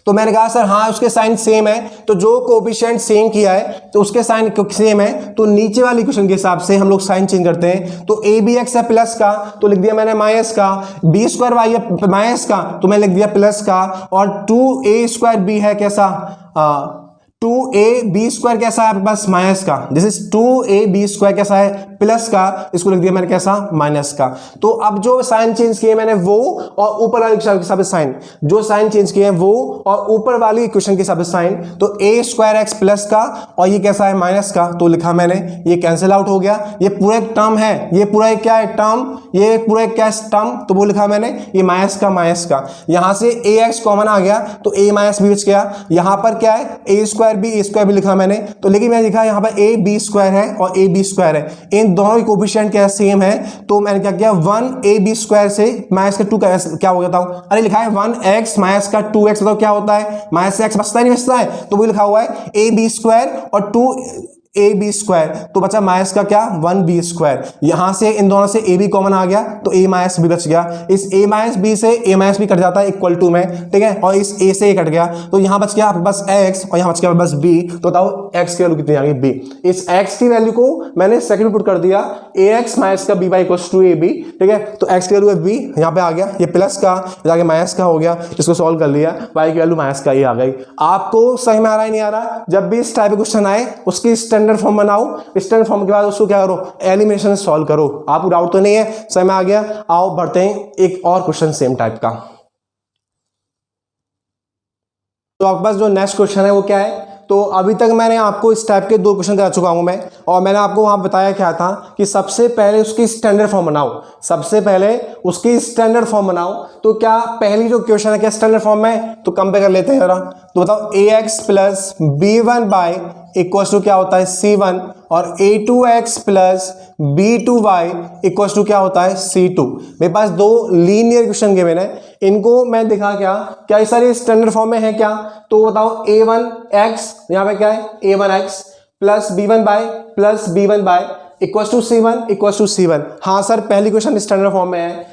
Speaker 1: तो मैंने कहा सर हाँ उसके साइन सेम है, तो जो कोएफिशिएंट सेम किया है तो उसके साइन सेम है, तो नीचे वाली इक्वेशन के हिसाब से हम लोग साइन चेंज करते हैं। तो ए बी एक्स है प्लस का, तो लिख दिया मैंने माइनस का, बी स्क्वायर वाई है माइनस का, तो मैं लिख दिया प्लस का, और 2a स्क्वायर बी है कैसा 2ab स्क्वायर कैसा है आपके पास माइनस का, दिस इज 2ab स्क्वायर कैसा है प्लस का, इसको लिख दिया मैंने कैसा माइनस का। तो अब जो साइन चेंज किए मैंने वो और ऊपर वाली इक्वेशन के हिसाब से साइन, जो साइन चेंज किए हैं वो और ऊपर वाली इक्वेशन के हिसाब से साइन, तो a स्क्वायर एक्स प्लस का और ये कैसा है माइनस का, तो लिखा मैंने, ये कैंसिल आउट हो गया, ये पूरा एक टर्म है, ये पूरा एक क्या है टर्म, ये पूरा एक क्या टर्म, तो वो लिखा मैंने ये माइनस का, यहां से ax कॉमन आ गया तो a माइनस बी बच गया। यहां पर क्या है a स्क्वायर भी लिखा मैंने, तो लेकिन मैंने लिखा यहाँ पर ए बी स्क्वायर है और ए बी स्क्वायर है, इन इन दोनों के कोफिशिएंट क्या सेम है, तो मैंने क्या किया 1ab² से माइनस का 2 क्या हो गया था, अरे लिखा है 1x माइनस का 2x, बताओ क्या होता है, माइनस x बचता नहीं बचता है, तो वो लिखा हुआ है ab² और 2ab², तो बचा माइनस का क्या 1b²। यहां से इन दोनों से ab कॉमन आ गया तो a माइनस b बच गया, इस a माइनस b से a माइनस b कट जाता है इक्वल टू में, ठीक है, और इस a से a कट गया तो यहां बच गया आपके पास x और यहां बच गया बस b, तो बताओ x की वैल्यू कितनी आ गई b। इस x की वैल्यू को मैंने सेकंड में पुट कर दिया ax माइनस का b इक्वल्स टू ab, ठीक है, तो x की वैल्यू है b, यहां पे आ गया, ये प्लस का जाके माइनस का हो गया, इसको सॉल्व कर लिया, y की वैल्यू माइनस का ये आ गई। आपको सही में आ रहा है नहीं आ रहा, जब भी इस टाइप के क्वेश्चन आए उसकी स्टैंडर्ड फॉर्म बनाओ, स्टैंडर्ड फॉर्म के बाद उसको क्या करो, एलिमिनेशन सॉल्व करो। आपको डाउट तो नहीं है, समझ में आ गया। आओ बढ़ते हैं एक और क्वेश्चन सेम टाइप का। तो आपके पास जो नेक्स्ट क्वेश्चन है वो क्या है, तो अभी तक मैंने आपको इस टाइप के 2 क्वेश्चन करा चुका हूं मैं, और मैंने आपको वहां बताया क्या था कि सबसे पहले उसकी स्टैंडर्ड फॉर्म बनाओ, सबसे पहले उसकी स्टैंडर्ड फॉर्म बनाओ। तो क्या पहली जो क्वेश्चन है क्या स्टैंडर्ड फॉर्म में, तो कंपेयर कर लेते हैं जरा। तो बताओ ax plus b1y equals to क्या होता है c1, और a2x plus b2y equals to क्या होता है c2। मेरे पास 2 लीनियर क्वेश्चन गिवन है, इनको मैं दिखा क्या ये सारे स्टैंडर्ड फॉर्म में है क्या, तो बताओ a1x यहां पे क्या है a1x plus b1y equals to c1। हाँ सर पहली क्वेश्चन स्टैंडर्ड फॉर्म में है,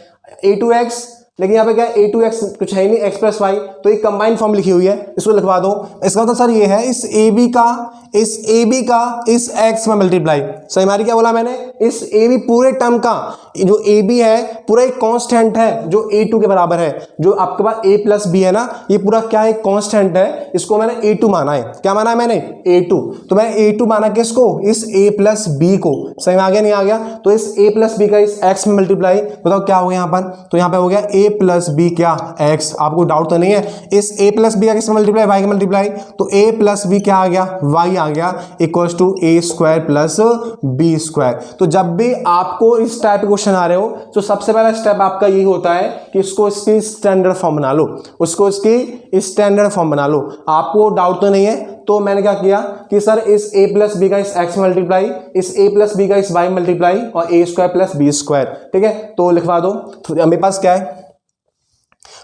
Speaker 1: a2x, लेकिन यहाँ पे क्या है a2x कुछ है नहीं, x प्लस वाई, तो एक कंबाइंड फॉर्म लिखी हुई है, इसको लिखवा दो। इसका मतलब सर ये है इस ab का इस x में मल्टीप्लाई, सही मारी क्या बोला मैंने, इस ab पूरे टर्म का जो ab है पूरा एक कांस्टेंट है जो a2 के बराबर है, जो आपके पास a प्लस b है ना, ये पूरा क्या है कांस्टेंट है, इसको मैंने a2 माना है, क्या माना है मैंने a2, तो मैं a2 माना किसको, इस a प्लस b को, सही में आ गया नहीं आ गया, तो इस a प्लस b का इस x में मल्टीप्लाई, बताओ क्या हो गया यहाँ पर, तो यहाँ पे हो गया a प्लस बी क्या x, आपको डाउट तो नहीं है, इस a प्लस बी का किससे मल्टीप्लाई, y का मल्टीप्लाई, तो a प्लस बी क्या आ गया, y आ गया equals to a² plus b²। तो जब भी आपको इस टाइप के क्वेश्चन आ रहे हो तो सबसे पहला स्टेप आपका यही होता है कि इसको इसकी स्टैंडर्ड फॉर्म बना लो, उसको इसकी स्टैंडर्ड फॉर्म बना लो। आपको डाउट तो नहीं है, तो मैंने क्या किया कि सर इस a प्लस बी का इस x मल्टीप्लाई, इस a प्लस बी का इस y मल्टीप्लाई और a² प्लस b², ठीक है, तो लिखवा दो। तो मेरे पास क्या है,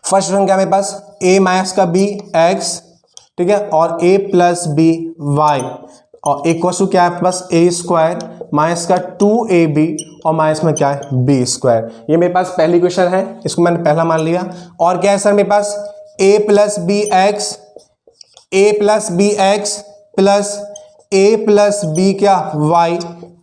Speaker 1: फर्स्ट रंग क्या है मेरे पास, a माइनस का b x, ठीक है, और a प्लस बी y, और इक्वल टू क्या है बस a² माइनस का 2ab और माइनस में क्या है b²। ये मेरे पास पहली क्वेश्चन है, इसको मैंने पहला मान लिया। और क्या है सर मेरे पास a plus b x plus a plus b क्या y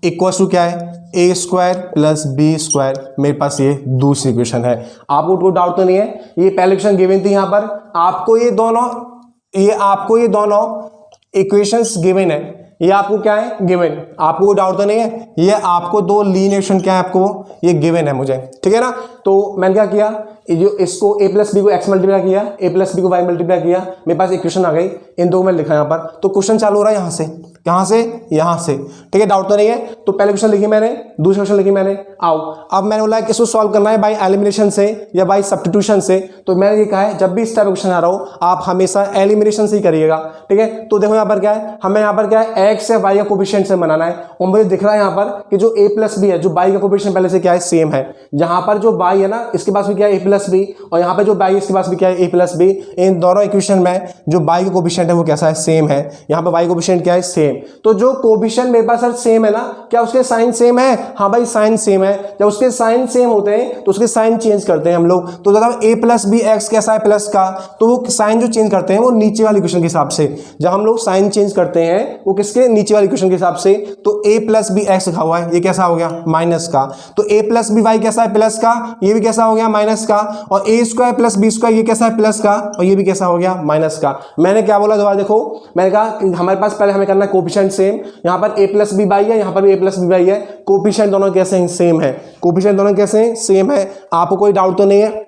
Speaker 1: इक्वल टू क्या है a² प्लस b²। मेरे पास ये दूसरी क्वेश्चन है। आपको कोई डाउट तो नहीं है, ये पहली क्वेश्चन गिवन थी, यहाँ पर आपको ये दोनों इक्वेशंस गिवन है, ये आपको क्या है गिवन, आपको कोई डाउट तो नहीं है, ये आपको 2 लीनियर इक्वेशन क्या है आपको ये गिवन है मुझे, ठीक है ना। तो मैंने क्या किया, जो इसको a प्लस बी को x मल्टीप्लाई किया, a प्लस बी को y मल्टीप्लाई किया, मेरे पास इक्वेशन आ गई, इन 2 में लिखा यहाँ पर। तो क्वेश्चन चालू हो रहा है यहाँ से, कहाँ से, यहाँ से, ठीक है, डाउट तो नहीं है। तो पहले क्वेश्चन लिखी मैंने, दूसरा क्वेश्चन लिखी मैंने। आओ अब मैंने बोला कि इसको सॉल्व करना है बाय एलिमिनेशन से या बाय सब्स्टिट्यूशन से। तो मैंने ये कहा है जब भी इस टाइप का क्वेश्चन आ रहा हो आप हमेशा एलिमिनेशन से ही करिएगा, ठीक है। तो देखो यहाँ पर क्या है, हमें यहाँ पर क्या है x या y का कोफिशिएंट से बनाना है, और मुझे दिख रहा है यहाँ पर कि जो a प्लस बी है, जो y का कोफिशिएंट पहले से क्या है सेम है, जहां पर जो y है ना इसके पास भी क्या है a प्लस बी, और यहाँ पे जो y इसके पास भी क्या है a प्लस बी। इन दोनों इक्वेशन में जो y का कोफिशिएंट है वो कैसा है सेम है, यहाँ पे y कोफिशिएंट क्या है सेम। तो जो कोफिशिएंट मेरे पास सर सेम है ना, क्या उसके साइन सेम है, हाँ भाई साइन सेम है। जब उसके साइन सेम होते हैं तो उसके साइन चेंज करते हैं हम लोग। तो बताओ a प्लस बी एक्स कैसा है प्लस का, तो वो साइन जो चेंज करते हैं वो नीचे वाली इक्वेशन के हिसाब से, जब हम लोग साइन चेंज करते हैं वो किसके नीचे वाली इक्वेशन के हिसाब से। तो a प्लस बी एक्स लिखा हुआ है, ये कैसा हो गया माइनस का, तो a प्लस बी वाई कैसा है प्लस का, ये भी कैसा हो गया माइनस का, और a² प्लस b² ये कैसा है प्लस का, और ये भी कैसा हो गया माइनस का। मैंने क्या बोला दोबारा देखो, मैंने कहा कि हमारे पास पहले हमें करना है कोफिशिएंट सेम, यहाँ पर a प्लस बी वाई है, यहाँ पर भी a प्लस बी वाई है, कोफिशिएंट दोनों कैसे हैं सेम है, कोफिशिएंट दोनों कैसे हैं सेम है। आपको कोई डाउट तो नहीं है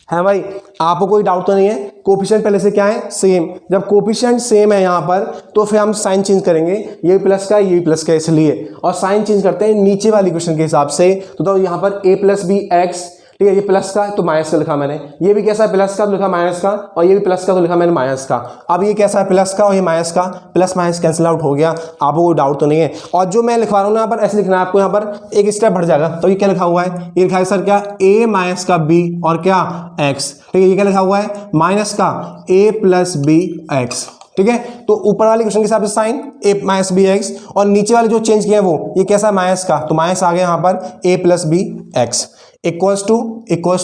Speaker 1: भाई, आपको कोई डाउट तो नहीं है, कोफिशिएंट पहले से क्या है सेम। जब कोफिशिएंट सेम है यहाँ पर तो फिर हम साइन चेंज करेंगे, ये प्लस का ये प्लस का इसलिए, और साइन चेंज करते हैं नीचे वाली इक्वेशन के हिसाब से। तो यहाँ पर a प्लस बी एक्स ठीक है, ये प्लस का तो माइनस का लिखा मैंने, ये भी कैसा है प्लस का तो लिखा माइनस का, और ये भी प्लस का तो लिखा मैंने माइनस का। अब ये कैसा है प्लस का और ये माइनस का, प्लस माइनस कैंसिल आउट हो गया, आपको कोई डाउट तो नहीं है। और जो मैं लिखवा रहा हूँ यहाँ पर ऐसे लिखना है आपको, यहाँ पर एक स्टेप बढ़ जाएगा। तो ये क्या लिखा हुआ है, ये लिखा है सर क्या a माइनस का b और क्या x, ठीक है, ये क्या लिखा हुआ है माइनस का a प्लस बी एक्स, ठीक है। तो ऊपर वाले क्वेश्चन के हिसाब से sign a minus b x, और नीचे वाले जो चेंज किया है वो ये कैसा है माइनस का, तो माइनस आ गया यहाँ पर a plus b x equals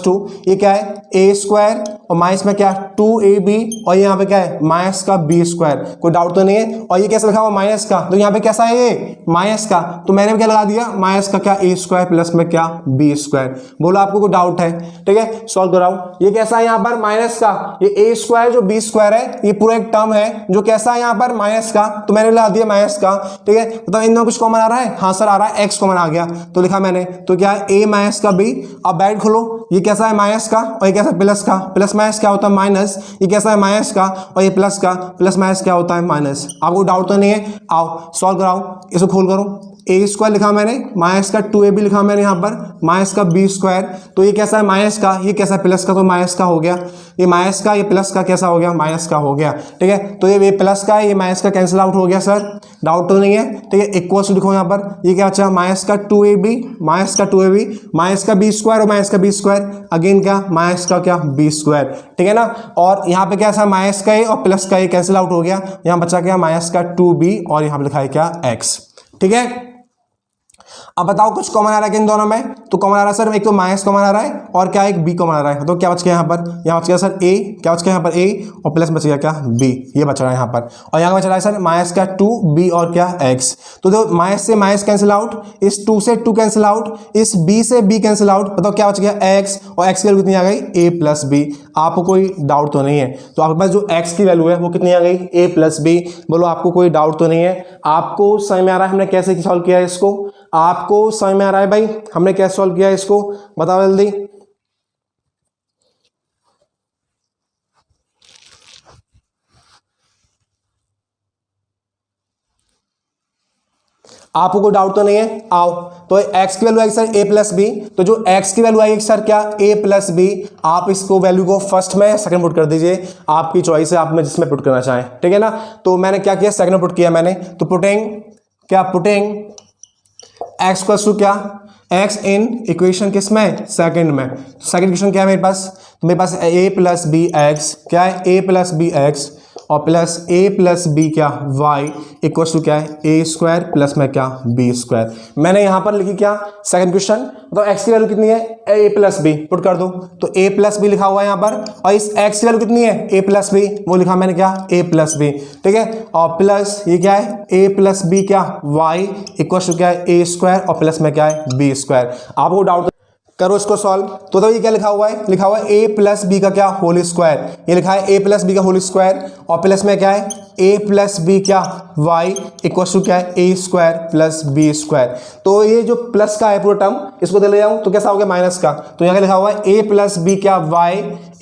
Speaker 1: to ये क्या है a स्क्वायर और माइनस में क्या 2ab और यहाँ पे क्या है माइनस का b स्क्वायर, कोई डाउट तो नहीं है। और ये कैसे लिखा हुआ माइनस का, तो यहाँ पे कैसा है ये माइनस का, तो मैंने क्या लगा दिया माइनस का क्या a स्क्वायर प्लस में क्या b स्क्वायर। बोलो आपको कोई डाउट है, ठीक है, सॉल्व कराओ। ये कैसा है यहाँ पर माइनस का, ये a स्क्वायर जो b स्क्वायर है ये पूरा एक टर्म है जो कैसा है यहाँ पर माइनस का, तो मैंने लगा दिया माइनस का, ठीक है। मतलब इन दोनों कुछ कॉमन आ रहा है, हाँ सर आ रहा है, x कॉमन आ गया तो लिखा मैंने, तो क्या है a माइनस का b। अब बैठ खोलो, ये कैसा है माइनस का और ये कैसा है प्लस का, प्लस माइनस क्या होता है माइनस, ये कैसा है माइनस का और ये प्लस का, प्लस माइनस क्या होता है माइनस। आपको डाउट तो नहीं है, आओ सॉल्व कराओ, इसको खोल करो। ए स्क्वायर लिखा मैंने, माइनस का 2ab लिखा मैंने यहाँ पर, माइनस का b स्क्वायर, तो ये कैसा है माइनस का, ये कैसा है प्लस का, तो माइनस का हो गया, ये माइनस का ये प्लस का कैसा हो गया माइनस का हो गया, ठीक है। तो ये प्लस का है ये माइनस का कैंसिल आउट हो गया सर, डाउट तो नहीं है, ठीक है। इक्वल्स लिखो यहाँ पर, ये क्या बचा माइनस का 2ab माइनस का 2ab माइनस का b स्क्वायर और माइनस का b स्क्वायर अगेन क्या माइनस का क्या b स्क्वायर, ठीक है ना। और यहाँ पे कैसा माइनस का a और प्लस का a कैंसिल आउट हो गया, यहाँ बचा क्या माइनस का 2b और यहाँ पे लिखा है क्या x, ठीक है। अब बताओ कुछ कॉमन आ रहा है इन दोनों में, तो कॉमन आ रहा है सर एक तो माइनस कॉमन आ रहा है और क्या एक b कॉमन आ रहा है, तो क्या बच गया यहाँ पर, यहाँ बच गया सर a, क्या बच गया यहाँ पर a और प्लस बच गया क्या b, ये बच रहा है यहाँ पर। और यहाँ बच रहा है सर माइनस का 2b और क्या x, तो देखो माइनस से माइनस कैंसिल आउट, इस 2 से 2 कैंसिल आउट, इस b से b कैंसिल आउट, बताओ क्या बच गया x, और x की वैल्यू कितनी आ गई a प्लस b। आपको कोई डाउट तो नहीं है, तो आपके पास जो x की वैल्यू है वो कितनी आ गई a प्लस b। बोलो आपको कोई डाउट तो नहीं है, आपको समझ में आ रहा है हमने कैसे सॉल्व किया है इसको, आपको समझ में आ रहा है भाई हमने कैसे सॉल्व किया है इसको, बताओ जल्दी। आपको कोई डाउट तो नहीं है, आओ। तो x की वैल्यू आएगी सर a प्लस बी, तो जो x की वैल्यू आएगी सर क्या a प्लस बी, आप इसको वैल्यू को फर्स्ट में सेकंड पुट कर दीजिए, आपकी चॉइस है, आप में जिसमें पुट करना चाहें, ठीक है ना। तो मैंने क्या किया सेकंड में पुट किया मैंने, तो पुटिंग x इक्वल्स टू क्या x इन इक्वेशन किसमें सेकंड में, सेकंड इक्वेशन क्या है मेरे पास, तो मेरे पास a प्लस बी एक्स क्या है a प्लस बी एक्स और प्लस a प्लस बी क्या y इक्वल्स टू क्या है a स्क्वायर प्लस में क्या b स्क्वायर। मैंने यहाँ पर लिखी क्या सेकंड क्वेश्चन, तो x की वैल्यू कितनी है a प्लस बी, पुट कर दो, तो a प्लस बी लिखा हुआ है यहाँ पर, और इस x की वैल्यू कितनी है a प्लस बी, वो लिखा मैंने क्या a प्लस बी, ठीक है। और प्लस ये क्या है a प्लस बी क्या y इक्वल्स टू क्या है a स्क्वायर और प्लस में क्या है b स्क्वायर। आपको डाउट करो इसको सॉल्व, तो ये क्या लिखा हुआ है, लिखा हुआ है a प्लस बी का क्या होल स्क्वायर, ये लिखा है a प्लस बी का होल स्क्वायर और प्लस में क्या है a प्लस बी क्या y इक्वल्स टू क्या है a square plus b square. तो ये जो प्लस का है पूरा टर्म इसको दे ले जाऊं तो कैसा हो गया माइनस का, तो यहाँ लिखा हुआ है a प्लस बी क्या y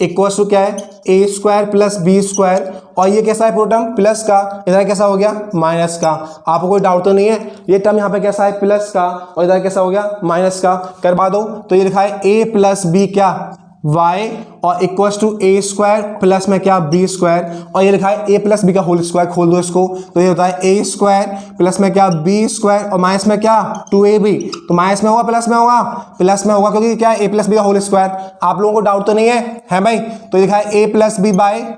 Speaker 1: इक्वल्स टू क्या है a square plus b square, और ये कैसा है पूरा टर्म प्लस का, इधर कैसा हो गया माइनस का। आपको कोई डाउट तो नहीं है, ये टर्म यहाँ पे कैसा है प्लस का और इधर कैसा हो गया माइनस का, करवा दो। तो ये लिखा है a प्लस बी क्या y और equals to a square plus में क्या b स्क्वायर, और ये लिखा है a प्लस बी का होल स्क्वायर, खोल दो इसको, तो ये होता है a स्क्वायर प्लस में क्या b स्क्वायर और माइनस में क्या 2ab, तो माइनस में होगा प्लस में होगा, प्लस में होगा क्योंकि क्या है a प्लस बी का होल स्क्वायर। आप लोगों को डाउट तो नहीं है भाई, तो ये लिखा है a plus b y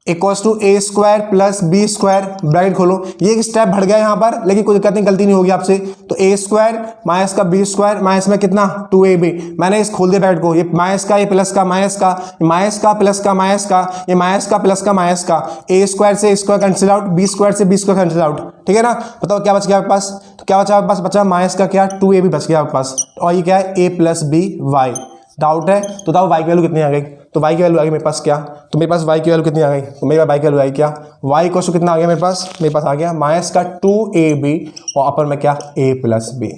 Speaker 1: equals to a square plus b square, bracket खोलो, ये एक स्टेप बढ़ गया यहाँ पर लेकिन कोई दिक्कत नहीं, गलती नहीं होगी आपसे। तो a स्क्वायर माइनस का b स्क्वायर माइनस में कितना 2ab, मैंने इस खोल दिया ब्रैकेट को, ये माइनस का ये प्लस का माइनस का माइनस का प्लस का माइनस का, ये माइनस का प्लस का माइनस का, a स्क्वायर से square cancel out, b square से b स्क्वायर कैंसिल आउट, ठीक है ना। बताओ क्या बच गया आपके पास, तो क्या बचा आपके पास, बचा माइनस का क्या 2ab बच गया आपके पास, और ये क्या है a plus b y. Doubt है तो बताओ y की वैल्यू कितनी आ गई, तो y की वैल्यू आ गई मेरे पास क्या, तो मेरे पास y की वैल्यू कितनी आ गई, तो मेरे पास y की वैल्यू आई क्या y इक्वल टू कितना आ गया मेरे पास आ गया माइनस का 2ab और अपर में क्या a प्लस बी।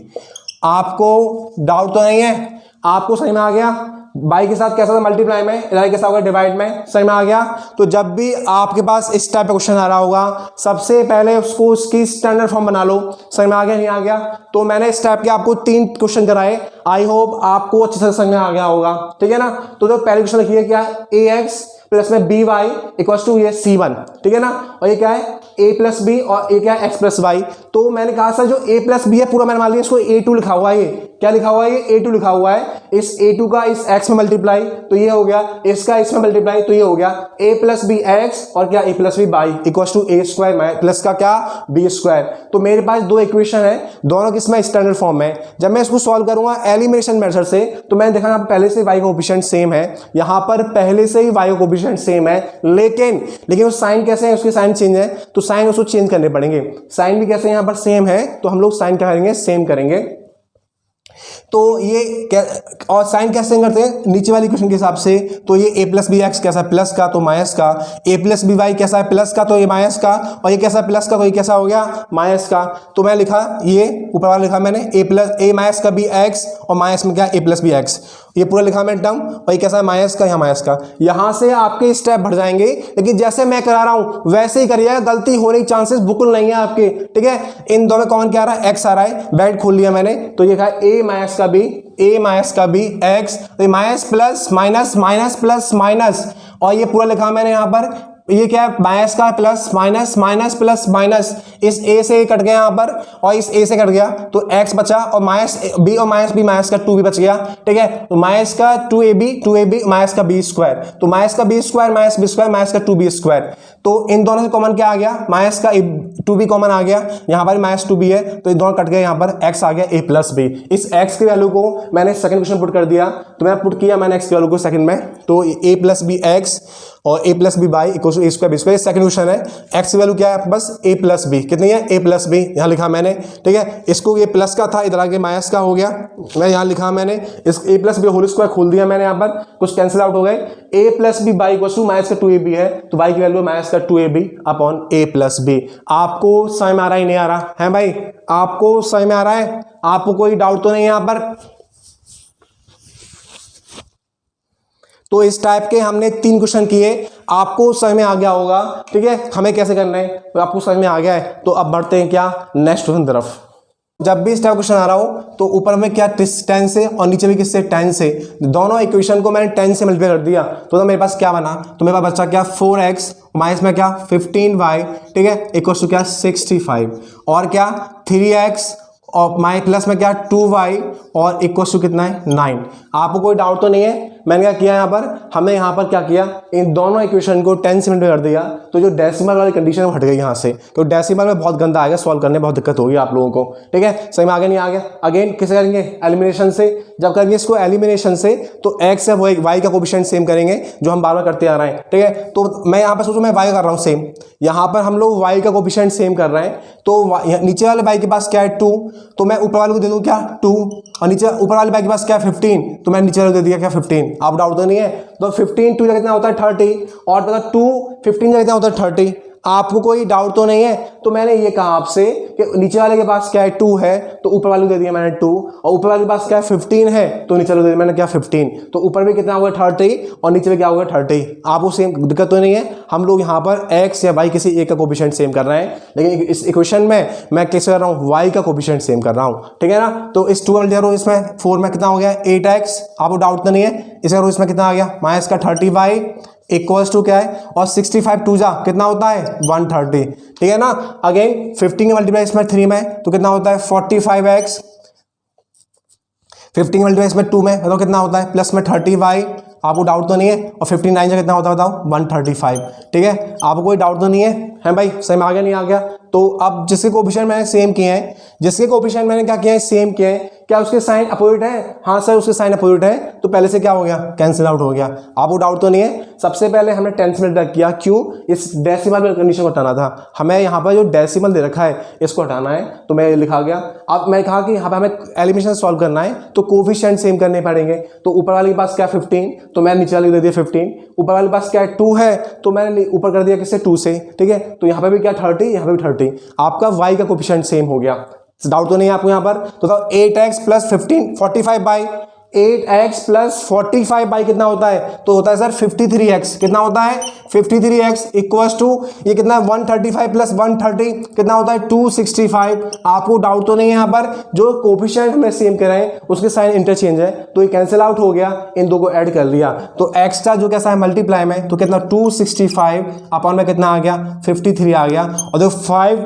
Speaker 1: आपको डाउट तो नहीं है, आपको सही में आ गया, बाई के साथ कैसा था, मल्टीप्लाई में, इधर कैसा होगा, डिवाइड में। समझ में आ गया। तो जब भी आपके पास इस टाइप का क्वेश्चन आ रहा होगा, सबसे पहले उसको उसकी स्टैंडर्ड फॉर्म बना लो। समझ में आ गया, नहीं आ गया? तो मैंने इस टाइप के आपको 3 क्वेश्चन कराए, आई होप आपको अच्छे से समझ में आ गया होगा, ठीक है ना। तो जो पहले क्वेश्चन लिखिए क्या है, ax प्लस में बी वाई इक्वल टू ये c1, ठीक है ना। और ये क्या है, a प्लस बी, और ये क्या है, x प्लस वाई। तो मैंने कहा सर जो a प्लस बी है पूरा मैंने मान लिया इसको a2 लिखा हुआ है, ये क्या लिखा हुआ है, ये a2 लिखा हुआ है। इस a2 का इस x में मल्टीप्लाई तो ये हो गया, इसका इसमें मल्टीप्लाई तो ये हो गया a प्लस बी एक्स और क्या a plus b y equal to a square plus का क्या b स्क्वायर। तो मेरे पास 2 इक्वेशन है, दोनों किसमें, स्टैंडर्ड फॉर्म में। जब मैं इसको सॉल्व करूंगा एलिमिनेशन मेथड से तो मैंने देखा यहाँ पहले से y का कोएफिशिएंट सेम है, यहाँ पर पहले से ही y का कोएफिशिएंट सेम है, लेकिन वो साइन कैसे है, उसके साइन चेंज है, तो साइन उसको चेंज करने पड़ेंगे। साइन भी कैसे यहाँ पर सेम है, तो हम लोग साइन क्या करेंगे, सेम करेंगे। तो ये क्या, और साइन कैसे करते हैं नीचे वाली क्वेश्चन के हिसाब से। तो ये a प्लस बी एक्स कैसा है, प्लस का तो माइनस का, a प्लस बी वाई कैसा है, प्लस का तो ये माइनस का, और ये कैसा प्लस का तो ये कैसा हो गया, माइनस का। तो मैं लिखा ये ऊपर वाला लिखा मैंने a माइनस का बी एक्स और माइनस में क्या a प्लस बी एक्स, ये पूरा लिखा मैंने टर्म, और ये कैसा है माइनस का, यहाँ माइनस का। यहाँ से आपके स्टेप बढ़ जाएंगे, लेकिन जैसे मैं करा रहा हूँ वैसे ही करिएगा, गलती होने के चांसेस बिल्कुल नहीं है आपके, ठीक है। इन दोनों में कॉमन क्या आ रहा है, एक्स आ रहा है, ब्रैकेट खोल लिया मैंने, तो ये कहा a माइनस का बी एक्स, तो minus plus minus minus plus minus, और ये पूरा लिखा मैंने यहाँ पर, ये क्या है माइनस का plus minus minus plus minus, इस a से कट गया यहाँ पर और इस a से कट गया, तो x बचा, और माइनस b और माइनस b, माइनस का 2b बच गया, ठीक है। तो माइनस का 2ab माइनस का b स्क्वायर, तो माइनस का b square minus b square minus का 2b स्क्वायर। तो इन दोनों से कॉमन क्या आ गया, माइनस का 2b कॉमन आ गया, यहाँ पर माइनस 2b है, तो ये दोनों कट गए, यहाँ पर x आ गया a प्लस बी। इस x की वैल्यू को मैंने सेकंड क्वेश्चन पुट कर दिया, तो मैं पुट किया मैंने x की वैल्यू को सेकंड में, तो a प्लस बी एक्स और a plus b y equal to a square b square. Second question है, x की वैल्यू क्या है बस a प्लस बी, कितनी है a प्लस बी, यहाँ लिखा मैंने, ठीक है। इसको ये प्लस का था, इधर आके माइनस का हो गया, मैं यहाँ लिखा मैंने, इस a plus b whole square खोल दिया मैंने, यहाँ पर कुछ कैंसिल आउट हो गए, a plus b y equal to minus का 2ab है, तो y की वैल्यू माइनस का 2ab upon a plus B. आपको समझ में आ रहा है नहीं आ रहा है भाई, आपको समझ में आ रहा है, आपको कोई डाउट तो नहीं है यहाँ पर। तो इस टाइप के हमने 3 क्वेश्चन किए, आपको समझ में आ गया होगा, ठीक है, हमें कैसे करना है तो आपको समझ में आ गया है। तो अब बढ़ते हैं क्या, नेक्स्ट क्वेश्चन तरफ। जब भी इस टाइप क्वेश्चन आ रहा हो तो ऊपर में क्या 10 से और नीचे भी किससे 10 से, दोनों इक्वेशन को मैंने 10 से मल्टीप्लाई कर दिया, तो मेरे पास क्या बना, तो मेरे पास बचा क्या 4x माइनस में क्या 15y, ठीक है, इक्वल टू क्या 65, और क्या 3x और माइनस प्लस में क्या 2y और इक्वल टू कितना है 9। आपको कोई डाउट तो नहीं है, मैंने क्या किया यहाँ पर, हमने यहाँ पर क्या किया, इन दोनों इक्वेशन को 10 से मल्टीप्लाई कर दिया, तो जो डेसिमल वाली कंडीशन वो हट गई यहाँ से, तो डेसिमल में बहुत गंदा आएगा, सॉल्व करने में बहुत दिक्कत होगी आप लोगों को, ठीक है। सही में आगे नहीं आ गया, अगेन किसे करेंगे, एलिमिनेशन से। जब करेंगे इसको एलिमिनेशन से तो x या y का कोएफिशिएंट सेम करेंगे, जो हम बार बार करते आ रहे हैं, ठीक है। तो मैं यहाँ पर सोचूं मैं y कर रहा हूँ सेम, यहाँ पर हम लोग y का कोएफिशिएंट सेम कर रहे हैं, तो नीचे वाले y के पास क्या है 2, तो मैं ऊपर वाले को दे दूँ क्या 2, और नीचे ऊपर वाले y के पास क्या 15, तो मैं नीचे वाले को दे दिया क्या 15। आप डाउट तो नहीं है, तो 15 2 कितना होता है 30, और पता 2 15 कितना होता है 30। आपको कोई डाउट तो नहीं है, तो मैंने ये कहा आपसे कि नीचे वाले के पास क्या है 2 है, तो ऊपर वाले को दे दिया मैंने 2, और ऊपर वाले के पास क्या है 15 है, तो नीचे वाले को दे दिया मैंने क्या 15, तो ऊपर भी कितना होगा 30 और नीचे में क्या होगा 30। आपको सेम दिक्कत तो नहीं है, हम लोग यहाँ पर x या y किसी एक का कोएफिशिएंट सेम कर रहे हैं, लेकिन इस इक्वेशन में मैं कैसे कर रहा हूँ, y का कोएफिशिएंट सेम कर रहा हूँ, ठीक है ना। तो इस 2 मल्टीप्लाई इसमें 4 में कितना हो गया 8x, आपको डाउट तो नहीं है, इसे इसमें कितना आ गया माइनस का 30y इक्वल्स टू क्या है, और 65 2 जा कितना होता है 130, ठीक है ना। अगेन 15 के मल्टीप्लाई इसमें 3 में तो कितना होता है 45x, 15 के मल्टीप्लाई इसमें 2 में तो कितना होता है प्लस में 30y, आपको डाउट तो नहीं है, और 59 से कितना होता है बताओ 135, ठीक है। आपको कोई डाउट तो नहीं है भाई, सही में आ गया नहीं आ गया। तो अब जिसके कोएफिशिएंट मैंने सेम किए हैं, जिसके कोएफिशिएंट मैंने क्या किया है सेम किए हैं, क्या उसके साइन अपोजिट है, हाँ सर उसके साइन अपोजिट है, तो पहले से क्या हो गया कैंसिल आउट हो गया। आपको डाउट तो नहीं है, सबसे पहले हमने 10 मिनट तक किया, क्यों, इस डेसिमल कंडीशन को हटाना था हमें, यहाँ पर जो डेसिमल दे रखा है इसको हटाना है, तो मैं लिखा गया। अब मैं कहा कि यहाँ पर हमें एलिमिनेशन सॉल्व करना है, तो कोएफिशिएंट सेम करने पड़ेंगे, तो ऊपर वाले के पास क्या 15, तो मैंने नीचे वाले को दे दिया 15, ऊपर वाले के पास क्या है 2 है, तो मैंने ऊपर कर दिया किससे 2 से, ठीक है। तो यहाँ पे भी क्या 30, यहाँ पे भी 30, आपका y का कोएफिशिएंट सेम हो गया। डाउट तो नहीं है आपको यहाँ पर, तो 8x plus 15 45 by 8x plus 45 by कितना होता है, तो होता है सर 53x। कितना होता है 53x इक्वल्स टू ये कितना 135 प्लस 130 कितना होता है 265। आपको डाउट तो नहीं है यहाँ पर, जो कोफिशिएंट में सेम कर रहे हैं उसके साइन इंटरचेंज है, तो ये कैंसिल आउट हो गया, इन दो को ऐड कर लिया तो एक्स्ट्रा जो कैसा है मल्टीप्लाई में, तो कितना 265 अपन में कितना आ गया 53 आ गया। और जो 5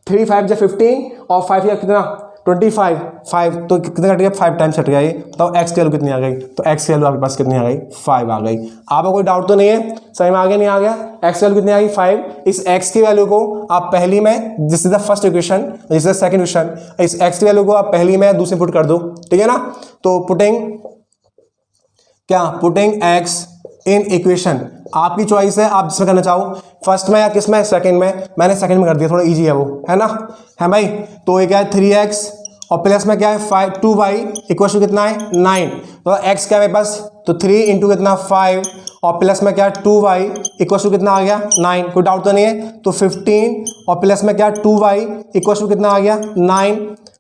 Speaker 1: 3 5 या 15 और 5 या कितना 25 5 तो कितना कट गया 5 टाइम्स कट गया ये, तो एक्स की वैल्यू कितनी आ गई, तो एक्स की वैल्यू आपके पास कितनी आ गई 5 आ गई। आपको कोई डाउट तो नहीं है, सही में आ गया नहीं आ गया, एक्स की वैल्यू कितनी आ गई 5। इस एक्स की वैल्यू को आप पहली में, this is the first equation, this is the second equation, इस एक्स की वैल्यू को आप पहली में दूसरी पुट कर दो, ठीक है ना। तो पुटिंग क्या, पुटिंग एक्स इन इक्वेशन, आपकी चॉइस है, आप जिसमें करना चाहो, फर्स्ट में या किस में, सेकंड में। मैंने सेकंड में कर दिया, थोड़ा इजी है वो, है ना, है भाई। तो ये क्या है 3x और प्लस में क्या है 5 2y इक्वल टू कितना है 9, तो x क्या है मेरे पास, तो 3 इंटू कितना 5 और प्लस में क्या 2y इक्वल टू कितना आ गया 9, कोई डाउट तो नहीं है। तो 15 और प्लस में क्या 2y इक्वल टू कितना आ गया 9,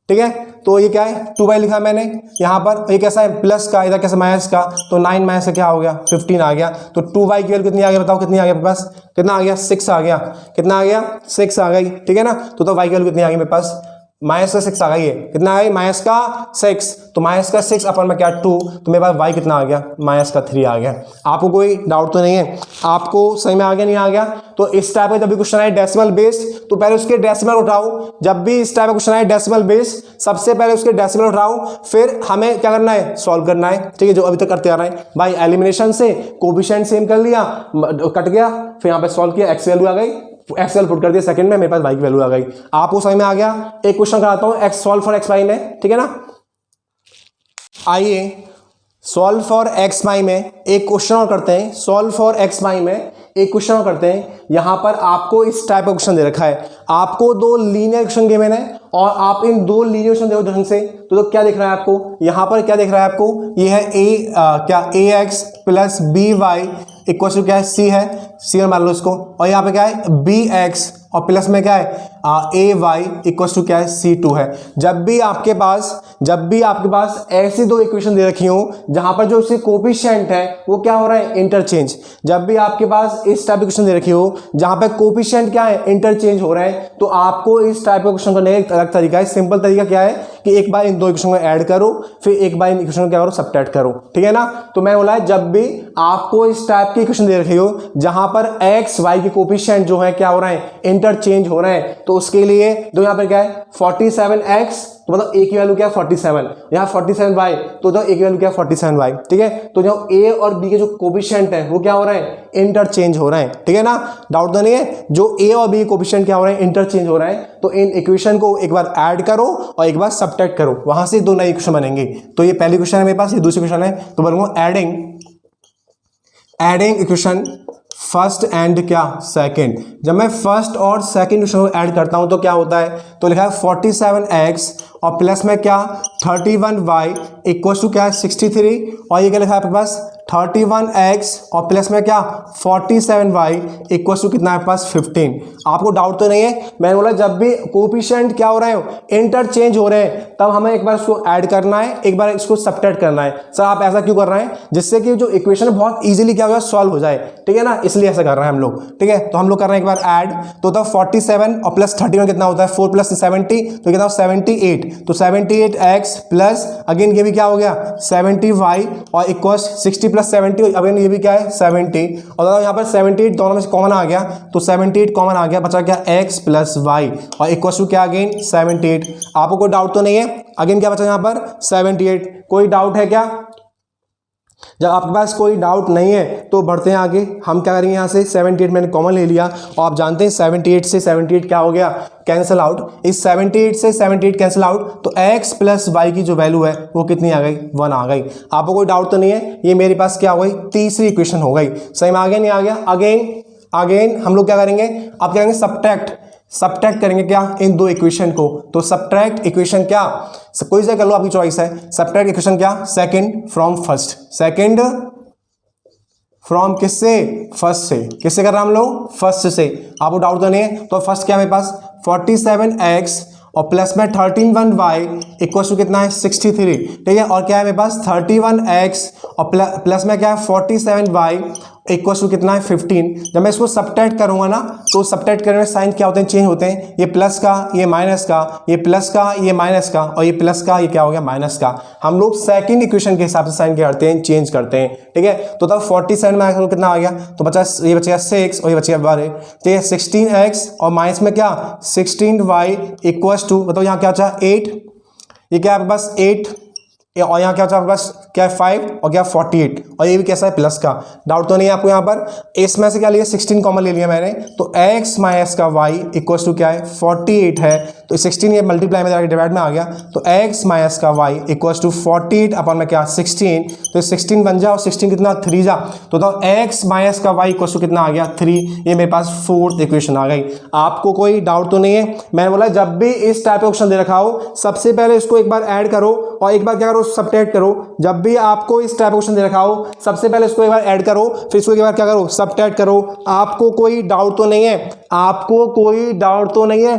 Speaker 1: ठीक है। तो ये क्या है 2y लिखा मैंने यहाँ पर, ये कैसा है प्लस का, इधर कैसा माइनस का, तो 9 माइनस से क्या हो गया 15 आ गया। तो 2y की वैल्यू कितनी आ गया, बताओ कितनी आ गया मेरे पास, कितना आ गया 6 आ गया, कितना आ गया 6 आ गई, ठीक है ना। तो y की वैल्यू कितनी आ गई मेरे पास, माइनस का 6 आ गई है, कितना आ गई माइनस का 6, तो माइनस का 6 अपन में क्या 2, तो मेरे पास y कितना आ गया माइनस का 3 आ गया। आपको कोई डाउट तो नहीं है, आपको सही में आ गया नहीं आ गया। तो इस टाइप का जब भी क्वेश्चन आए डेसिमल बेस्ड, तो पहले उसके डेसिमल उठाओ, जब भी इस टाइप का क्वेश्चन आए डेसिमल बेस्ड सबसे पहले उसके डेसिमल उठाओ, फिर हमें क्या करना है सॉल्व करना है, ठीक है, जो अभी तक करते आ रहे हैं भाई। एलिमिनेशन से कोफिशिएंट सेम कर लिया, कट गया, फिर यहाँ पे सॉल्व किया, एक्स वैल्यू आ गई, एक्सएल पुट कर दिया सेकंड में, मेरे पास वाई की वैल्यू आ गई। आपको समझ में आ गया। एक क्वेश्चन कराता हूं x solve for x y में, ठीक है ना। आइए सॉल्व फॉर एक्स वाई में एक क्वेश्चन और करते हैं, सॉल्व फॉर एक्स वाई में एक क्वेश्चन और करते हैं। यहां पर आपको इस टाइप का क्वेश्चन दे रखा है, आपको दो लीनियर क्वेश्चन गिवन है और आप इन दो लीनियर क्वेश्चन देखो ढंग से, तो क्या दिख रहा है आपको, यहां पर क्या दिख रहा है आपको, ये है क्या a x plus b y equal to क्या है सी है, सी मान लो इसको, और यहाँ पे क्या है बी एक्स और प्लस में क्या है ए वाई इक्वल टू क्या है C2 है। जब भी आपके पास ऐसी दो इक्वेशन दे रखी हो जहां पर जो उसके कोफिशिएंट है वो क्या हो रहा है इंटरचेंज, जब भी आपके पास इस टाइप की क्वेश्चन दे रखी हो जहां पर कोफिशिएंट क्या है इंटरचेंज हो रहा है, तो आपको इस टाइप का क्वेश्चन करने का एक अलग तरीका है। सिंपल तरीका क्या है कि एक बार इन दो इक्वेशन को ऐड करो, फिर एक बार इन इक्वेशन को क्या करो सब्ट्रैक्ट करो, ठीक है ना। तो मैं बोला है जब भी आपको इस टाइप की इक्वेशन दे रखी हो जहां पर एक्स वाई के कोफिशिएंट जो है क्या हो रहा है इंटरचेंज हो रहे हैं, तो उसके लिए जो यहाँ पर क्या है 47x, तो मतलब a की वैल्यू क्या है 47, यहाँ 47y, तो a की वैल्यू क्या है 47y, ठीक है। तो जो a और b के जो कोफिशिएंट है वो क्या हो रहे हैं इंटरचेंज हो रहे हैं, ठीक है ना। डाउट तो नहीं है, जो a और b कोफिशिएंट क्या हो रहे हैं इंटरचेंज हो रहे हैं, तो इन इक्वेशन को एक बार ऐड करो और एक बार सब्ट्रैक्ट करो, वहां से दो नए इक्वेशन बनेंगे। तो ये पहली क्वेश्चन है मेरे पास, ये दूसरी क्वेश्चन है, तो बोलूंगा एडिंग इक्वेशन फर्स्ट एंड क्या सेकंड। जब मैं फर्स्ट और सेकंड क्वेश्चन को ऐड करता हूं तो क्या होता है, तो लिखा है 47x और प्लस में क्या 31y इक्वल टू क्या है 63, और ये क्या लिखा है आपके पास 31x और प्लस में क्या 47y इक्वल टू कितना है आपके पास 15। आपको डाउट तो नहीं है, मैंने बोला जब भी कोफिशिएंट क्या हो रहे हो इंटरचेंज हो रहे हैं तब हमें एक बार इसको ऐड करना है, एक बार इसको सब्ट्रैक्ट करना है। सर आप ऐसा क्यों कर रहे हैं, जिससे कि जो इक्वेशन बहुत इजीली क्या होगा सॉल्व हो जाए, ठीक है ना, इसलिए ऐसा कर रहे हैं हम लोग, ठीक है। तो हम लोग कर रहे हैं एक बार ऐड, तो 47 और प्लस 31 कितना होता है 4 प्लस 70, तो कितना 78, तो 78x प्लस अगेन ये भी क्या हो गया 70y और इक्वल 60 प्लस 70, अगेन ये भी क्या है 70, और यहाँ पर 78 दोनों में से कॉमन आ गया, तो 78 कॉमन आ गया, बचा क्या x प्लस वाई और इक्वल टू क्या अगेन 78। आपको कोई डाउट तो नहीं है, अगेन क्या बचा यहाँ पर 78, कोई डाउट है क्या। जब आपके पास कोई डाउट नहीं है तो बढ़ते हैं आगे, हम क्या करेंगे यहाँ से 78 मैंने कॉमन ले लिया, और आप जानते हैं 78 से 78 क्या हो गया कैंसिल आउट, इस 78 से 78 कैंसिल आउट, तो x प्लस वाई की जो वैल्यू है वो कितनी आ गई 1 आ गई। आपको कोई डाउट तो नहीं है, ये मेरे पास क्या हो गई तीसरी इक्वेशन हो गई। सही में आ गया नहीं आ गया। अगेन हम लोग क्या करेंगे, अब क्या करेंगे सब्ट्रैक्ट करेंगे क्या इन दो इक्वेशन को, तो सब्ट्रैक्ट इक्वेशन क्या कोई से कर लो, आपकी चॉइस है। सब्ट्रैक्ट इक्वेशन क्या second from first, second from किससे फर्स्ट से, किससे कर रहा हम लोग फर्स्ट से। आपको डाउट तो नहीं है, तो फर्स्ट क्या मेरे पास 47x और प्लस में 13(1)y इक्वल टू कितना है 63, ठीक है। और क्या है मेरे पास 31x और प्लस में क्या है 47y इक्वल टू कितना है 15। जब मैं इसको सबट्रैक्ट करूंगा ना तो सबट्रैक्ट करने में साइन क्या होते हैं, चेंज होते हैं। ये प्लस का, ये माइनस का, ये प्लस का, ये माइनस का, और ये प्लस का, ये क्या हो गया माइनस का। हम लोग सेकंड इक्वेशन के हिसाब से साइन क्या करते हैं, चेंज करते हैं, ठीक है। तो तब 47 में कितना आ गया, तो बचा ये बचेगा 6 और ये बचेगा 12, ठीक है। 16x और माइनस में क्या 16y इक्वल टू, बताओ यहाँ क्या बचा 8, ये क्या है बस 8, और यहाँ क्या बचा बस क्या है 5 और क्या 48, और ये भी कैसा है प्लस का। डाउट तो नहीं है आपको यहाँ पर। इसमें से क्या लिया 16 कॉमन ले लिया मैंने, तो x माइनस का y इक्वल टू क्या है 48 है, तो 16 ये मल्टीप्लाई में जाकर डिवाइड में आ गया, तो x माइनस का y इक्वल टू 48 अपन में क्या 16, तो 16 बन जा और 16 कितना 3 जा, तो x माइनस का y इक्वल टू कितना आ गया 3। ये मेरे पास फोर्थ इक्वेशन आ गई। आपको कोई डाउट तो नहीं है। मैंने बोला जब भी इस टाइप का क्वेश्चन दे रखा हो सबसे पहले इसको एक बार ऐड करो और एक बार क्या करो सबट्रैक्ट करो। जब भी आपको इस टाइप का क्वेश्चन दे रखा हो सबसे पहले इसको एक बार ऐड करो, फिर इसको एक बार क्या करो सबट्रैक्ट करो। आपको कोई डाउट तो नहीं है, आपको कोई डाउट तो नहीं है,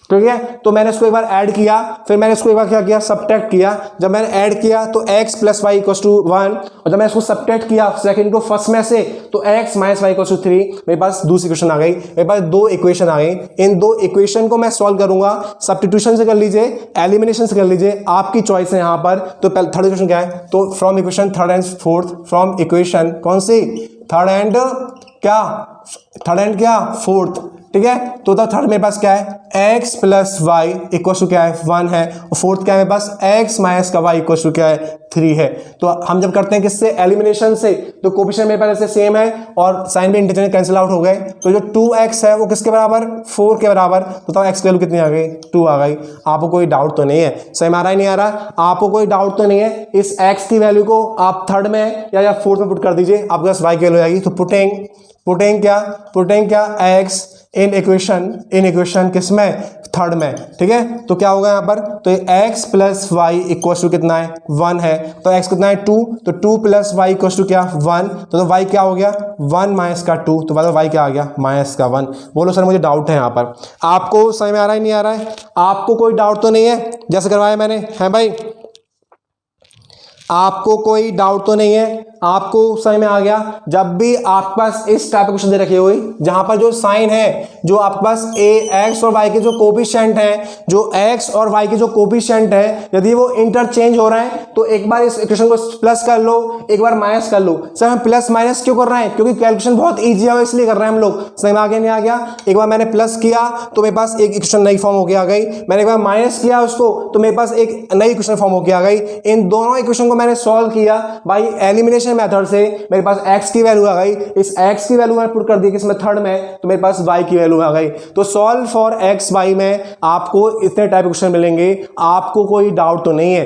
Speaker 1: ठीक है। तो मैंने इसको एक बार ऐड किया, फिर मैंने इसको एक बार क्या किया सबट्रैक्ट किया। जब मैंने ऐड किया तो x plus Y equal to 1, और जब मैंने इसको सबट्रैक्ट किया सेकंड को फर्स्ट में से तो x minus y equal to 3। मेरे पास दूसरी इक्वेशन आ गई, मेरे पास दो इक्वेशन आ गई। इन दो इक्वेशन को मैं सॉल्व करूंगा, सब्स्टिट्यूशन से कर लीजिए, एलिमिनेशन से कर लीजिए, आपकी चॉइस है यहाँ पर। तो थर्ड इक्वेशन क्या है, तो from equation third and fourth, from equation कौन सी थर्ड एंड क्या फोर्थ, ठीक है। तो थर्ड मेरे पास क्या है x plus Y equal to क्या है 1 है, और फोर्थ क्या है मेरे पास x माइनस का y इक्वल टू क्या है 3 है। तो हम जब करते हैं किससे एलिमिनेशन से, तो कोफिशिएंट मेरे पास ऐसे सेम है और साइन भी इंटीजर कैंसिल आउट हो गए, तो जो 2x है वो किसके बराबर 4 के बराबर, तो x की वैल्यू कितनी आ गई 2 आ गई। आपको कोई डाउट तो नहीं है, सही आ रहा है नहीं आ रहा, आपको कोई डाउट तो नहीं है। इस x की वैल्यू को आप थर्ड में या फोर्थ में पुट कर दीजिए, आपके पास y की वैल्यू आएगी। तो पुटिंग क्या x इन इक्वेशन किसमें थर्ड में, ठीक है। तो क्या होगा यहाँ पर, तो x plus Y equal to कितना है 1 है, तो x कितना है 2, तो 2 प्लस वाई इक्वल टू क्या 1, तो y क्या हो गया 1 माइनस का 2, तो बाद y क्या आ गया माइनस का 1। बोलो सर मुझे डाउट है यहाँ पर, आपको समझ में आ रहा है नहीं आ रहा है, आपको कोई डाउट तो नहीं है जैसे करवाया मैंने, है भाई, आपको कोई डाउट तो नहीं है, आपको समझ में आ गया। जब भी आपके पास इस टाइप के क्वेश्चन दे रखे हुए जहां पर जो साइन है, जो आपके पास x और y के जो कोफिशिएंट है, जो x और y के जो कोफिशिएंट है, यदि वो इंटरचेंज हो रहे हैं तो एक बार इस इक्वेशन को प्लस कर लो, एक बार माइनस कर लो। सर हम प्लस माइनस क्यों कर रहे हैं, क्योंकि कैलकुलेशन बहुत ईजी है इसलिए कर रहे हैं हम लोग। समझ में आ गया नहीं आ गया, एक बार मैंने प्लस किया तो मेरे पास एक इक्वेशन नई फॉर्म होकर आ गई, मैंने एक बार माइनस किया उसको तो मेरे पास एक नई इक्वेशन फॉर्म होकर आ गई। इन दोनों इक्वेशन को मैंने सॉल्व किया बाय एलिमिनेशन मेथड से, मेरे पास x की वैल्यू आ गई, इस x की वैल्यू मैंने पुट कर दी किस मेथड में, तो मेरे पास y की वैल्यू आ गई। तो सॉल्व फॉर x y में आपको इतने टाइप के क्वेश्चन मिलेंगे, आपको कोई डाउट तो नहीं है।